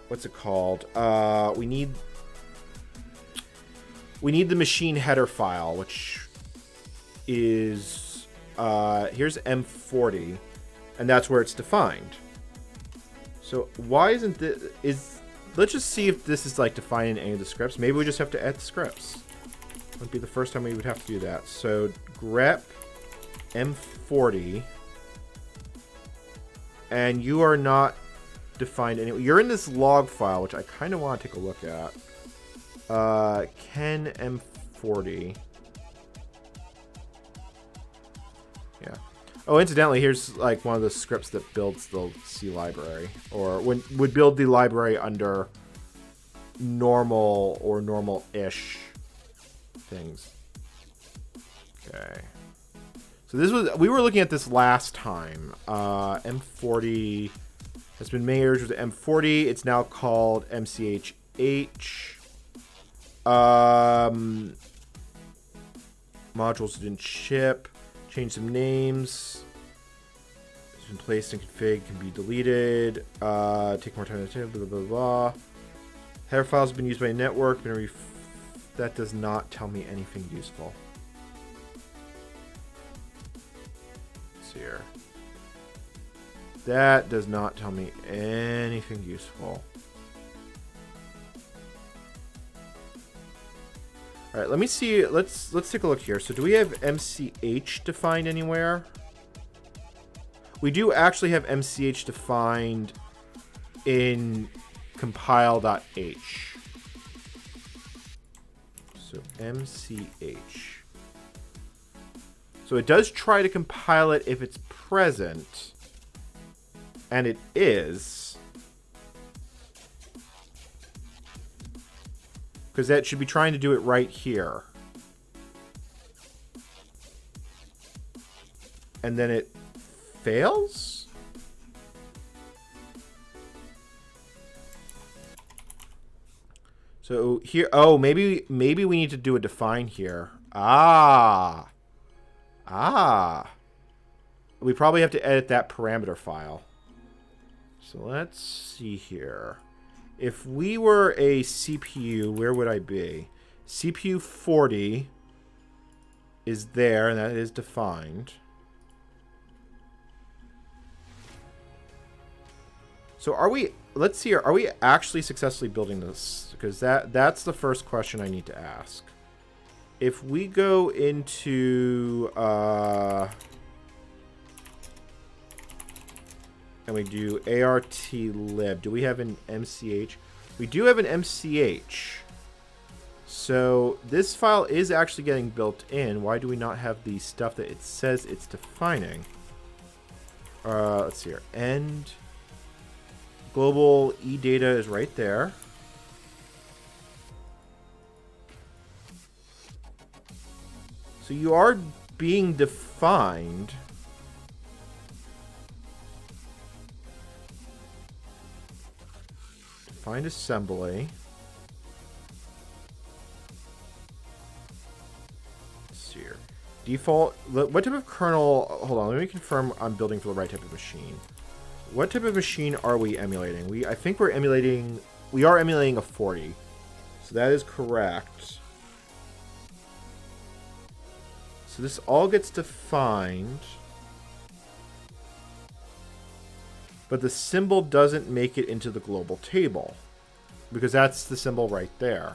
what's it called? We need the machine header file, which is here's M40, and that's where it's defined. So why isn't this? Let's just see if this is like defined in any of the scripts. Maybe we just have to add the scripts. Would be the first time we would have to do that. So grep M40. And you are not defined anyway. You're in this log file, which I kind of want to take a look at. Ken M40. Yeah. Oh, incidentally, here's like one of the scripts that builds the C library, or would build the library under normal or normal-ish things. Okay. So this was, we were looking at this last time. M40 has been merged with M40. It's now called MCHH. Modules didn't ship. Change some names. It's been placed in config. Can be deleted. Take more time to blah blah blah. Header files have been used by a network. That does not tell me anything useful. Here. That does not tell me anything useful. All right, let me see. Let's take a look here. So do we have MCH defined anywhere? We do actually have MCH defined in compile.h. So MCH. So it does try to compile it if it's present, and it is, because that should be trying to do it right here. And then it fails? So here, oh, maybe we need to do a define here. We probably have to edit that parameter file. So let's see here. If we were a CPU, where would I be? CPU 40 is there, and that is defined. So are we, let's see here, are we actually successfully building this? Because that's the first question I need to ask. If we go into and we do artlib, do we have an MCH? We do have an MCH. So this file is actually getting built in. Why do we not have the stuff that it says it's defining? Let's see here. End global e-data is right there. So you are being defined. Defined assembly. Let's see here. Default. What type of kernel? Hold on. Let me confirm I'm building for the right type of machine. What type of machine are we emulating? I think we are emulating a 40. So that is correct. So this all gets defined. But the symbol doesn't make it into the global table. Because that's the symbol right there.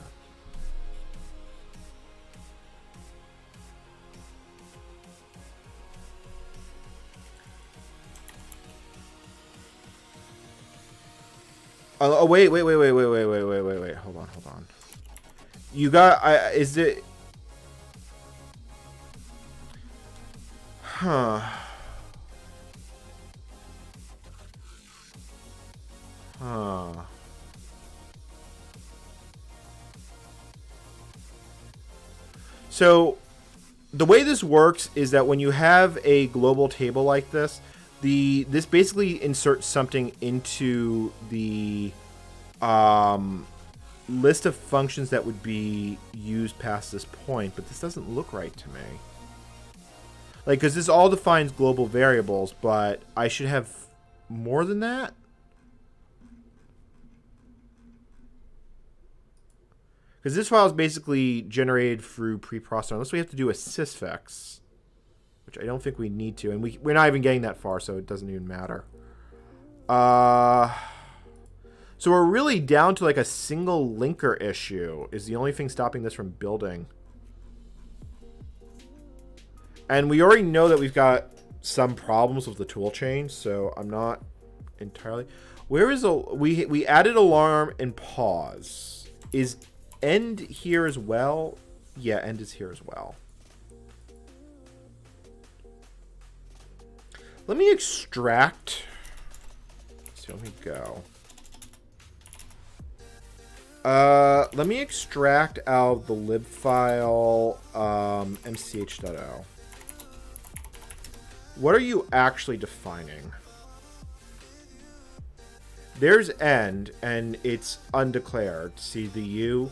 Oh, wait. Hold on. You got, is it... Huh. So, the way this works is that when you have a global table like this, this basically inserts something into the list of functions that would be used past this point, but this doesn't look right to me. Like, because this all defines global variables, but I should have more than that? Because this file is basically generated through preprocessor, unless we have to do a sysfix, which I don't think we need to, and we're not even getting that far, so it doesn't even matter. So we're really down to like a single linker issue is the only thing stopping this from building. And we already know that we've got some problems with the tool chain, so I'm not entirely... Where is we added alarm and pause. Is end here as well? Yeah, end is here as well. Let me extract. So let me go. Let me extract out the lib file mch.o. What are you actually defining? There's end, and it's undeclared. See the U?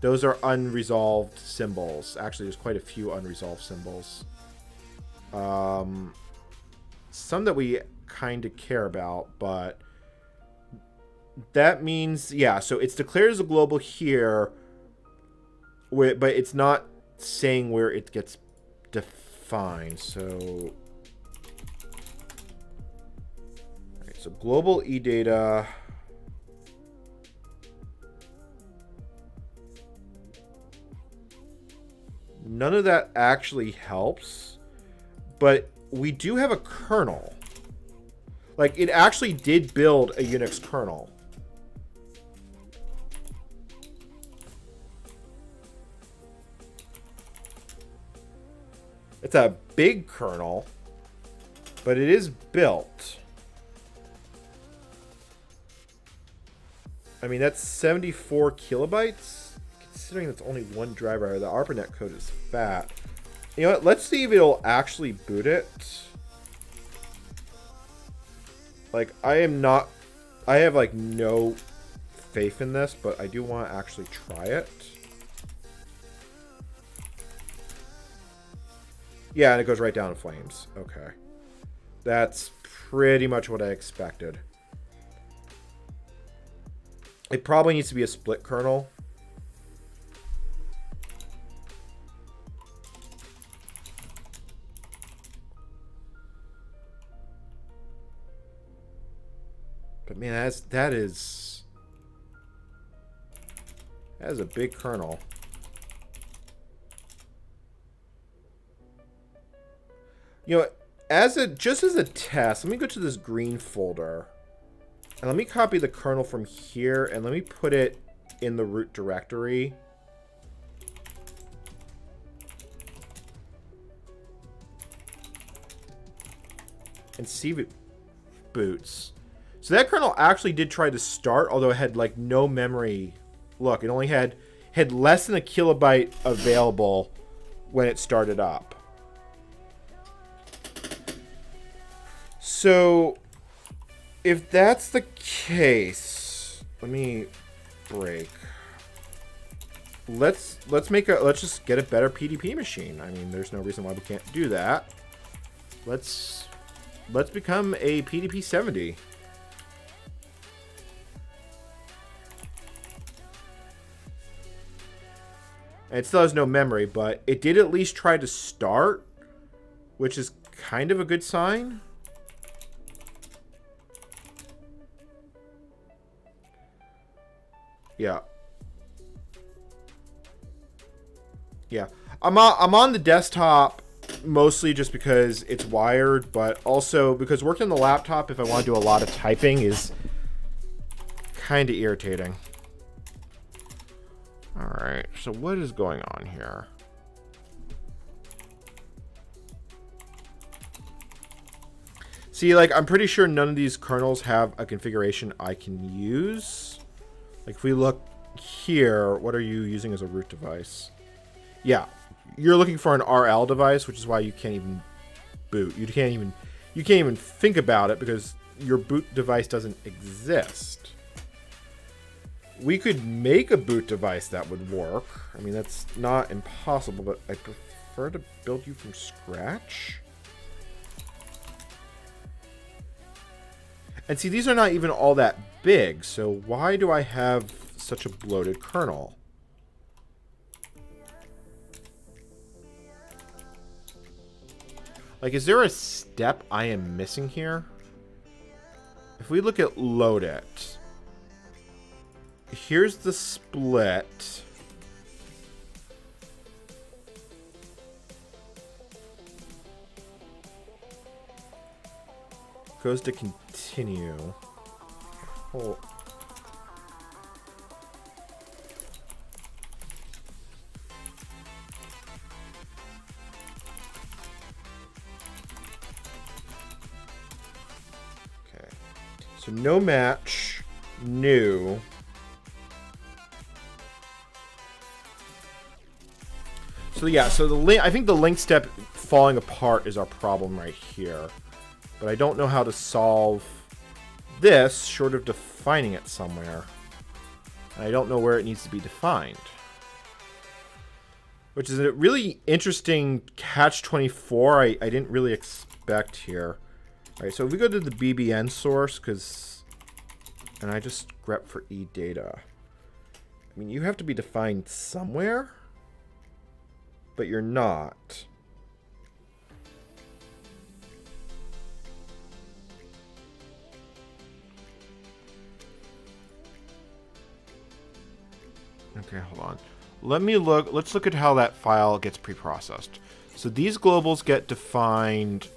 Those are unresolved symbols. Actually, there's quite a few unresolved symbols. Some that we kind of care about, but that means, yeah, so it's declared as a global here, but it's not saying where it gets defined. So... So global eData. None of that actually helps, but we do have a kernel. Like, it actually did build a Unix kernel. It's a big kernel, but it is built. I mean, that's 74 kilobytes. Considering that's only one driver, the ARPANET code is fat. You know what? Let's see if it'll actually boot it. Like, I have, like, no faith in this, but I do want to actually try it. Yeah, and it goes right down in flames. Okay. That's pretty much what I expected. It probably needs to be a split kernel. But man, that is a big kernel. You know, just as a test, let me go to this green folder. And let me copy the kernel from here, and let me put it in the root directory. And see if it boots. So that kernel actually did try to start, although it had like no memory. Look, it only had less than a kilobyte available when it started up. So if that's the case, let me break. Let's just get a better PDP machine. I mean, there's no reason why we can't do that. Let's become a PDP-70. And it still has no memory, but it did at least try to start, which is kind of a good sign. Yeah. Yeah. I'm on the desktop mostly just because it's wired, but also because working on the laptop, if I want to do a lot of typing, is kind of irritating. Alright, so what is going on here? See, like, I'm pretty sure none of these kernels have a configuration I can use. Like, if we look here, what are you using as a root device? Yeah, you're looking for an RL device, which is why you can't even boot. You can't even think about it because your boot device doesn't exist. We could make a boot device that would work. I mean, that's not impossible, but I prefer to build you from scratch. And see, these are not even all that big, so why do I have such a bloated kernel? Like, is there a step I am missing here? If we look at load it, here's the split. Goes to continue. Oh. Okay. So no match, new. So yeah, so the link, I think the link step falling apart is our problem right here. But I don't know how to solve this short of defining it somewhere. And I don't know where it needs to be defined. Which is a really interesting catch-24 I didn't really expect here. Alright, so if we go to the BBN source, and I just grep for eData. I mean, you have to be defined somewhere, but you're not. Okay, hold on. Let's look at how that file gets preprocessed. So these globals get defined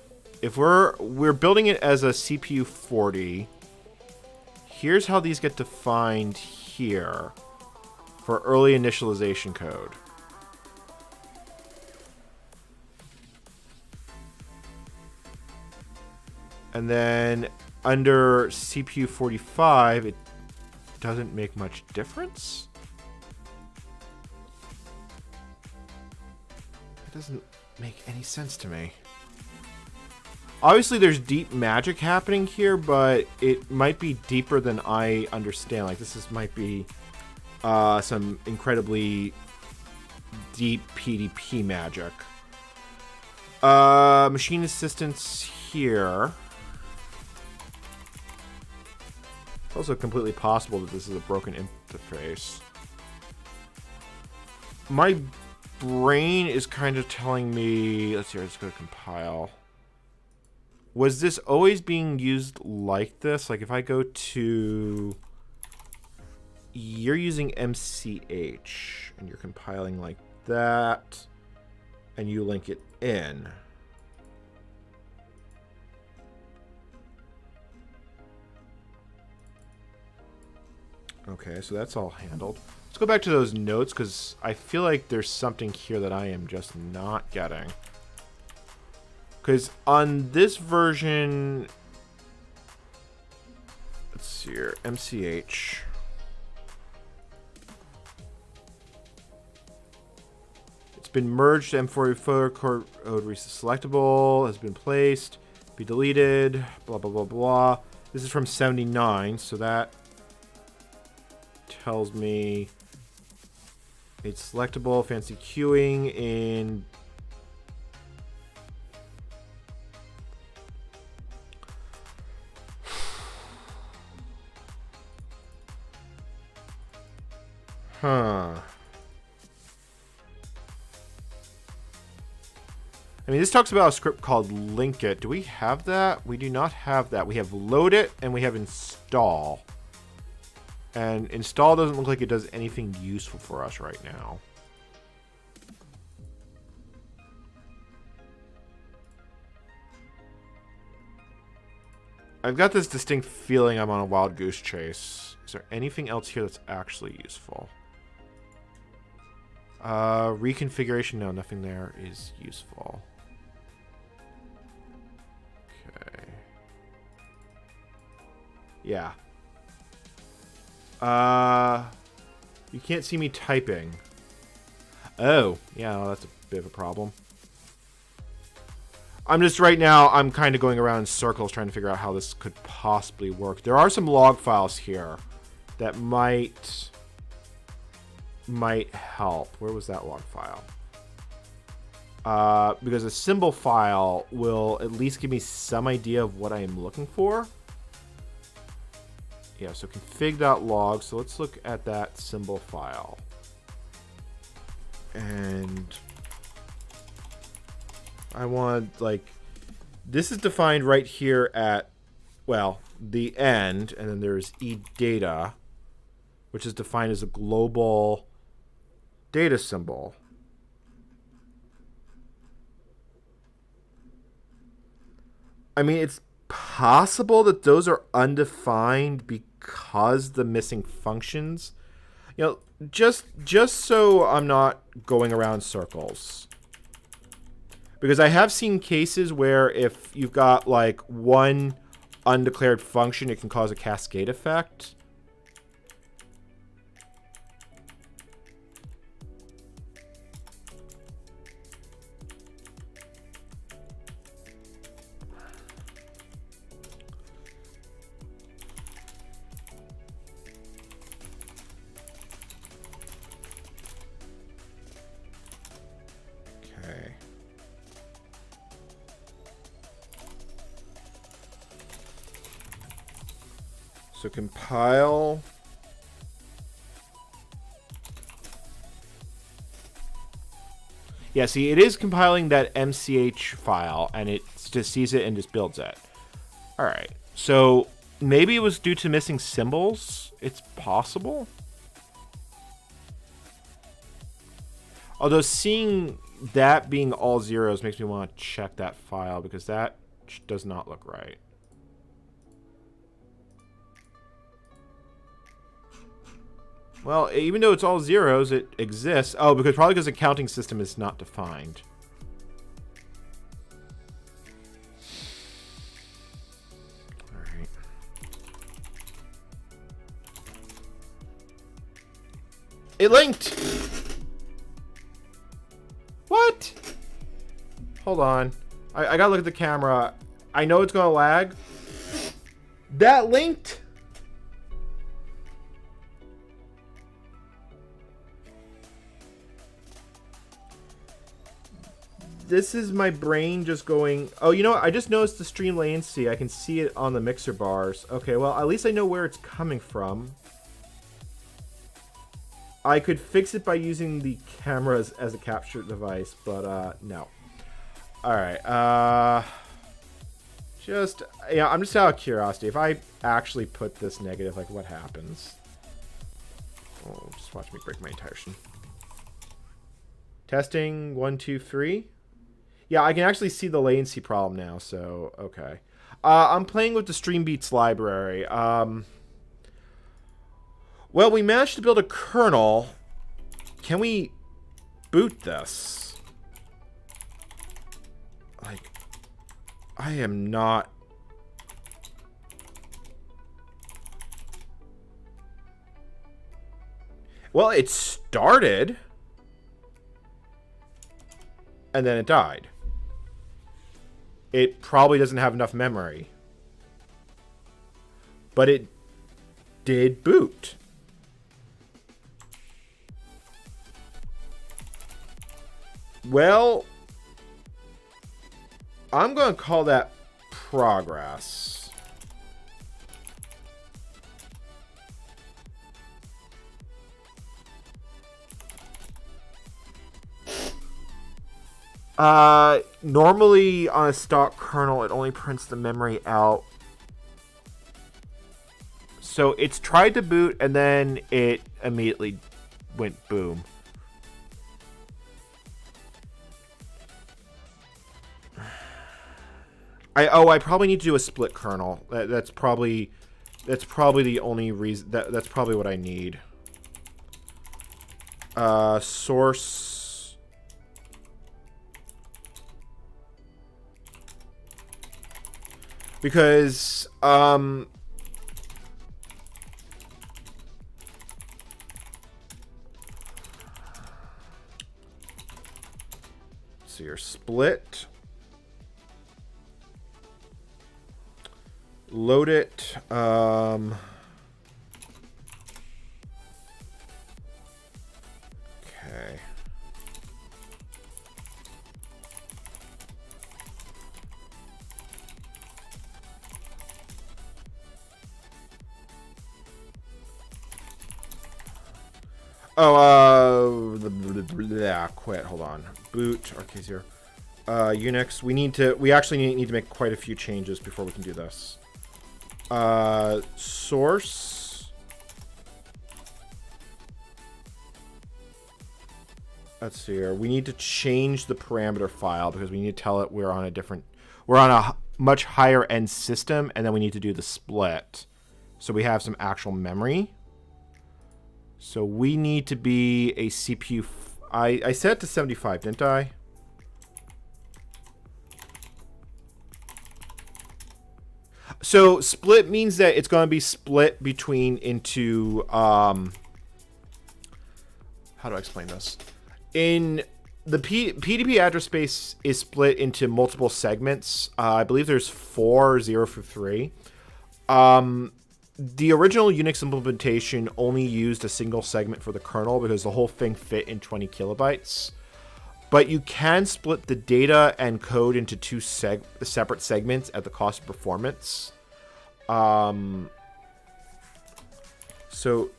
if we're building it as a CPU 40. Here's how these get defined here for early initialization code. And then under CPU 45, it doesn't make much difference. Doesn't make any sense to me. Obviously there's deep magic happening here, but it might be deeper than I understand. Like this might be some incredibly deep PDP magic. Machine assistance here. It's also completely possible that this is a broken interface. My brain is kind of telling me, let's see, let's go to compile. Was this always being used like this? Like if I go to, you're using MCH and you're compiling like that and you link it in. Okay, so that's all handled. Let's go back to those notes, because I feel like there's something here that I am just not getting. Because on this version... Let's see here. MCH. It's been merged. M44 code selectable has been placed. Be deleted. Blah, blah, blah, blah. This is from 79, so that tells me... It's selectable, fancy queuing in I mean, this talks about a script called link it. Do we have that? We do not have that. We have load it and we have install. And install doesn't look like it does anything useful for us right now. I've got this distinct feeling I'm on a wild goose chase. Is there anything else here that's actually useful? Reconfiguration, no, nothing there is useful. Okay. Yeah. You can't see me typing. Oh, yeah, well, that's a bit of a problem. I'm just, right now, I'm kind of going around in circles trying to figure out how this could possibly work. There are some log files here that might help. Where was that log file? Because a symbol file will at least give me some idea of what I am looking for. Yeah, so config.log. So let's look at that symbol file. And I want, like, this is defined right here at, well, the end, and then there's edata, which is defined as a global data symbol. I mean, it's possible that those are undefined because the missing functions. You know, just so I'm not going around circles. Because I have seen cases where if you've got like one undeclared function, it can cause a cascade effect. Okay. So compile. Yeah, see, it is compiling that MCH file, and it just sees it and just builds it. All right. So maybe it was due to missing symbols. It's possible. Although seeing that being all zeros makes me want to check that file because that does not look right. Well, even though it's all zeros, it exists. Oh, probably because the counting system is not defined. All right. It linked! What? Hold on. I gotta look at the camera. I know it's gonna lag. That linked? This is my brain just going, oh, you know what? I just noticed the stream latency. I can see it on the mixer bars. Okay, well, at least I know where it's coming from. I could fix it by using the cameras as a capture device, but no. Alright, yeah, I'm just out of curiosity. If I actually put this negative, like, what happens? Oh, just watch me break my entire screen. Testing, 1, 2, 3. Yeah, I can actually see the latency problem now, so, okay. I'm playing with the StreamBeats library. Well, we managed to build a kernel. Can we boot this? Like, I am not... Well, it started. And then it died. It probably doesn't have enough memory. But it did boot. Well, I'm going to call that progress. Normally on a stock kernel, it only prints the memory out. So it's tried to boot, and then it immediately went boom. I probably need to do a split kernel. That's probably the only reason. That's probably what I need. Source. Because so you're split. Load it. Okay. Oh, quit. Hold on. Boot. RK0. Unix. We actually need to make quite a few changes before we can do this. Source. Let's see here. We need to change the parameter file because we need to tell it we're on a much higher end system, and then we need to do the split. So we have some actual memory. So we need to be a CPU. I set it to 75, didn't I? So split means that it's going to be split into how do I explain this? In the PDP address space is split into multiple segments. I believe there's 4, 0 through 3. The original Unix implementation only used a single segment for the kernel because the whole thing fit in 20 kilobytes. But you can split the data and code into 2 separate segments at the cost of performance. So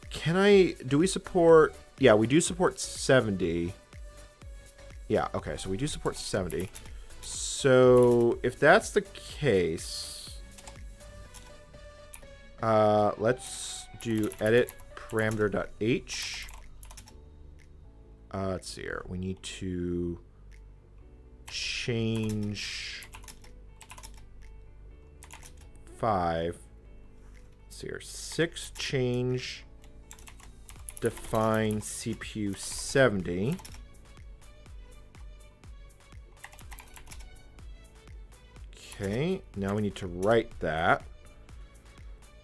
do we support, yeah, we do support 70. Yeah, okay, so we do support 70. So if that's the case, let's do edit parameter.h. Let's see here. We need to change 5. Let's see here. 6 change define CPU 70. Okay, now we need to write that.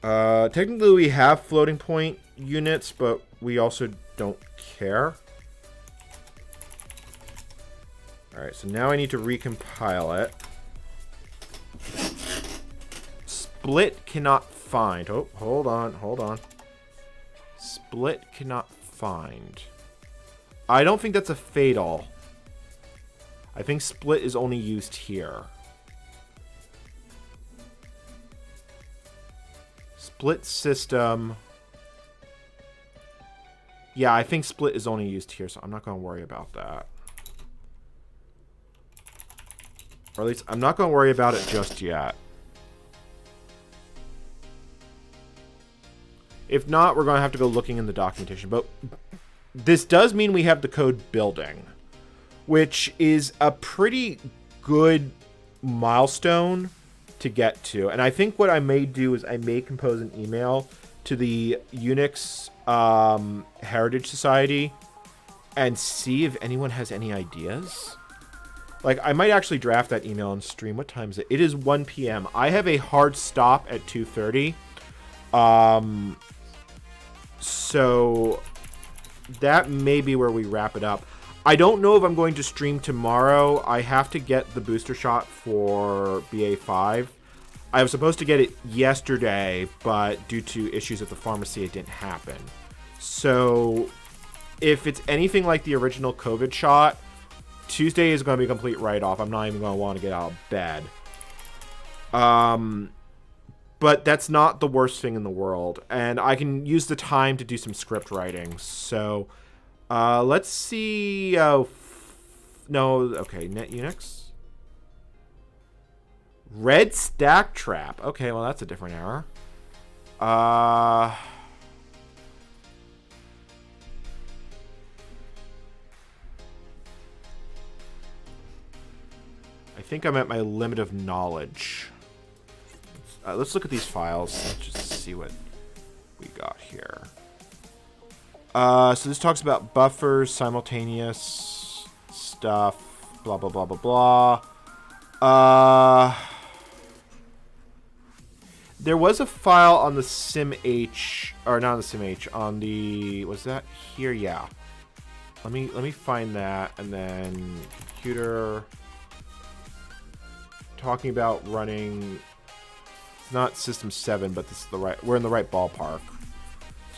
Technically we have floating point units, but we also don't care. Alright, so now I need to recompile it. Split cannot find. Oh, hold on. Split cannot find. I don't think that's a fatal. I think split is only used here. Split system. Yeah, I think split is only used here, so I'm not going to worry about that. Or at least I'm not going to worry about it just yet. If not, we're going to have to go looking in the documentation. But this does mean we have the code building, which is a pretty good milestone to get to. And I think what I may do is I may compose an email to the Unix Heritage Society and see if anyone has any ideas. Like, I might actually draft that email and stream. What time is it? It is 1 p.m. I have a hard stop at 2:30. So that may be where we wrap it up. I don't know if I'm going to stream tomorrow. I have to get the booster shot for BA5. I was supposed to get it yesterday, but due to issues at the pharmacy, it didn't happen. So if it's anything like the original COVID shot, Tuesday is going to be a complete write-off. I'm not even going to want to get out of bed. But that's not the worst thing in the world. And I can use the time to do some script writing. So let's see. No, okay, Net UNIX. Red stack trap. Okay, well, that's a different error. I think I'm at my limit of knowledge. Let's look at these files. Let's just see what we got here. So this talks about buffers, simultaneous stuff, blah, blah, blah, blah, blah. There was a file on the SimH, or not on the SimH, on the, was that here? Yeah. Let me find that, and then computer, talking about running, it's not System 7, but this is the right, we're in the right ballpark.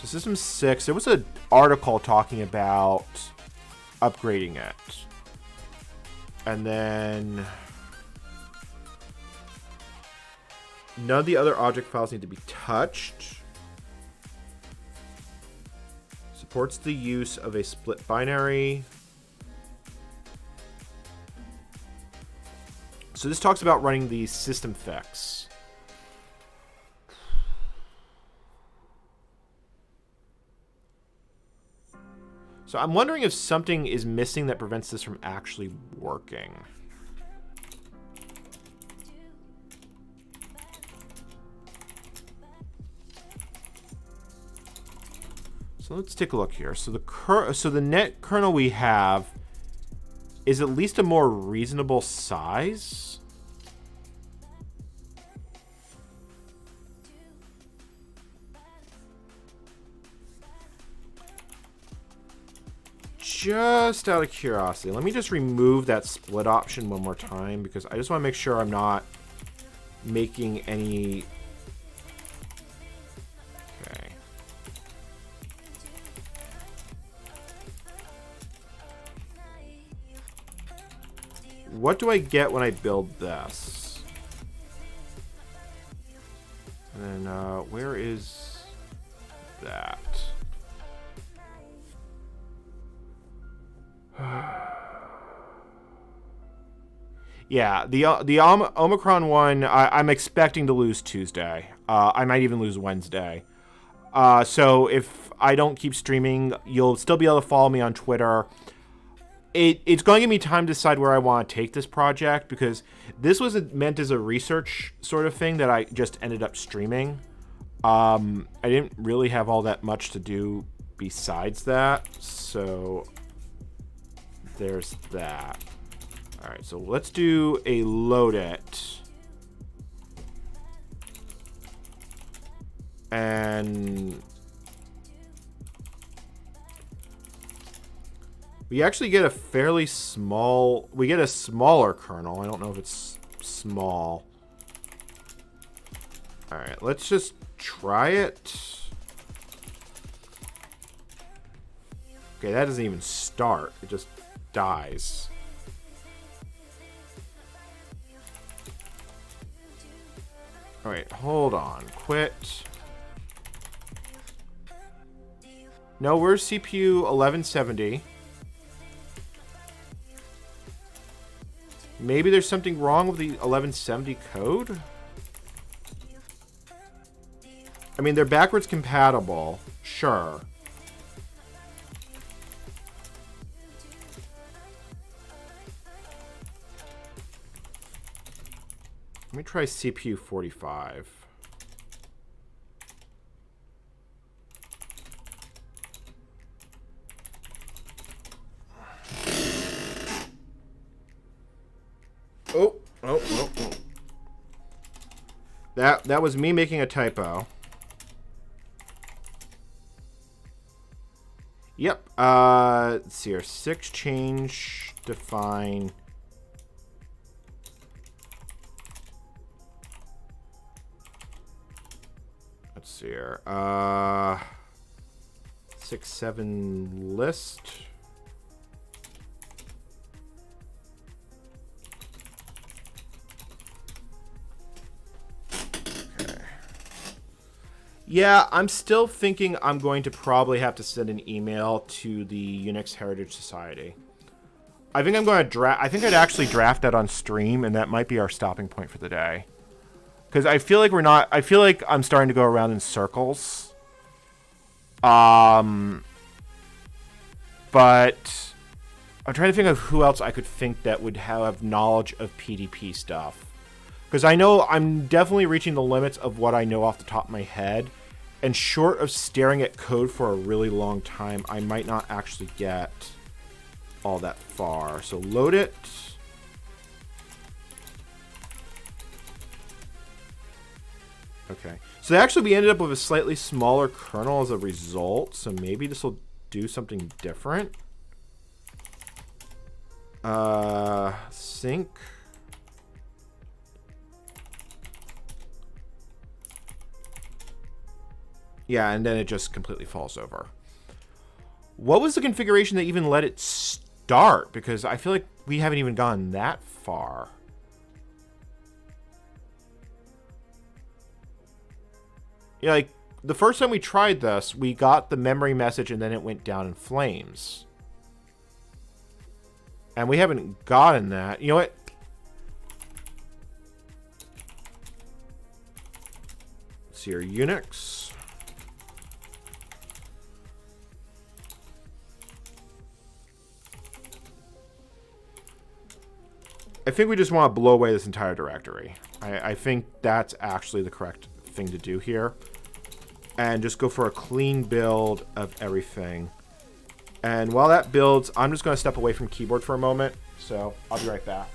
So System 6, there was an article talking about upgrading it. And then none of the other object files need to be touched. Supports the use of a split binary. So this talks about running the system fix. So I'm wondering if something is missing that prevents this from actually working. So let's take a look here. So the net kernel we have is at least a more reasonable size. Just out of curiosity, let me just remove that split option one more time, because I just want to make sure I'm not making any... Okay. What do I get when I build this? And then, where is that? Yeah, the Omicron one, I'm expecting to lose Tuesday. I might even lose Wednesday. So if I don't keep streaming, you'll still be able to follow me on Twitter. It's going to give me time to decide where I want to take this project, because this was meant as a research sort of thing that I just ended up streaming. I didn't really have all that much to do besides that, so there's that. All right, so let's do a load it. And we actually get a fairly small, we get a smaller kernel. I don't know if it's small. All right, let's just try it. Okay, that doesn't even start. It just dies. All right, hold on. Quit. No, where's CPU 1170? Maybe there's something wrong with the 1170 code? I mean, they're backwards compatible. Sure. Let me try CPU 45. Oh. That was me making a typo. Yep. Let's see here. 6 change define. Let's see here. 6, 7 list. Okay. Yeah, I'm still thinking I'm going to probably have to send an email to the Unix Heritage Society. I think I'm going to draft. I think I'd actually draft that on stream, and that might be our stopping point for the day. Because I feel like we're not. I feel like I'm starting to go around in circles. But I'm trying to think of who else I could think that would have knowledge of PDP stuff. Because I know I'm definitely reaching the limits of what I know off the top of my head. And short of staring at code for a really long time, I might not actually get all that far. So load it. Okay. So actually we ended up with a slightly smaller kernel as a result. So maybe this will do something different. Sync. Yeah, and then it just completely falls over. What was the configuration that even let it start? Because I feel like we haven't even gone that far. Yeah, like the first time we tried this, we got the memory message and then it went down in flames. And we haven't gotten that. You know what? Let's see here, Unix. I think we just want to blow away this entire directory. I think that's actually the correct thing to do here. And just go for a clean build of everything. And while that builds, I'm just going to step away from keyboard for a moment. So I'll be right back.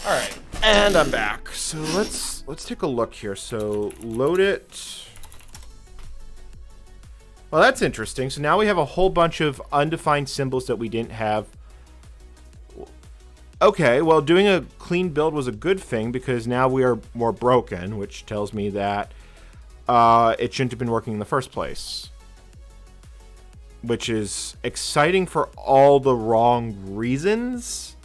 All right, and I'm back. So let's take a look here. So load it. Well, that's interesting. So now we have a whole bunch of undefined symbols that we didn't have. Okay, well, doing a clean build was a good thing because now we are more broken, which tells me that it shouldn't have been working in the first place. Which is exciting for all the wrong reasons.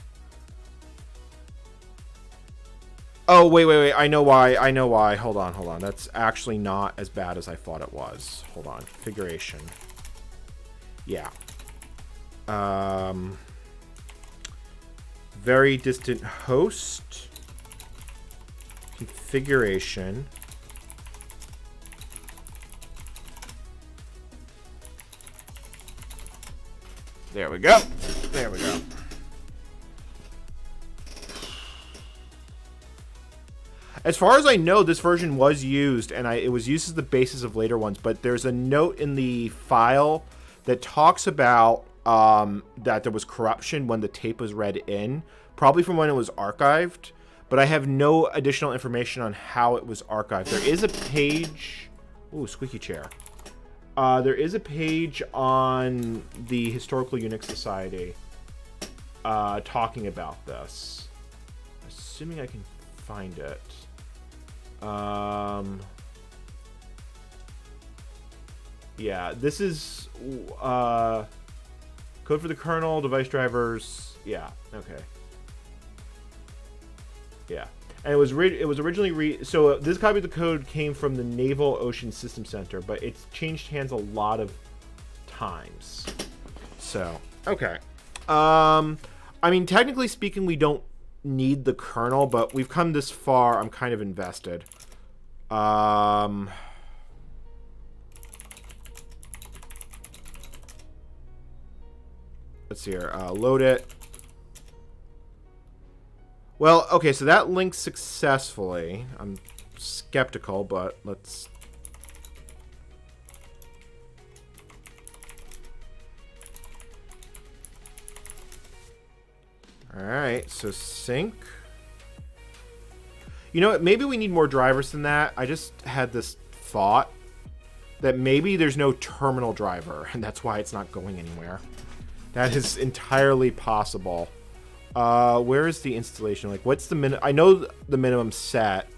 Oh, wait. I know why. Hold on. That's actually not as bad as I thought it was. Hold on. Configuration. Yeah. Very distant host. Configuration. There we go. As far as I know, this version was used, and it was used as the basis of later ones, but there's a note in the file that talks about that there was corruption when the tape was read in, probably from when it was archived, but I have no additional information on how it was archived. There is a page... Ooh, squeaky chair. There is a page on the Historical Unix Society talking about this. Assuming I can find it. Yeah, this is code for the kernel, device drivers. Yeah, okay. Yeah, and it was originally so this copy of the code came from the Naval Ocean System Center, but it's changed hands a lot of times. So okay, I mean, technically speaking, we don't need the kernel, but we've come this far. I'm kind of invested. Let's see here. Load it. Well, okay, so that linked successfully. I'm skeptical, but let's... Alright, so sync. You know what? Maybe we need more drivers than that. I just had this thought that maybe there's no terminal driver, and that's why it's not going anywhere. That is entirely possible. Where is the installation? Like, what's the minimum? I know the minimum set.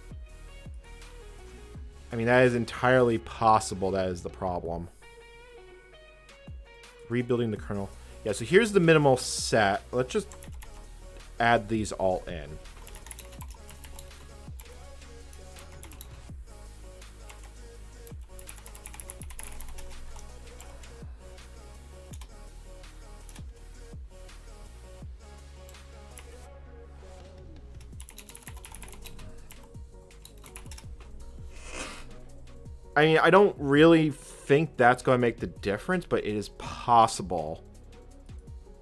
I mean, that is entirely possible. That is the problem. Rebuilding the kernel. Yeah, so here's the minimal set. Let's just add these all in. I mean, I don't really think that's going to make the difference, but it is possible.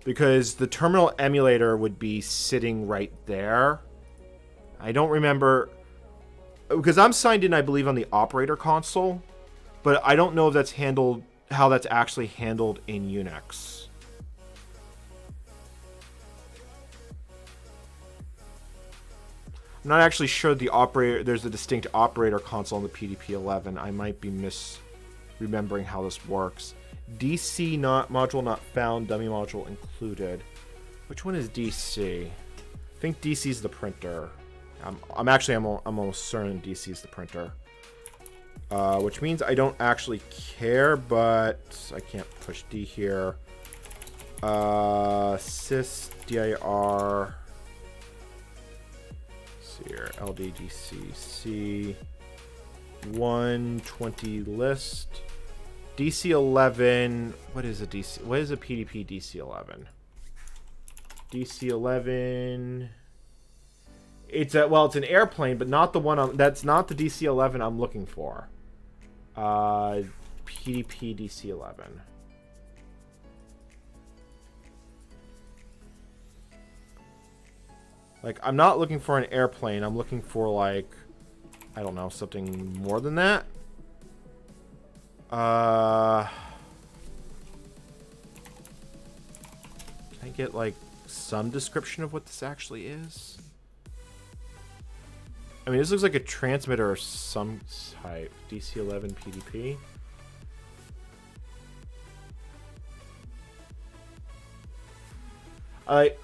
Because the terminal emulator would be sitting right there. I don't remember... Because I'm signed in, I believe, on the operator console. But I don't know if that's handled... how that's actually handled in Unix. I'm not actually sure the operator. There's a distinct operator console in the PDP-11. I might be misremembering how this works. DC not module not found. Dummy module included. Which one is DC? I think DC is the printer. I'm almost certain DC is the printer. Which means I don't actually care, but I can't push D here. Sys dir. Here, LDDC 120 list DC11. What is a DC? What is a PDP DC11? DC11. It's it's an airplane, but not the one. That's not the DC11 I'm looking for. PDP DC11. Like, I'm not looking for an airplane. I'm looking for, like, I don't know, something more than that. Can I get, like, some description of what this actually is? I mean, this looks like a transmitter of some type. DC11 PDP.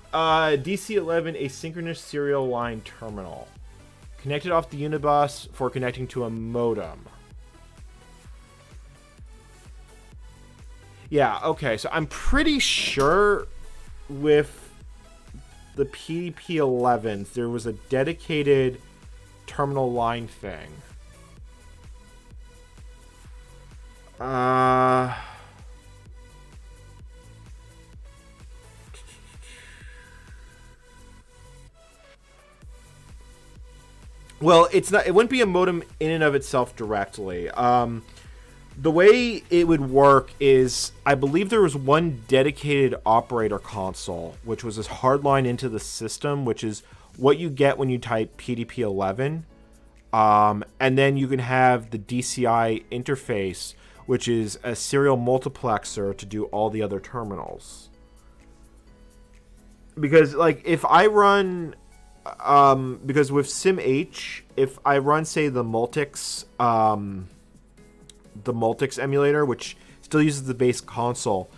DC11 asynchronous serial line terminal. Connected off the Unibus for connecting to a modem. Yeah, okay, so I'm pretty sure with the PDP-11s there was a dedicated terminal line thing. Well, it's not. It wouldn't be a modem in and of itself directly. The way it would work is, I believe there was one dedicated operator console, which was this hard line into the system, which is what you get when you type PDP-11. And then you can have the DCI interface, which is a serial multiplexer to do all the other terminals. Because, like, if I run... because with SimH, if I run, say, the Multics emulator, which still uses the base console,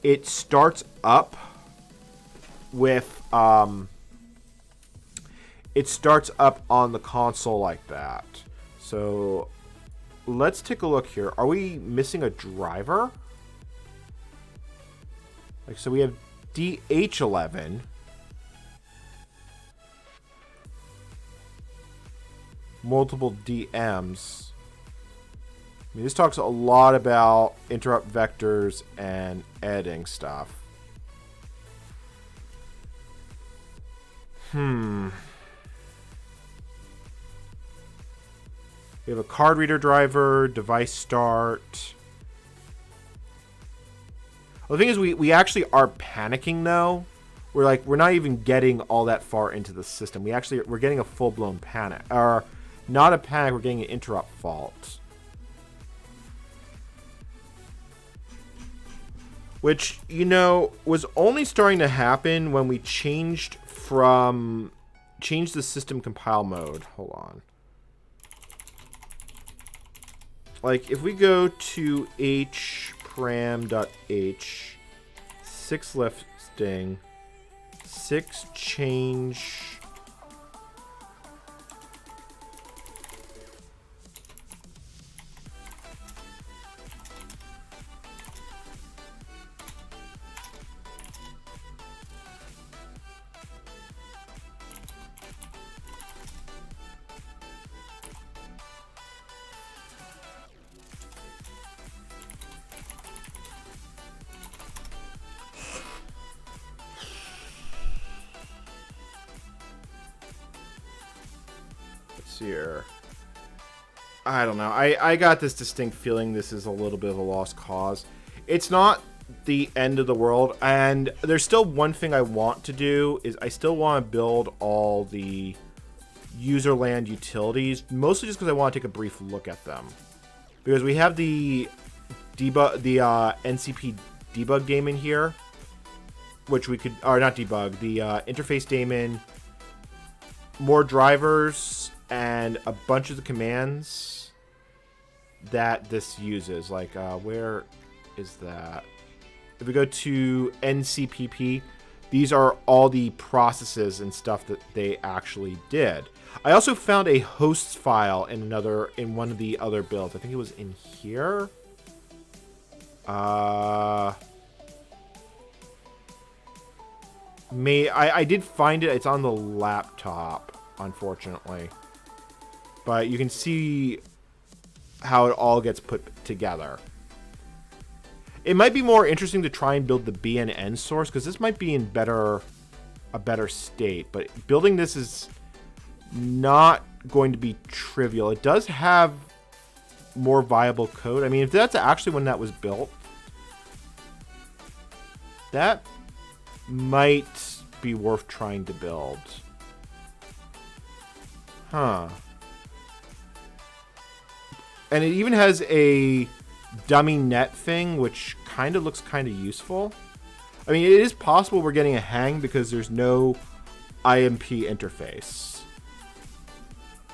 it starts up with it starts up on the console like that. So let's take a look here. Are we missing a driver? Like, so we have DH11. Multiple DMs. I mean, this talks a lot about interrupt vectors and editing stuff. We have a card reader driver, device start. Well, the thing is, we actually are panicking though. We're not even getting all that far into the system. We're getting a full-blown panic. Or not a panic, we're getting an interrupt fault. Which, you know, was only starting to happen when we changed the system compile mode. Hold on. Like, if we go to hpram.h, 6 lifting, 6 change. Here. I don't know. I got this distinct feeling this is a little bit of a lost cause. It's not the end of the world, and there's still one thing I want to do is I still want to build all the user land utilities, mostly just because I want to take a brief look at them. Because we have the NCP debug daemon here, which we could, or not debug, the interface daemon, more drivers, and a bunch of the commands that this uses. Like, where is that? If we go to NCPP, these are all the processes and stuff that they actually did. I also found a hosts file in one of the other builds. I think it was in here. I did find it. It's on the laptop, unfortunately. But you can see how it all gets put together. It might be more interesting to try and build the BNN source, because this might be in a better state. But building this is not going to be trivial. It does have more viable code. I mean, if that's actually when that was built, that might be worth trying to build. Huh. And it even has a dummy net thing, which kind of looks kind of useful. I mean, it is possible we're getting a hang because there's no IMP interface.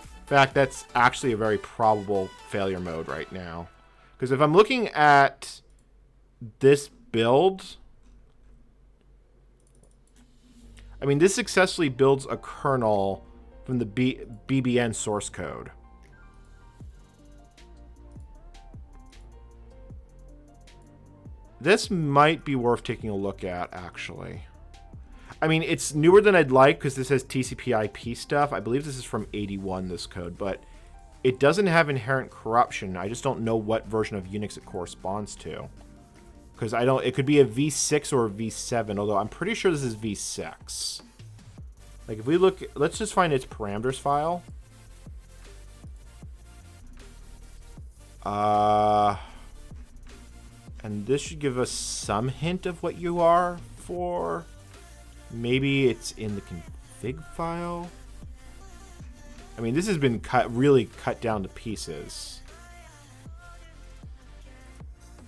In fact, that's actually a very probable failure mode right now. Because if I'm looking at this build, I mean, this successfully builds a kernel from the BBN source code. This might be worth taking a look at, actually. I mean, it's newer than I'd like because this has TCP/IP stuff. I believe this is from 81, this code, but it doesn't have inherent corruption. I just don't know what version of Unix it corresponds to. Because it could be a V6 or a V7, although I'm pretty sure this is V6. Like, if we look, let's just find its parameters file. And this should give us some hint of what you are for. Maybe it's in the config file. I mean, this has been really cut down to pieces.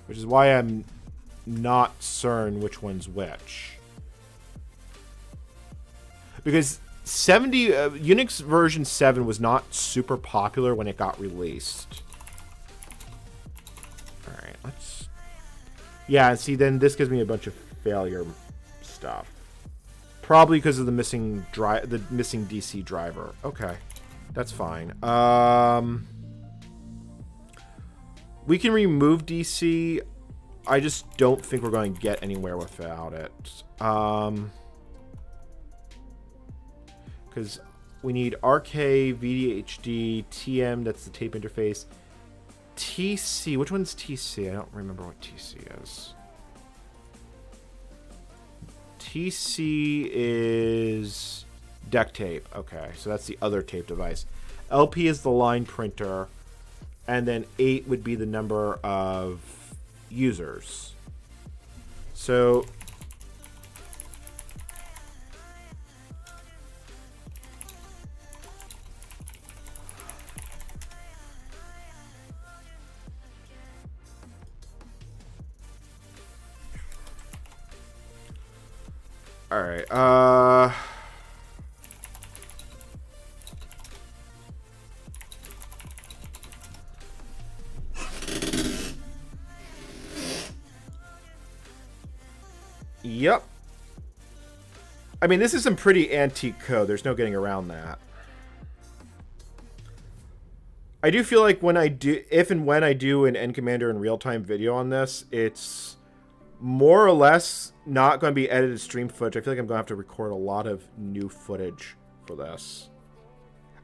Which is why I'm not certain which one's which. Because Unix version 7 was not super popular when it got released. Alright, let's... Yeah, see, then this gives me a bunch of failure stuff. Probably because of the missing DC driver. Okay, that's fine. We can remove DC. I just don't think we're going to get anywhere without it. Because we need RK, VDHD, TM, that's the tape interface. TC, which one's TC? I don't remember what TC is. TC is deck tape. Okay, so that's the other tape device. LP is the line printer. And then 8 would be the number of users. So All right. Yep. I mean, this is some pretty antique code. There's no getting around that. I do feel like when I do, if and when I do an NCommander in real-time video on this, it's more or less not going to be edited stream footage. I feel like I'm going to have to record a lot of new footage for this.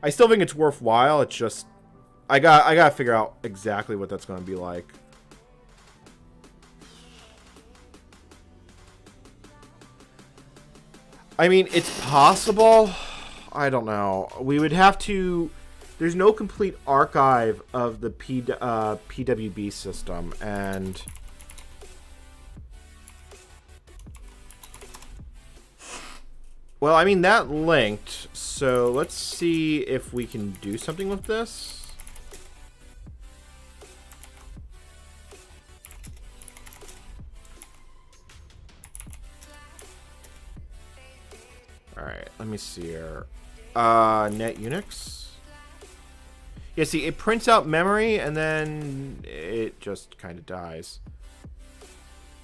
I still think it's worthwhile. It's just I got to figure out exactly what that's going to be like. I mean, it's possible. I don't know. We would have to... There's no complete archive of the PWB system, and... Well, I mean, that linked, so let's see if we can do something with this. Alright, let me see here. Net UNIX. Yeah, see, it prints out memory, and then it just kind of dies.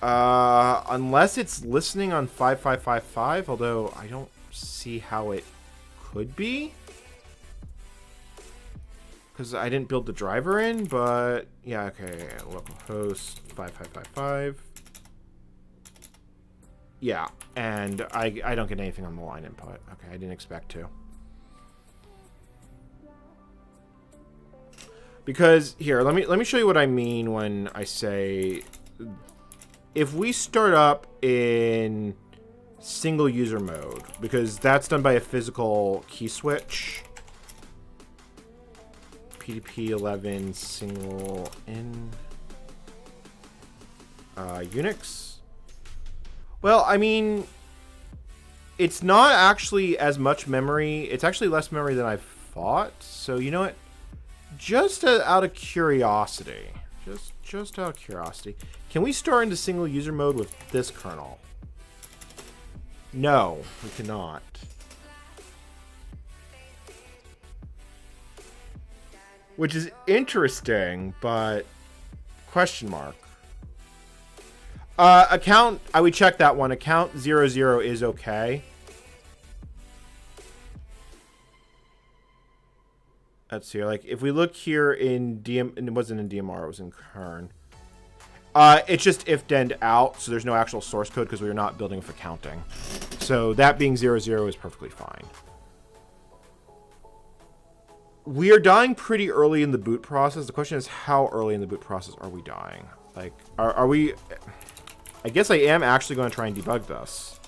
Unless it's listening on 5555, although I don't see how it could be. Because I didn't build the driver in, but... Yeah, okay, localhost 5555. Yeah, and I don't get anything on the line input. Okay, I didn't expect to. Because here, let me show you what I mean when I say if we start up in single user mode, because that's done by a physical key switch. PDP-11 single in Unix. Well, I mean, it's not actually as much memory. It's actually less memory than I thought. So, you know what? Just out of curiosity, just out of curiosity, can we start into single user mode with this kernel? No, we cannot. Which is interesting, but question mark. Account, I would check that one. Account 00 is okay. Let's see, like, if we look here in it wasn't in DMR, it was in kern. It's just if-denned out, so there's no actual source code because we are not building with accounting. So that being 00 is perfectly fine. We are dying pretty early in the boot process. The question is, how early in the boot process are we dying? Like, are we... I guess I am actually going to try and debug this.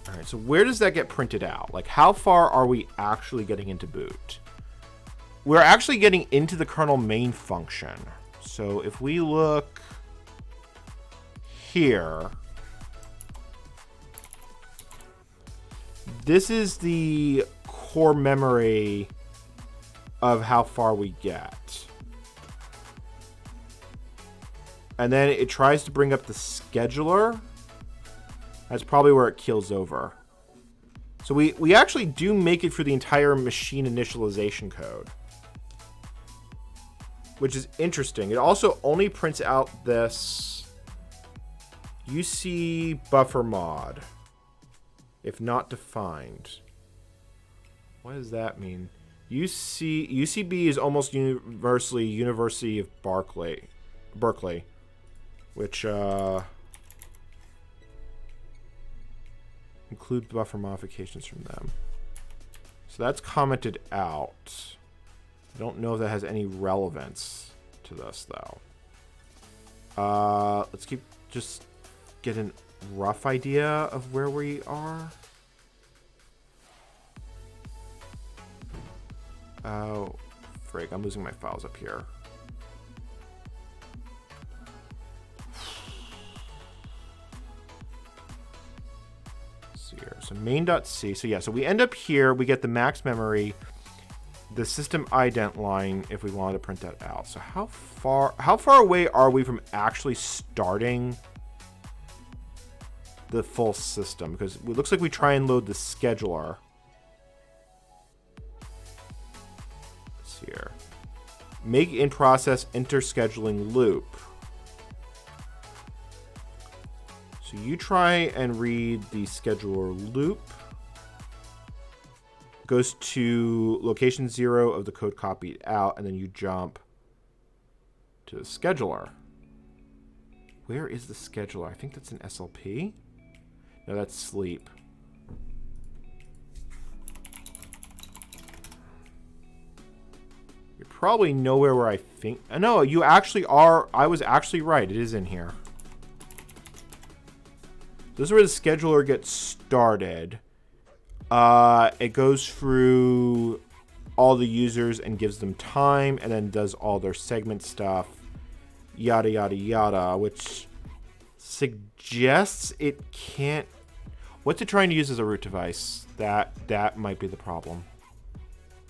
Alright, so where does that get printed out? Like, how far are we actually getting into boot? We're actually getting into the kernel main function. So if we look here, this is the core memory of how far we get. And then it tries to bring up the scheduler. That's probably where it keels over. So we actually do make it through the entire machine initialization code, which is interesting. It also only prints out this UC buffer mod, if not defined. What does that mean? UCB is almost universally University of Berkeley, which include buffer modifications from them. So that's commented out. I don't know if that has any relevance to this, though. Let's just get a rough idea of where we are. Oh, frig, I'm losing my files up here. So main.c. So yeah, so we end up here. We get the max memory, the system ident line if we wanted to print that out. So how far away are we from actually starting the full system, because it looks like we try and load the scheduler. Let's see here. Make in process enter scheduling loop. So you try and read the scheduler loop. Goes to location 0 of the code copied out, and then you jump to the scheduler. Where is the scheduler? I think that's an SLP. No, that's sleep. You're probably nowhere where I think... No, you actually are. I was actually right. It is in here. This is where the scheduler gets started. It goes through all the users and gives them time, and then does all their segment stuff. Yada, yada, yada, which suggests it can't... What's it trying to use as a root device? That might be the problem.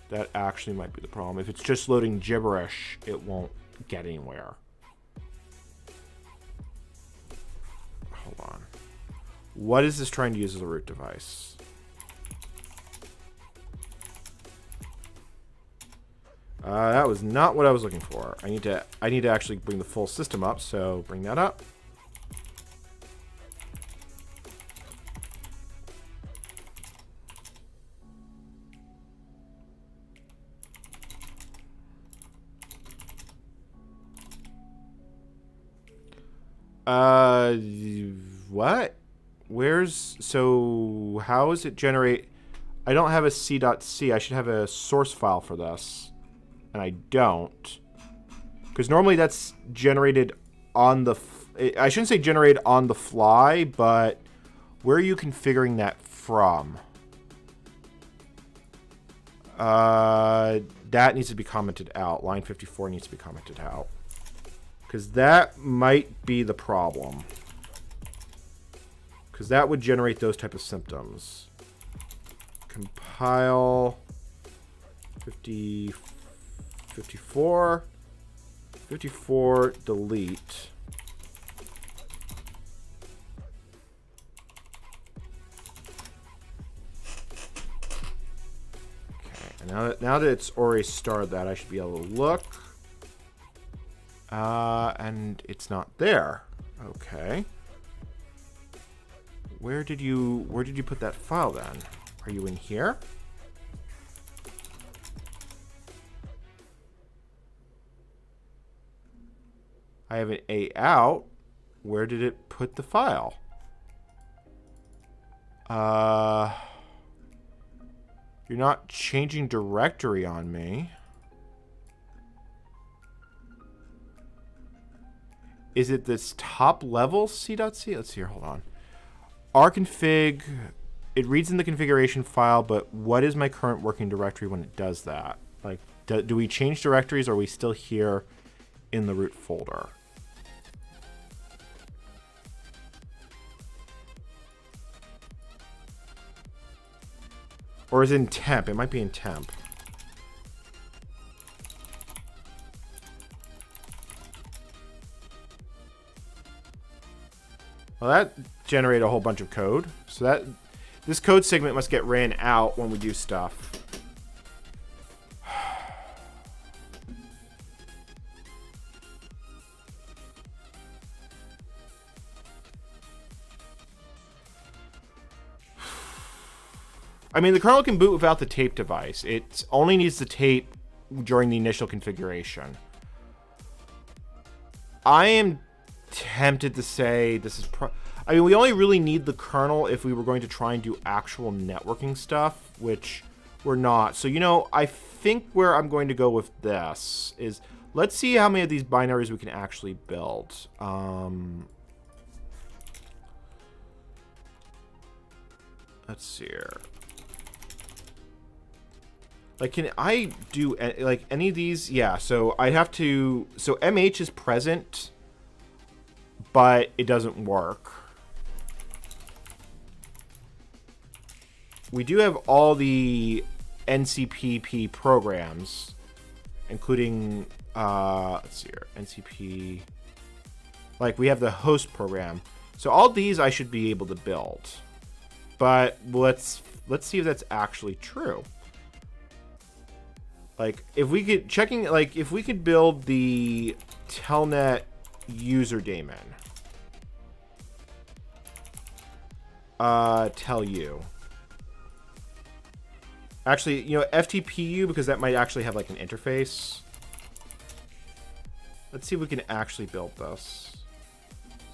That actually might be the problem. If it's just loading gibberish, it won't get anywhere. Hold on. What is this trying to use as a root device? That was not what I was looking for. I need to actually bring the full system up, so bring that up. What? So how is it generate? I don't have a c.c. I should have a source file for this. And I don't. Because normally that's generated on the... I shouldn't say generated on the fly, but where are you configuring that from? That needs to be commented out. Line 54 needs to be commented out. Because that might be the problem. Because that would generate those type of symptoms. Compile 54, delete. Okay, and now that it's already started that, I should be able to look. And it's not there. Okay. Where did you put that file then? Are you in here? I have an A out. Where did it put the file? You're not changing directory on me. Is it this top level c.c? Let's see here, hold on. rconfig, it reads in the configuration file, but what is my current working directory when it does that? Like, do we change directories, or are we still here in the root folder? Or is it in temp? It might be in temp. Well, that generated a whole bunch of code. So this code segment must get ran out when we do stuff. I mean, the kernel can boot without the tape device. It only needs the tape during the initial configuration. I am tempted to say this is I mean, we only really need the kernel if we were going to try and do actual networking stuff, which we're not. So, you know, I think where I'm going to go with this is, let's see how many of these binaries we can actually build. Let's see here. Like, can I do, like, any of these? Yeah, so I have to... So MH is present, but it doesn't work. We do have all the NCPP programs, including, let's see here, NCP... Like, we have the host program. So all these I should be able to build. But let's see if that's actually true. Like, if we could if we could build the telnet user daemon. Tell you. Actually, you know, FTPU, because that might actually have like an interface. Let's see if we can actually build this.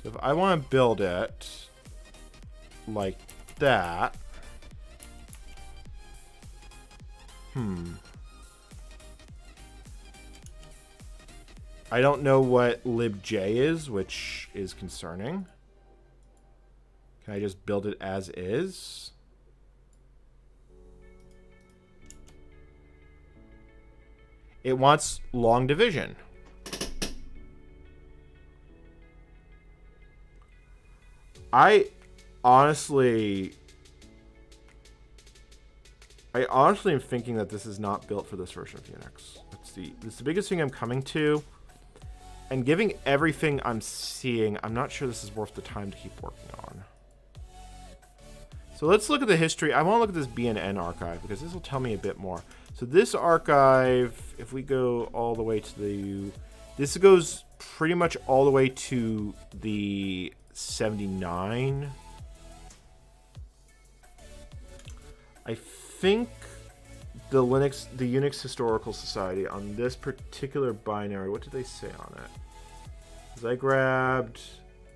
So if I want to build it like that. I don't know what libj is, which is concerning. Can I just build it as is? It wants long division. I honestly am thinking that this is not built for this version of Unix. Let's see. This is the biggest thing I'm coming to. And giving everything I'm seeing, I'm not sure this is worth the time to keep working on. So let's look at the history. I want to look at this BNN archive because this will tell me a bit more. So this archive, if we go all the way to the... This goes pretty much all the way to the 79. I think the Unix Historical Society on this particular binary, what did they say on it? Because I grabbed,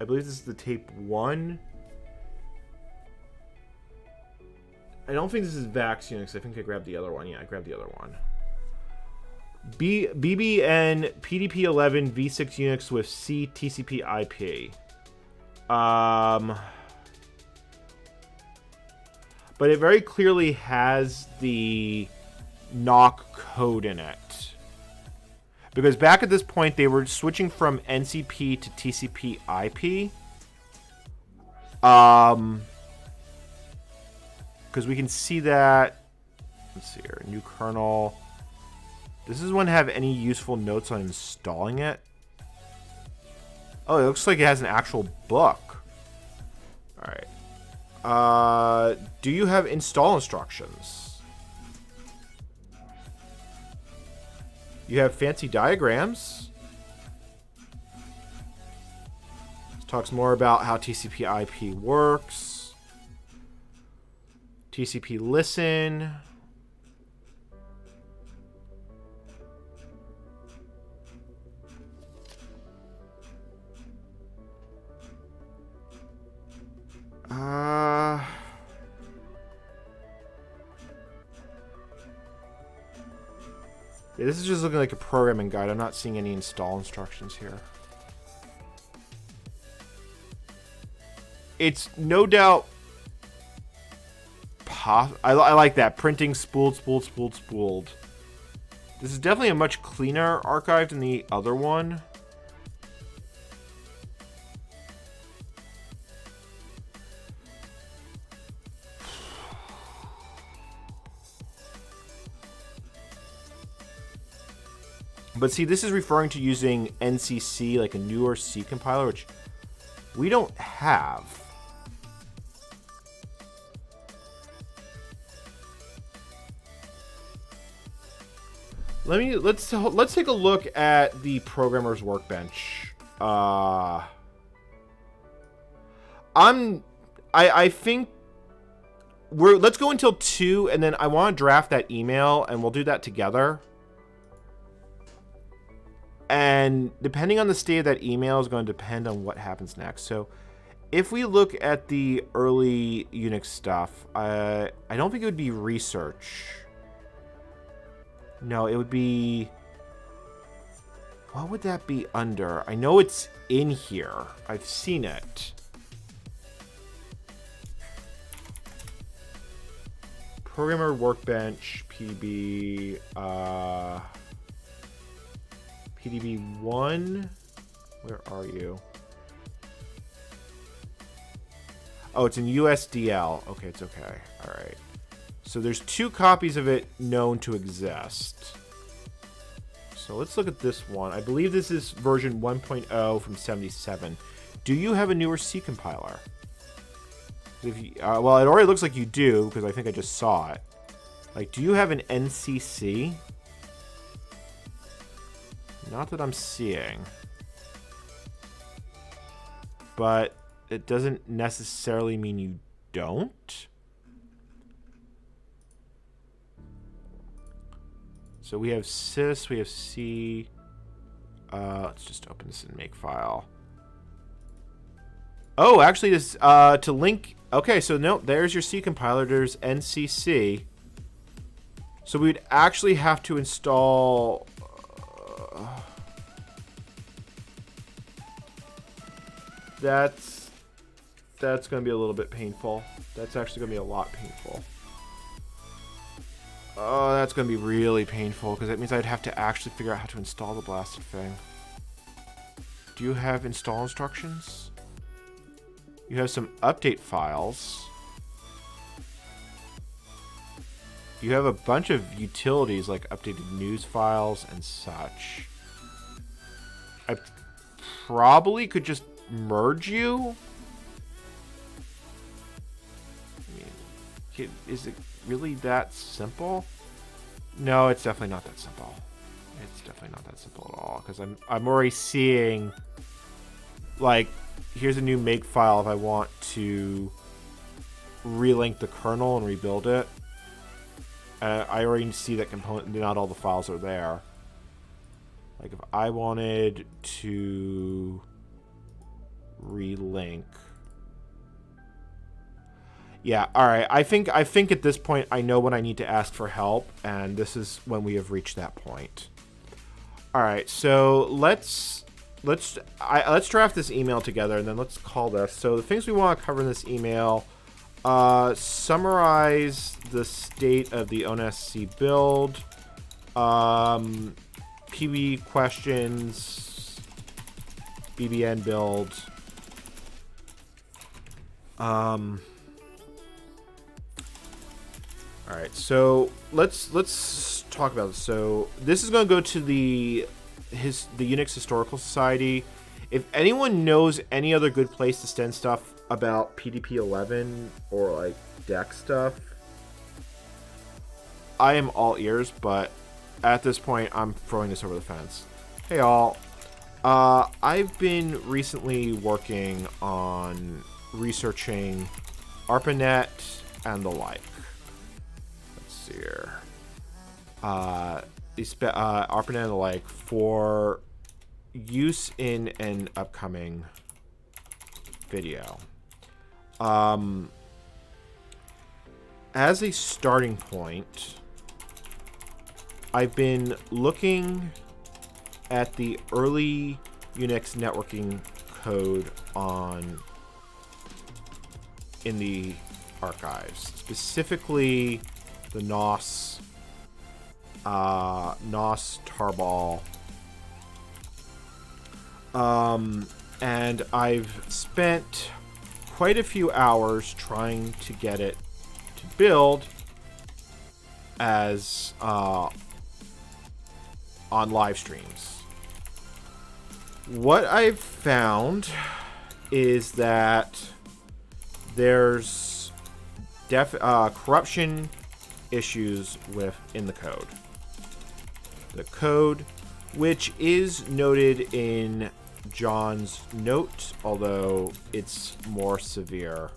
I believe this is the tape 1. I don't think this is VAX Unix. I think I grabbed the other one. Yeah, I grabbed the other one. BBN PDP-11 V6 Unix with C TCP IP. But it very clearly has the NOC code in it. Because back at this point, they were switching from NCP to TCP IP. Because we can see that. Let's see here. New kernel. Does this one have any useful notes on installing it? Oh, it looks like it has an actual book. All right. Do you have install instructions? You have fancy diagrams. This talks more about how TCP IP works. TCP listen. Yeah, this is just looking like a programming guide. I'm not seeing any install instructions here. It's no doubt... I like that. Printing, spooled. This is definitely a much cleaner archive than the other one. But see, this is referring to using NCC, like a newer C compiler, which we don't have. Let's take a look at the programmer's workbench. I think let's go until 2, and then I want to draft that email, and we'll do that together. And depending on the state of that email is going to depend on what happens next. So if we look at the early Unix stuff, I don't think it would be research. No, it would be... What would that be under? I know it's in here. I've seen it. Programmer Workbench, PDB... PDP-1? Where are you? Oh, it's in USDL. Okay, it's okay. All right. So there's 2 copies of it known to exist. So let's look at this one. I believe this is version 1.0 from 77. do you have a newer C compiler? If you, well, it already looks like you do, because I think I just saw it. Like, do you have an NCC? Not that I'm seeing. But it doesn't necessarily mean you don't. So we have sys, we have C. Let's just open this in Makefile. Oh, actually, this to link. Okay, so no, there's your C compiler. There's NCC. So we'd actually have to install. That's going to be a little bit painful. That's actually going to be a lot painful. Oh, that's going to be really painful, because that means I'd have to actually figure out how to install the blasted thing. Do you have install instructions? You have some update files. You have a bunch of utilities, like updated news files and such. I probably could just merge you. I mean, is it really that simple? No, it's definitely not that simple. It's definitely not that simple at all, because I'm already seeing, like, here's a new makefile if I want to relink the kernel and rebuild it. I already see that component, not all the files are there. Like, if I wanted to relink. Yeah, alright. I think at this point I know when I need to ask for help, and this is when we have reached that point. Alright, so let's draft this email together, and then let's call this. So the things we want to cover in this email, summarize the state of the NOSC build, PB questions, BBN build, all right, so let's talk about this. So this is going to go to the Unix Historical Society. If anyone knows any other good place to send stuff about PDP-11 or like deck stuff, I am all ears. But at this point, I'm throwing this over the fence. Hey all, I've been recently working on researching ARPANET and the like. Here, ARPANET and the like for use in an upcoming video. As a starting point, I've been looking at the early Unix networking code in the archives, specifically the NOSC tarball, and I've spent quite a few hours trying to get it to build as on live streams. What I've found is that there's corruption issues in the code. The code, which is noted in John's note, although it's more severe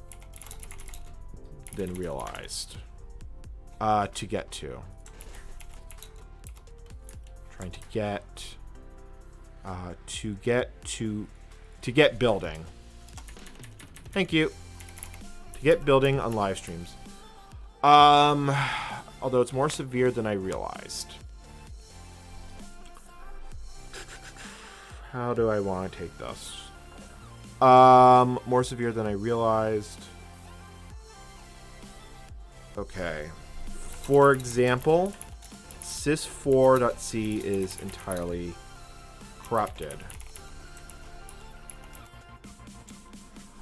than realized to get to. Trying to get building. Thank you. To get building on live streams. Although it's more severe than I realized. How do I want to take this? More severe than I realized. Okay. For example, sys4.c is entirely corrupted.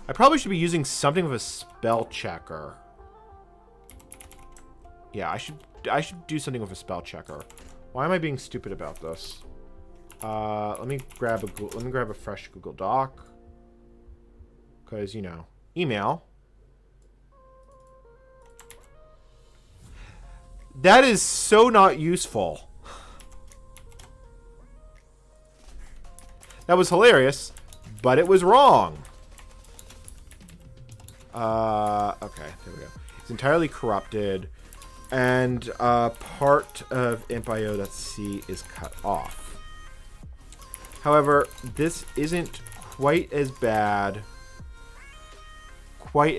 I probably should be using something of a spell checker. Yeah, I should do something with a spell checker. Why am I being stupid about this? Let me grab a fresh Google Doc. because, you know, email. That is so not useful. That was hilarious, but it was wrong. Okay, there we go. It's entirely corrupted, and part of imp.io.c is cut off. However, this isn't quite as bad. Worse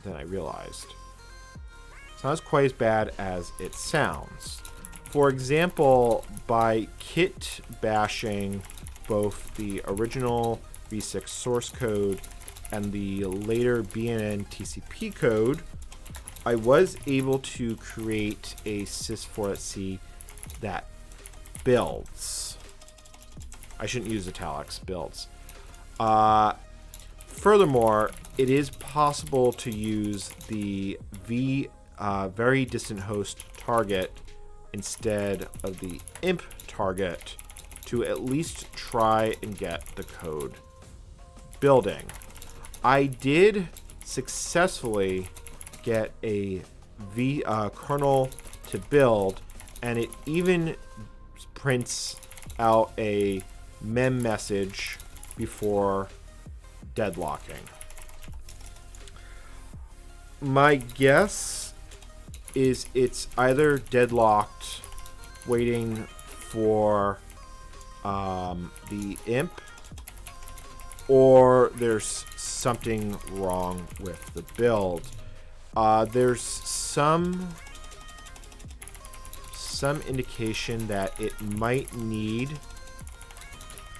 than I realized. It's not quite as bad as it sounds. For example, by kit bashing both the original v6 source code and the later BNN TCP code, I was able to create a sys4.c that builds. I shouldn't use italics, builds. Furthermore, it is possible to use the very distant host target instead of the imp target to at least try and get the code building. I did successfully get a kernel to build, and it even prints out a mem message before deadlocking. My guess is it's either deadlocked waiting for the imp, or there's something wrong with the build. There's some indication that it might need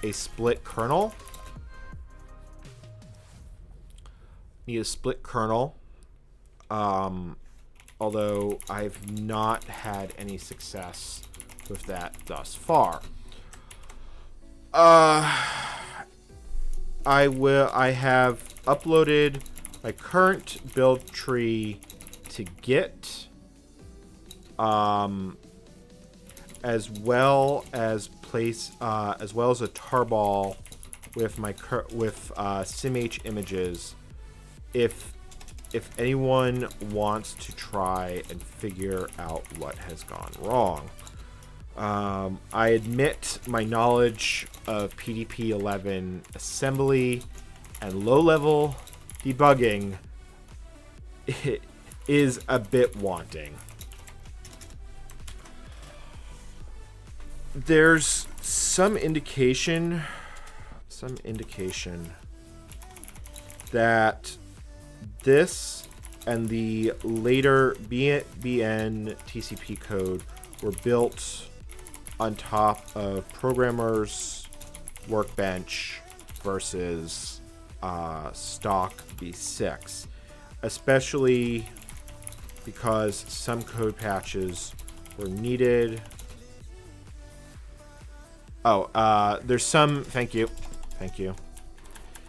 a split kernel. Although I've not had any success with that thus far. I have uploaded my current build tree to Git, as well as a tarball with my SimH images. If anyone wants to try and figure out what has gone wrong. I admit my knowledge of PDP-11 assembly and low-level debugging is a bit wanting. There's some indication that this and the later BN TCP code were built on top of programmers' workbench versus stock v6, especially because some code patches were needed. There's some, thank you,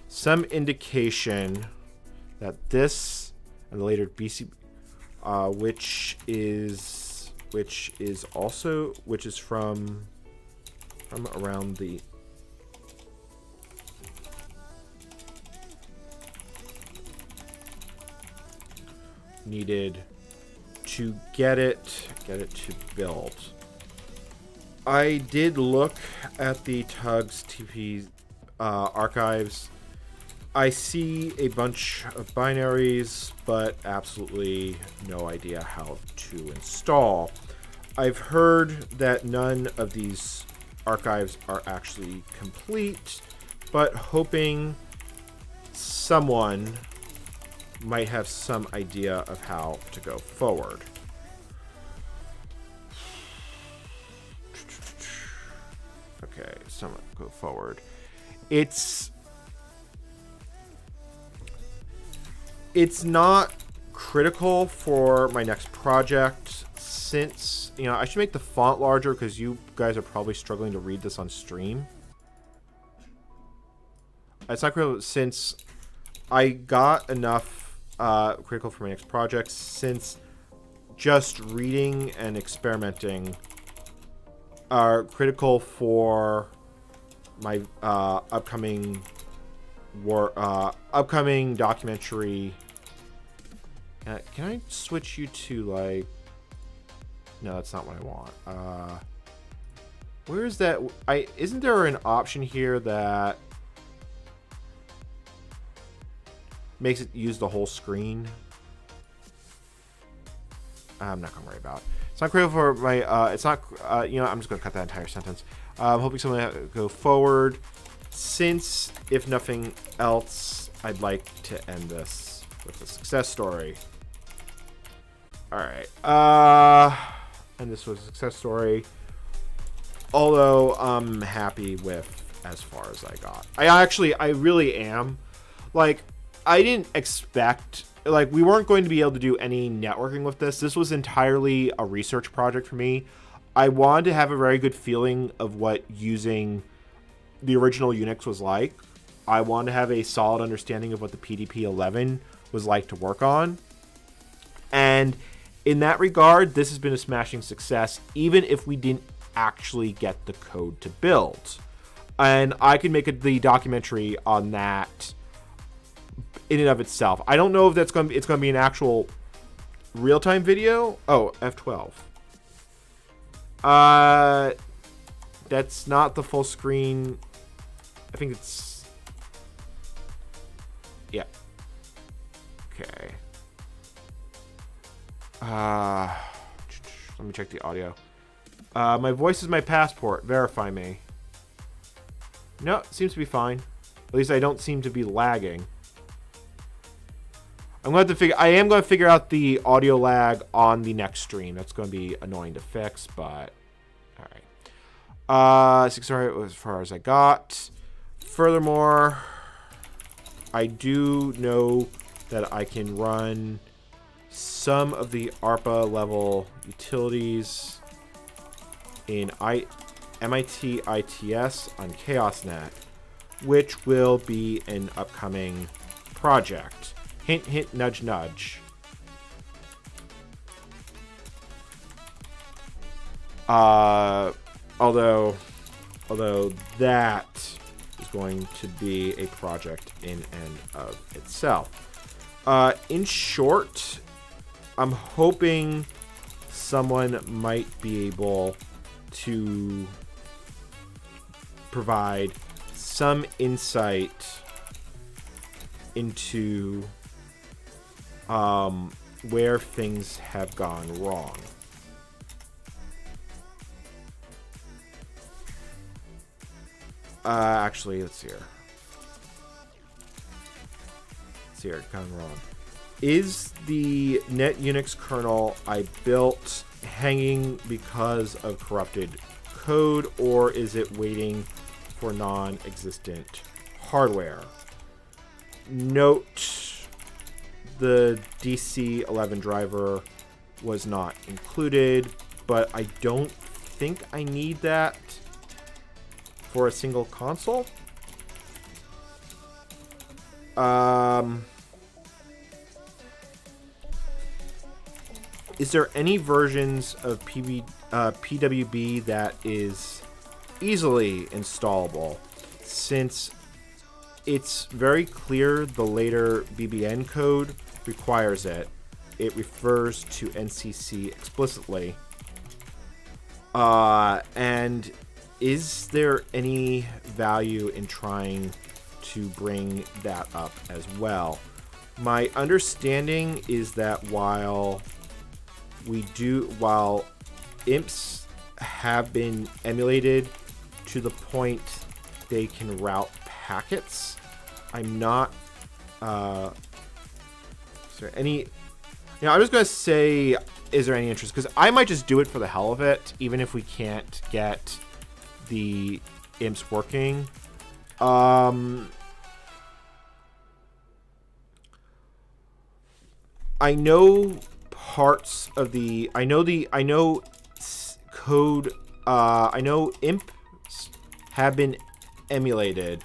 some indication that this and the later BC, which is from around the needed to get it to build. I did look at the tugs TP archives. I see a bunch of binaries, but absolutely no idea how to install. I've heard that none of these archives are actually complete, but hoping someone might have some idea of how to go forward. Okay, someone go forward. It's not critical for my next project, since, you know, I should make the font larger because you guys are probably struggling to read this on stream. It's not critical since I got enough critical for my next project, since just reading and experimenting are critical for my upcoming upcoming documentary. Can I switch you to like? No, that's not what I want. Where is that? Isn't there an option here that makes it use the whole screen? I'm not gonna worry about it. It's not critical for my. It's not. You know, I'm just gonna cut that entire sentence. I'm hoping someone will go forward. Since, if nothing else, I'd like to end this with a success story. All right. And this was a success story. Although I'm happy with as far as I got. I really am. Like, I didn't expect, like, we weren't going to be able to do any networking with this. This was entirely a research project for me. I wanted to have a very good feeling of what using the original Unix was like. I wanted to have a solid understanding of what the PDP-11 was like to work on. And in that regard, this has been a smashing success, even if we didn't actually get the code to build. And I can make the documentary on that in and of itself. I don't know if it's going to be an actual real-time video. Oh, F12. That's not the full screen. I think it's, yeah. Okay. Let me check the audio. My voice is my passport. Verify me. No, it seems to be fine. At least I don't seem to be lagging. I am going to figure out the audio lag on the next stream. That's going to be annoying to fix, but all right. 6 hours as far as I got. Furthermore, I do know that I can run some of the ARPA level utilities in MIT ITS on ChaosNet, which will be an upcoming project. Hint, hint, nudge, nudge. Although that is going to be a project in and of itself. In short, I'm hoping someone might be able to provide some insight into where things have gone wrong. Actually, let's see here. Let's see here, gone wrong. Is the net Unix kernel I built hanging because of corrupted code, or is it waiting for non-existent hardware? Note, the DC-11 driver was not included, but I don't think I need that for a single console. Is there any versions of PWB that is easily installable? Since it's very clear the later BBN code requires it. It refers to NCC explicitly. And is there any value in trying to bring that up as well? My understanding is that while imps have been emulated to the point they can route packets, I'm not, is there any, I'm just going to say, is there any interest? Because I might just do it for the hell of it, even if we can't get the imps working. I know parts of the, I know code, I know imps have been emulated,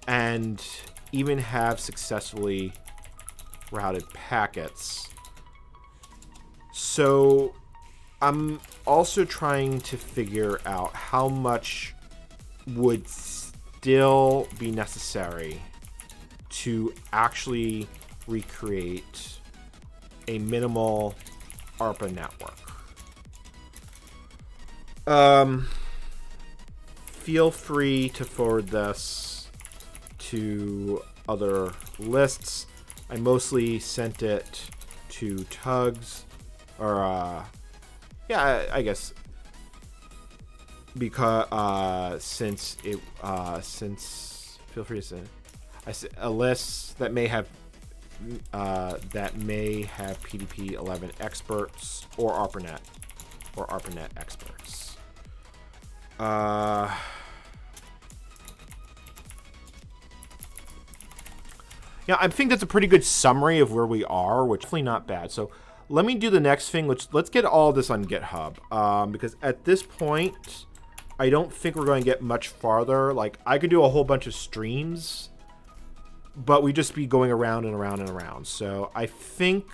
and even have successfully routed packets. So I'm also trying to figure out how much would still be necessary to actually recreate a minimal ARPA network. Feel free to forward this to other lists. I mostly sent it to Tugs, or yeah, I guess because since feel free to send a list that may have PDP-11 experts or ARPANET experts. Yeah, I think that's a pretty good summary of where we are, which is definitely not bad. So let me do the next thing. Let's get all this on GitHub, because at this point, I don't think we're going to get much farther. Like, I could do a whole bunch of streams, but we'd just be going around and around and around. So I think,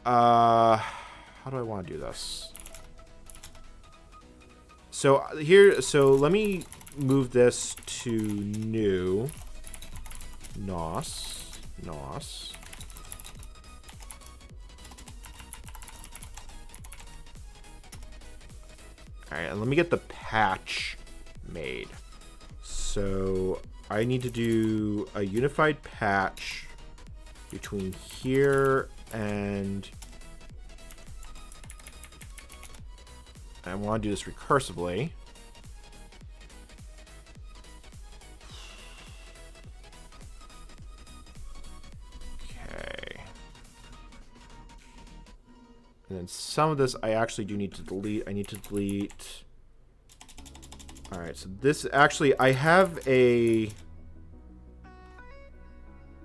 how do I want to do this? So let me move this to new. NOSC. Alright, and let me get the patch made. So I need to do a unified patch between here and I want to do this recursively. And then some of this I actually do need to delete. I need to delete. All right, so this actually, I have a...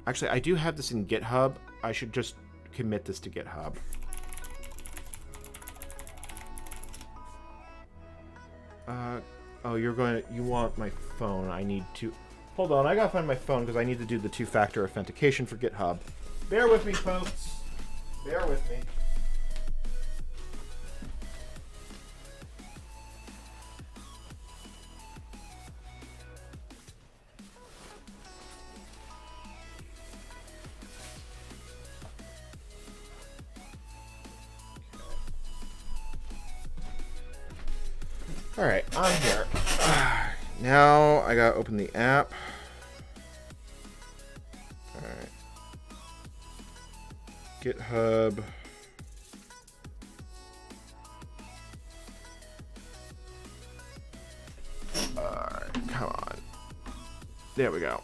Actually, I do have this in GitHub. I should just commit this to GitHub. Oh, you want my phone. I need to... Hold on, I gotta find my phone because I need to do the two-factor authentication for GitHub. Bear with me, folks. Bear with me. All right, I'm here. Now I gotta open the app. All right. GitHub. All right, come on. There we go.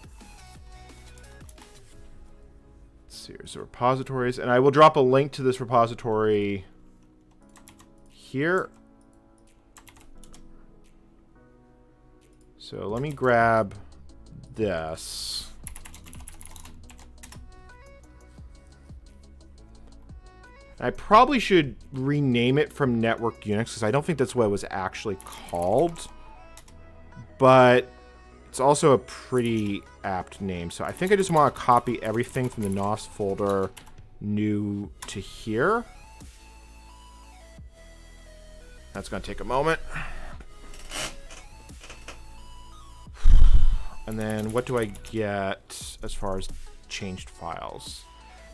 Let's see, here's the repositories, and I will drop a link to this repository here. So let me grab this. I probably should rename it from Network UNIX because I don't think that's what it was actually called. But it's also a pretty apt name. So I think I just want to copy everything from the NOSC folder new to here. That's going to take a moment. And then what do I get as far as changed files?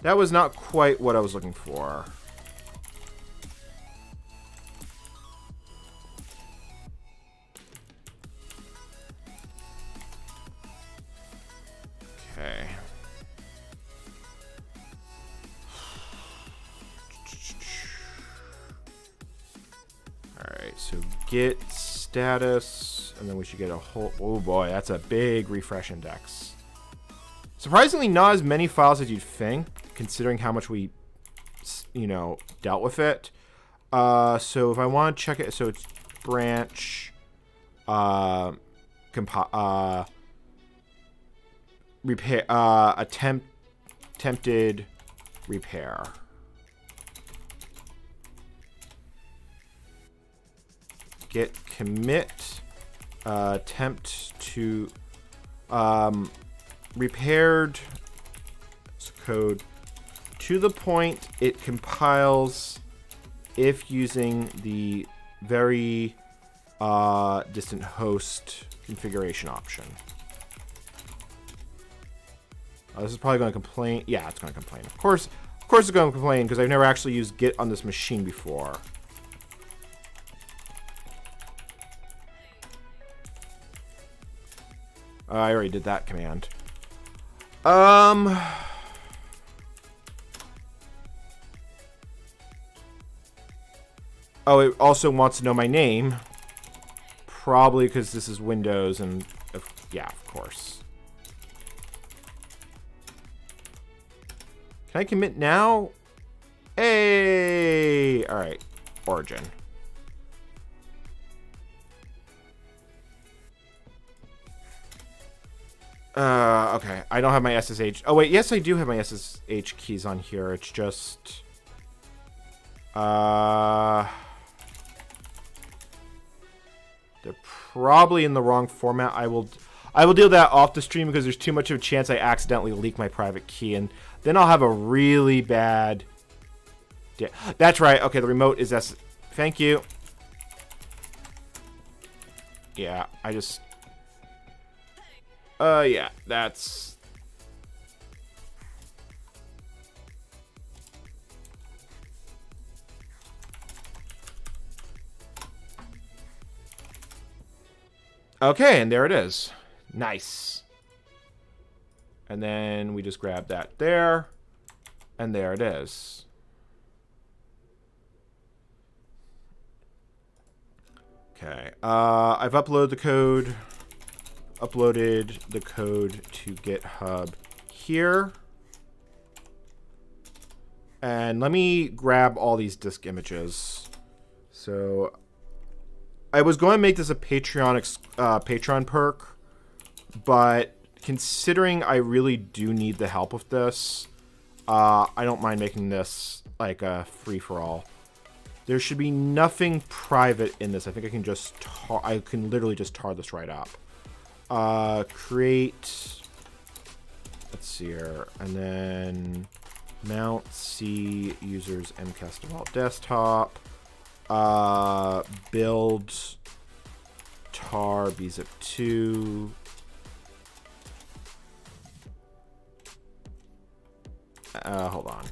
That was not quite what I was looking for. Okay. Alright, so git status, and then we should get a whole... Oh boy, that's a big refresh index. Surprisingly, not as many files as you'd think, considering how much we, dealt with it. So if I want to check it, so it's branch, repair, attempted repair. Git commit attempt to repaired code to the point it compiles if using the very distant host configuration option. This is probably going to complain. Yeah, it's going to complain. Of course it's going to complain because I've never actually used Git on this machine before. I already did that command. Oh, it also wants to know my name. Probably because this is Windows and... yeah, of course. Can I commit now? Hey! Alright. Origin. Okay. I don't have my SSH. Oh, wait. Yes, I do have my SSH keys on here. It's just... they're probably in the wrong format. I will deal that off the stream because there's too much of a chance I accidentally leak my private key, and then I'll have a really bad... That's right. Okay, the remote is Thank you. Yeah, I just... yeah, that's... Okay, and there it is. Nice. And then we just grab that there. And there it is. Okay. I've uploaded the code. Uploaded the code to GitHub here. And let me grab all these disk images. So... I was going to make this a Patreon perk, but considering I really do need the help with this, I don't mind making this like a free-for-all. There should be nothing private in this. I think I can just I can literally just tar this right up. Create, let's see here, and then mount C users MCAS default desktop. Build tar bzip2. Hold on.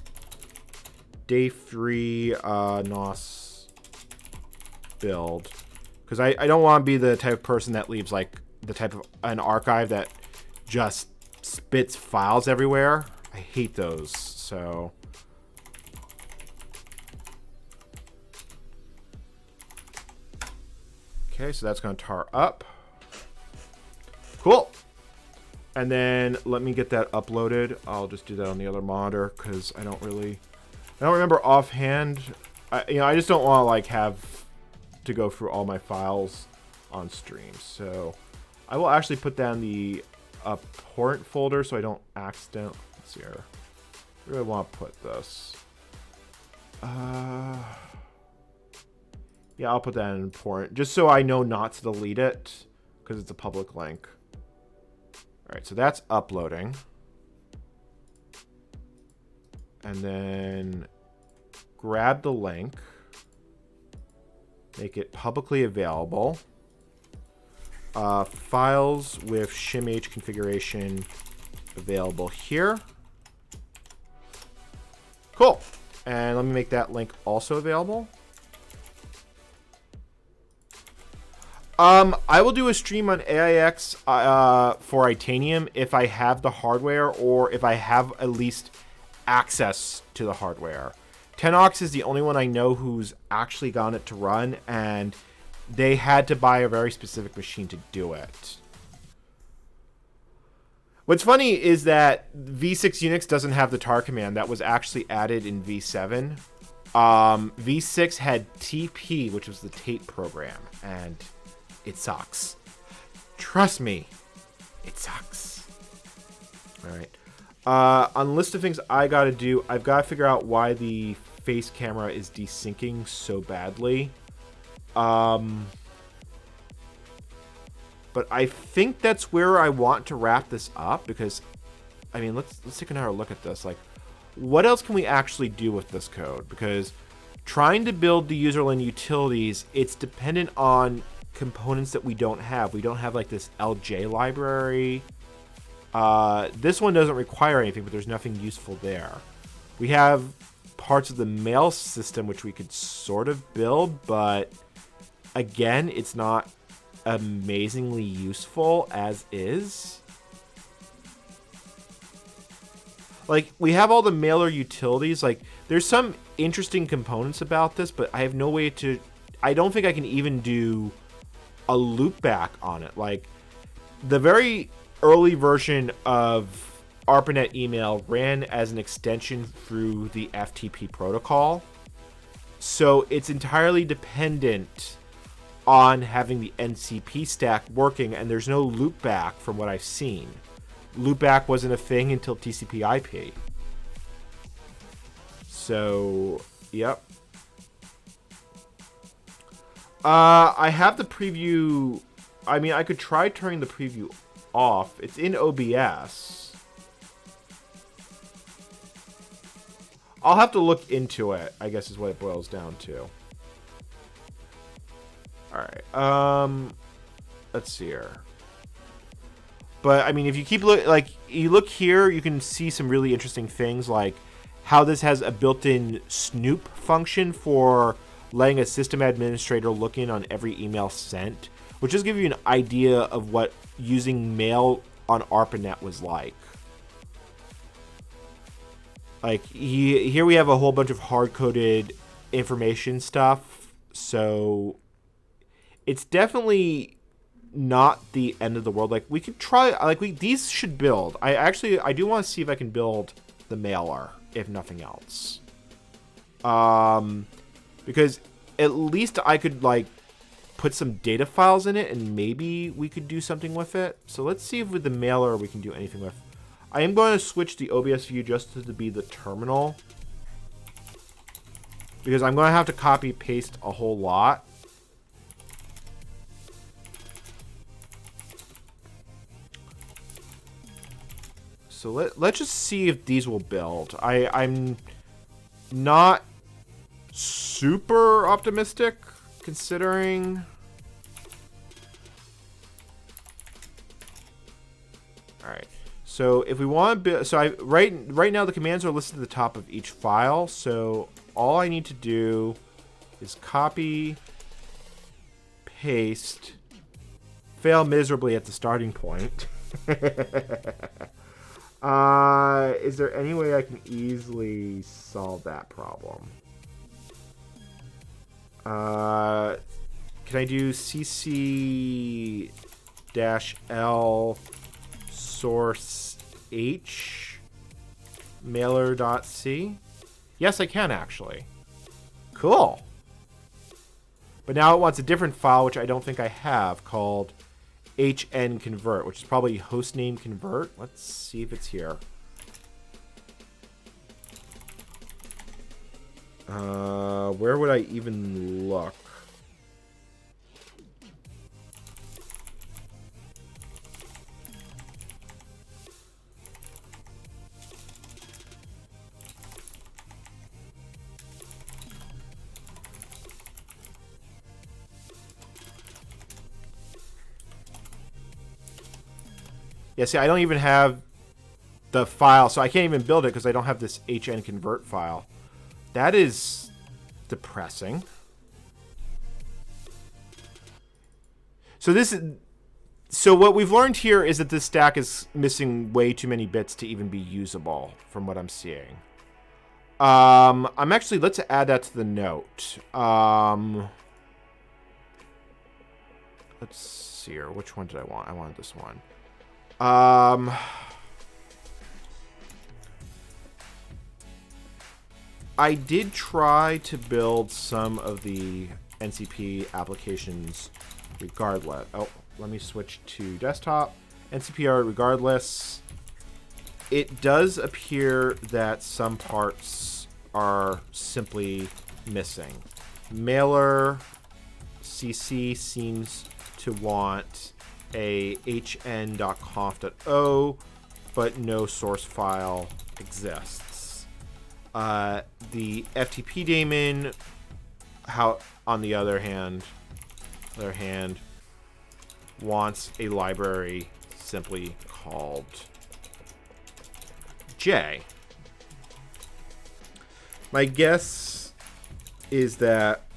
Day 3 NOSC build, because I don't want to be the type of person that leaves like the type of an archive that just spits files everywhere. I hate those. So okay, so that's going to tar up. Cool. And then let me get that uploaded. I'll just do that on the other monitor because I don't remember offhand. I just don't want to like have to go through all my files on stream. So I will actually put down the abhorrent folder so I don't accidentally. Let's see here. Where do I want to put this? Yeah, I'll put that in important, just so I know not to delete it, because it's a public link. Alright, so that's uploading. And then grab the link. Make it publicly available. Files with shimh configuration available here. Cool. And let me make that link also available. I will do a stream on AIX for Itanium if I have the hardware or if I have at least access to the hardware. Tenox is the only one I know who's actually gotten it to run, and they had to buy a very specific machine to do it. What's funny is that V6 Unix doesn't have the tar command that was actually added in V7. V6 had TP, which was the tape program, and it sucks. Trust me, it sucks. All right. On the list of things I got to do, I've got to figure out why the face camera is desyncing so badly. But I think that's where I want to wrap this up because, I mean, let's take another look at this. Like, what else can we actually do with this code? Because trying to build the userland utilities, it's dependent on components that we don't have. We don't have like this LJ library. This one doesn't require anything, but there's nothing useful there. We have parts of the mail system which we could sort of build, but again, it's not amazingly useful as is. Like, we have all the mailer utilities. Like, there's some interesting components about this, but I have no way to... I don't think I can even do a loopback on it. Like, the very early version of ARPANET email ran as an extension through the FTP protocol. So it's entirely dependent on having the NCP stack working, and there's no loopback from what I've seen. Loopback wasn't a thing until TCP/IP. So, yep. I have the preview. I mean, I could try turning the preview off. It's in OBS. I'll have to look into it, I guess is what it boils down to. Alright, let's see here. But, I mean, if you keep you look here, you can see some really interesting things, like how this has a built-in snoop function for letting a system administrator look in on every email sent, which just gives you an idea of what using mail on ARPANET was like. Like, here we have a whole bunch of hard-coded information stuff, so it's definitely not the end of the world. Like, we could try, like, these should build. I do want to see if I can build the mailer, if nothing else. Because at least I could, like, put some data files in it, and maybe we could do something with it. So let's see if with the mailer we can do anything with. I am going to switch the OBS view just to be the terminal, because I'm going to have to copy paste a whole lot. So let's just see if these will build. I'm not super optimistic, considering... Alright, so if we want to build... So right now the commands are listed at the top of each file, so all I need to do is copy, paste, fail miserably at the starting point. Is there any way I can easily solve that problem? Can I do cc-l source h mailer.c? Yes, I can actually. Cool. But now it wants a different file, which I don't think I have, called hnconvert, which is probably hostname convert. Let's see if it's here. Where would I even look? Yeah, see, I don't even have the file, so I can't even build it because I don't have this hnconvert file. That is depressing. So what we've learned here is that this stack is missing way too many bits to even be usable, from what I'm seeing. Let's add that to the note. Let's see here. Which one did I want? I wanted this one. I did try to build some of the NCP applications regardless. Oh, let me switch to desktop. NCP regardless. It does appear that some parts are simply missing. Mailer CC seems to want a hn.conf.o, but no source file exists. The FTP daemon, on the other hand, wants a library simply called J. My guess is that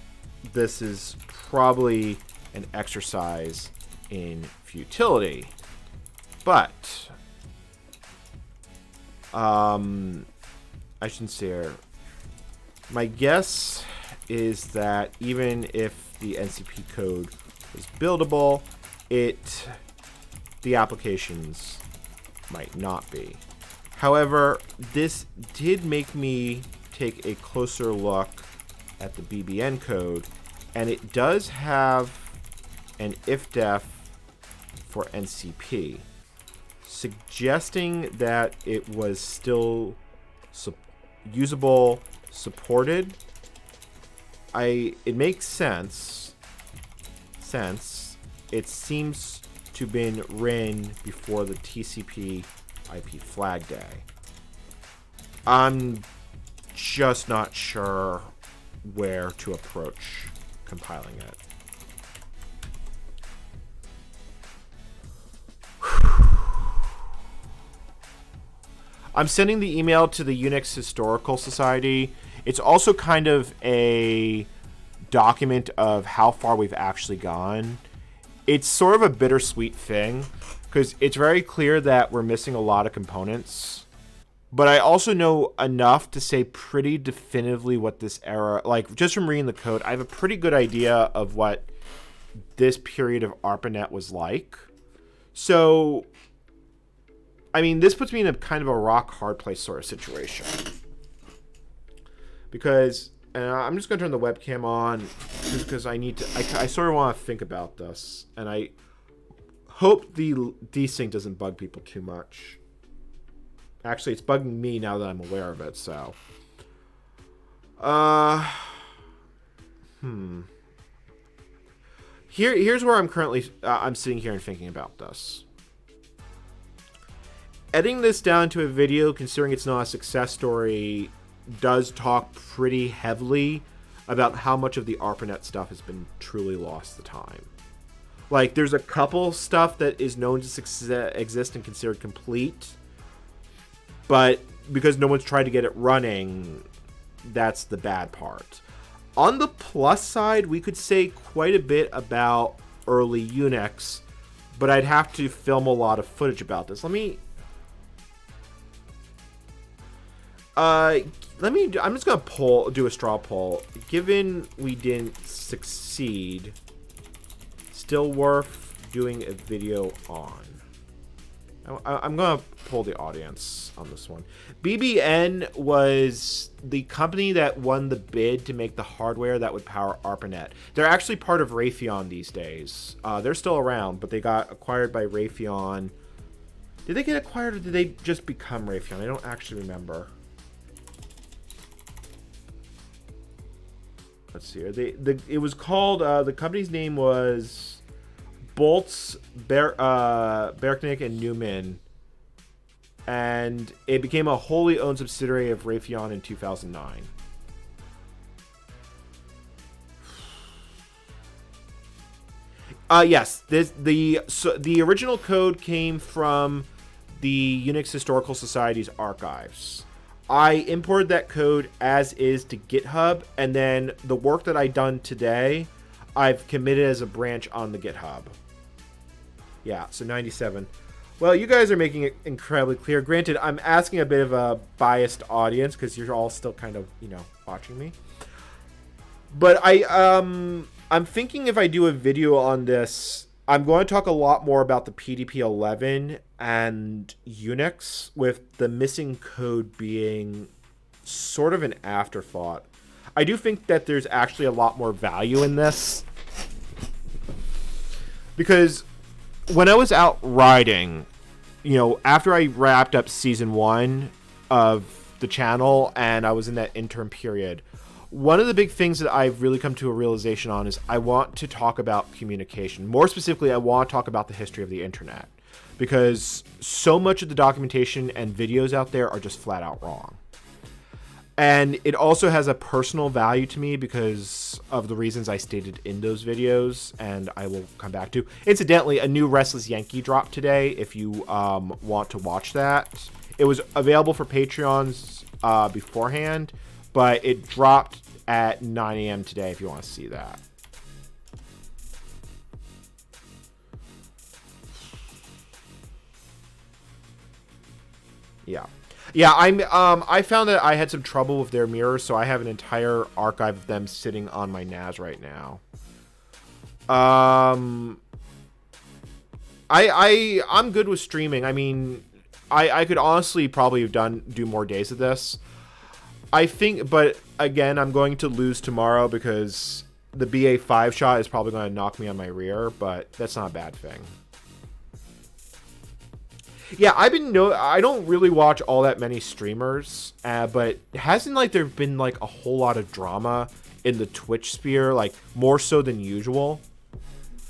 this is probably an exercise in futility, but I shouldn't say here. My guess is that even if the NCP code is buildable, the applications might not be. However, this did make me take a closer look at the BBN code, and it does have an ifdef for NCP, suggesting that it was still usable, supported. It makes sense. It seems to have been written before the TCP IP flag day. I'm just not sure where to approach compiling it. I'm sending the email to the Unix Historical Society. It's also kind of a document of how far we've actually gone. It's sort of a bittersweet thing, because it's very clear that we're missing a lot of components. But I also know enough to say pretty definitively what this era, like just from reading the code, I have a pretty good idea of what this period of ARPANET was like. So, I mean, this puts me in a kind of a rock hard place sort of situation. Because, and I'm just going to turn the webcam on just because I need to, I sort of want to think about this. And I hope the desync doesn't bug people too much. Actually, it's bugging me now that I'm aware of it, so. Here's where I'm currently, I'm sitting here and thinking about this. Editing this down to a video, considering it's not a success story, does talk pretty heavily about how much of the ARPANET stuff has been truly lost to time. Like, there's a couple stuff that is known to exist and considered complete, but because no one's tried to get it running, that's the bad part. On the plus side, we could say quite a bit about early Unix, but I'd have to film a lot of footage about this. I'm just gonna do a straw poll. Given we didn't succeed, still worth doing a video on? I'm gonna poll the audience on this one. BBN was the company that won the bid to make the hardware that would power ARPANET. They're actually part of Raytheon these days. They're still around, but they got acquired by Raytheon. Did they get acquired or did they just become Raytheon? I don't actually remember. Let's see here. It was called, the company's name was Boltz, Berknick, and Newman. And it became a wholly owned subsidiary of Raytheon in 2009. Yes, the original code came from the Unix Historical Society's archives. I imported that code as is to GitHub, and then the work that I've done today, I've committed as a branch on the GitHub. Yeah, so 97. Well, you guys are making it incredibly clear. Granted, I'm asking a bit of a biased audience because you're all still kind of, watching me. But I'm thinking if I do a video on this, I'm going to talk a lot more about the PDP-11 and Unix, with the missing code being sort of an afterthought. I do think that there's actually a lot more value in this, because when I was out riding, after I wrapped up season 1 of the channel and I was in that interim period, one of the big things that I've really come to a realization on is I want to talk about communication. More specifically, I want to talk about the history of the internet, because so much of the documentation and videos out there are just flat out wrong. And it also has a personal value to me because of the reasons I stated in those videos, and I will come back to. Incidentally, a new Restless Yankee dropped today if you want to watch that. It was available for Patreons beforehand, but it dropped at 9 a.m. today if you want to see that. Yeah. Yeah, I found that I had some trouble with their mirrors, so I have an entire archive of them sitting on my NAS right now. I'm good with streaming. I mean, I could honestly probably do more days of this. I think, but again, I'm going to lose tomorrow because the BA5 shot is probably going to knock me on my rear, but that's not a bad thing. Yeah, I don't really watch all that many streamers, but hasn't like there been like a whole lot of drama in the Twitch sphere, like more so than usual?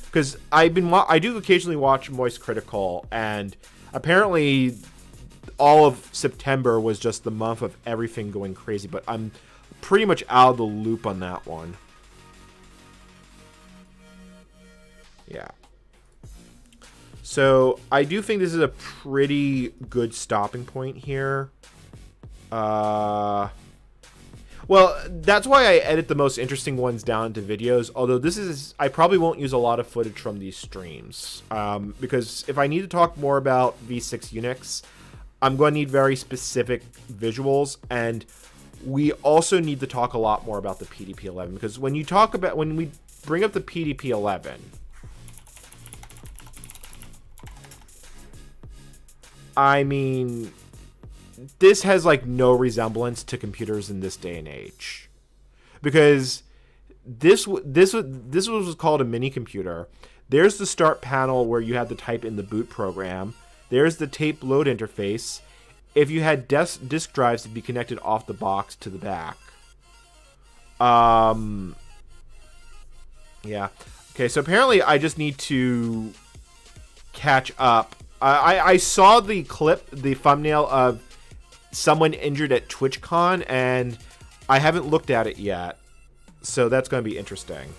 Because I do occasionally watch Moist Critical, and apparently all of September was just the month of everything going crazy, but I'm pretty much out of the loop on that one. Yeah. So I do think this is a pretty good stopping point here. Well, that's why I edit the most interesting ones down into videos. Although I probably won't use a lot of footage from these streams. Because if I need to talk more about V6 Unix, I'm going to need very specific visuals. And we also need to talk a lot more about the PDP-11. Because when we bring up the PDP-11, I mean, this has like no resemblance to computers in this day and age, because this was called a mini computer. There's the start panel where you had to type in the boot program. There's the tape load interface. If you had disk drives, it'd be connected off the box to the back. Yeah. Okay, so apparently I just need to catch up. I saw the clip, the thumbnail of someone injured at TwitchCon, and I haven't looked at it yet. So that's going to be interesting.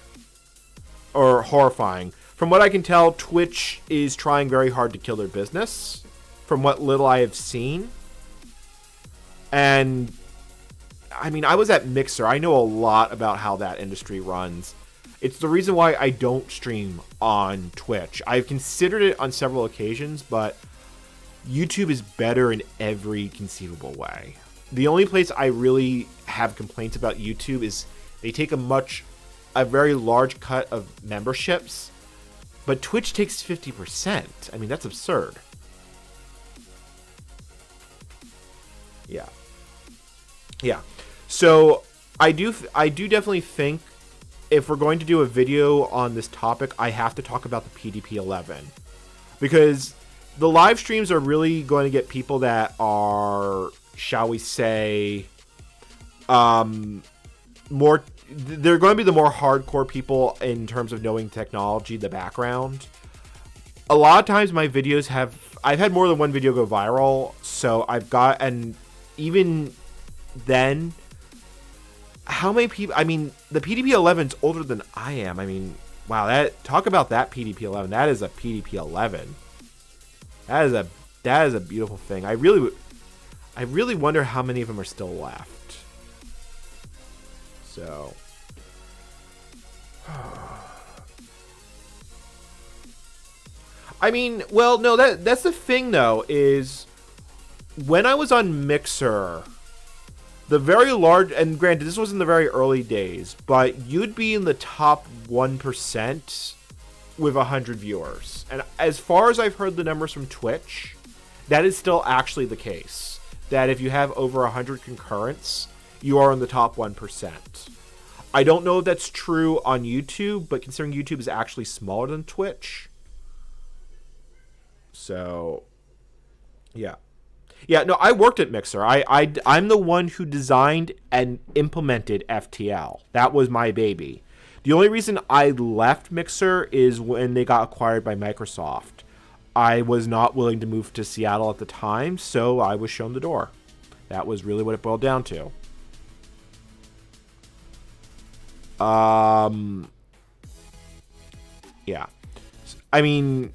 Or horrifying. From what I can tell, Twitch is trying very hard to kill their business, from what little I have seen. And, I mean, I was at Mixer. I know a lot about how that industry runs. It's the reason why I don't stream on Twitch. I've considered it on several occasions, but YouTube is better in every conceivable way. The only place I really have complaints about YouTube is they take a very large cut of memberships, but Twitch takes 50%. I mean, that's absurd. Yeah. Yeah. So I do definitely think if we're going to do a video on this topic, I have to talk about the PDP-11, because the live streams are really going to get people that are, shall we say, more. They're going to be the more hardcore people in terms of knowing technology, the background. A lot of times my videos I've had more than one video go viral, so and even then, how many people, I mean, the PDP-11's older than I am. I mean, wow, talk about that PDP-11. That is a PDP-11. That is a beautiful thing. I really wonder how many of them are still left. So, I mean, well, no, that's the thing though, is when I was on Mixer, the very large, and granted, this was in the very early days, but you'd be in the top 1% with 100 viewers. And as far as I've heard the numbers from Twitch, that is still actually the case. That if you have over 100 concurrents, you are in the top 1%. I don't know if that's true on YouTube, but considering YouTube is actually smaller than Twitch. So, yeah. Yeah, no, I worked at Mixer. I'm the one who designed and implemented FTL. That was my baby. The only reason I left Mixer is when they got acquired by Microsoft. I was not willing to move to Seattle at the time, so I was shown the door. That was really what it boiled down to. Yeah. I mean,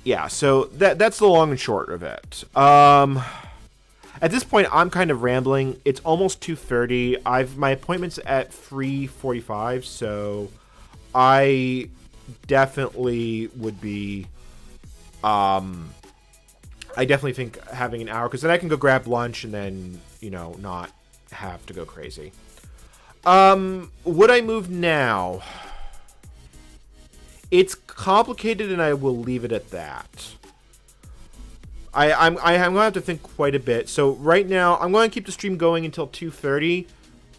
yeah, so that's the long and short of it. At this point, I'm kind of rambling. It's almost 2:30. My appointment's at 3:45, so I definitely would be. I definitely think having an hour, because then I can go grab lunch and then, not have to go crazy. Would I move now? It's complicated, and I will leave it at that. I'm going to have to think quite a bit. So right now, I'm going to keep the stream going until 2:30,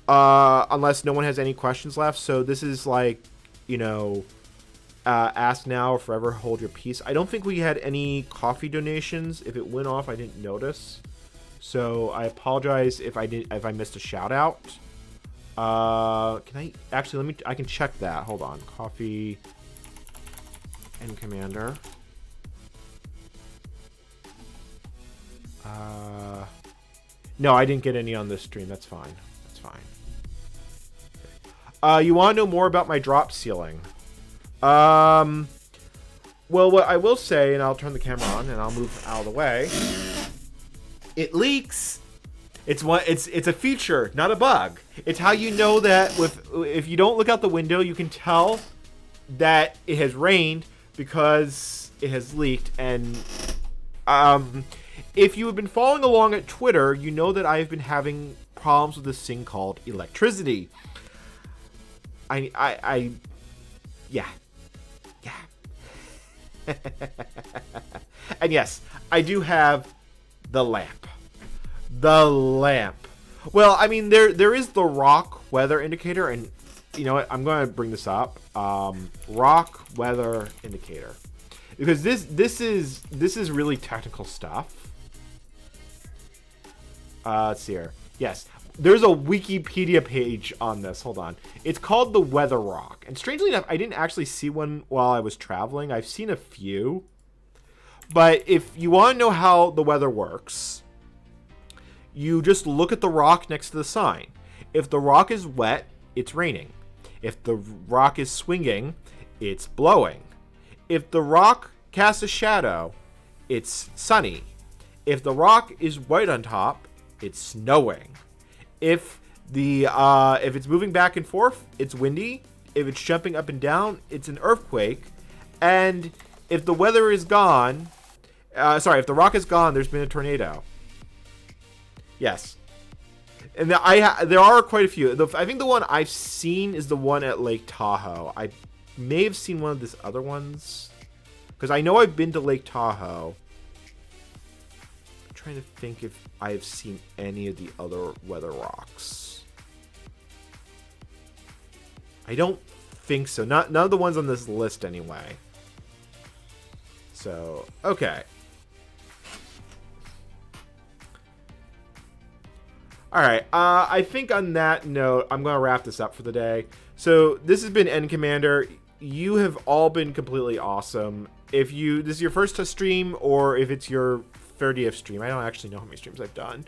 unless no one has any questions left. So this is like, ask now or forever hold your peace. I don't think we had any coffee donations. If it went off, I didn't notice. So I apologize if I missed a shout out. Can I actually I can check that. Hold on. Coffee NCommander. No, I didn't get any on this stream. That's fine. That's fine. You want to know more about my drop ceiling? Well, what I will say, and I'll turn the camera on and I'll move out of the way. It leaks. It's a feature, not a bug. It's how you know that if you don't look out the window, you can tell that it has rained because it has leaked. And if you have been following along at Twitter, you know that I've been having problems with this thing called electricity. Yeah. And yes, I do have the lamp. Well, I mean, there is the rock weather indicator, and you know what? I'm going to bring this up. Rock weather indicator, because this is really technical stuff. Let's see here. Yes, there's a Wikipedia page on this. Hold on. It's called the Weather Rock. And strangely enough, I didn't actually see one while I was traveling. I've seen a few. But if you want to know how the weather works, you just look at the rock next to the sign. If the rock is wet, it's raining. If the rock is swinging, it's blowing. If the rock casts a shadow, it's sunny. If the rock is white on top, it's snowing. If it's moving back and forth, it's windy. If it's jumping up and down, it's an earthquake. And if the weather is gone, if the rock is gone, there's been a tornado. Yes. And there are quite a few. I think the one I've seen is the one at Lake Tahoe. I may have seen one of these other ones, because I know I've been to Lake Tahoe. I'm trying to think if I've seen any of the other weather rocks. I don't think so. None of the ones on this list anyway. So, okay. Alright, I think on that note, I'm going to wrap this up for the day. So, this has been NCommander. You have all been completely awesome. If this is your first stream, or if it's your 30th stream, I don't actually know how many streams I've done.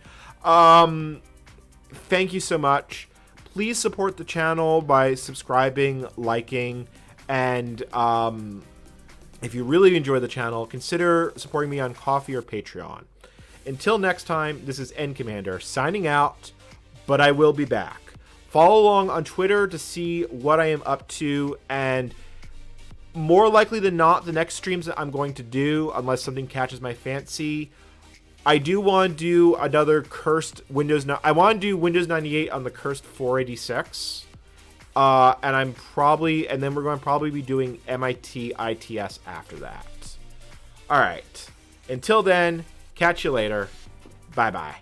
Thank you so much. Please support the channel by subscribing, liking, and if you really enjoy the channel, consider supporting me on Ko-fi or Patreon. Until next time, this is NCommander signing out, but I will be back. Follow along on Twitter to see what I am up to, and more likely than not, the next streams that I'm going to do, unless something catches my fancy, I do want to do another cursed Windows. I want to do Windows 98 on the cursed 486, and then we're going to probably be doing MIT ITS after that. All right. Until then, catch you later. Bye bye.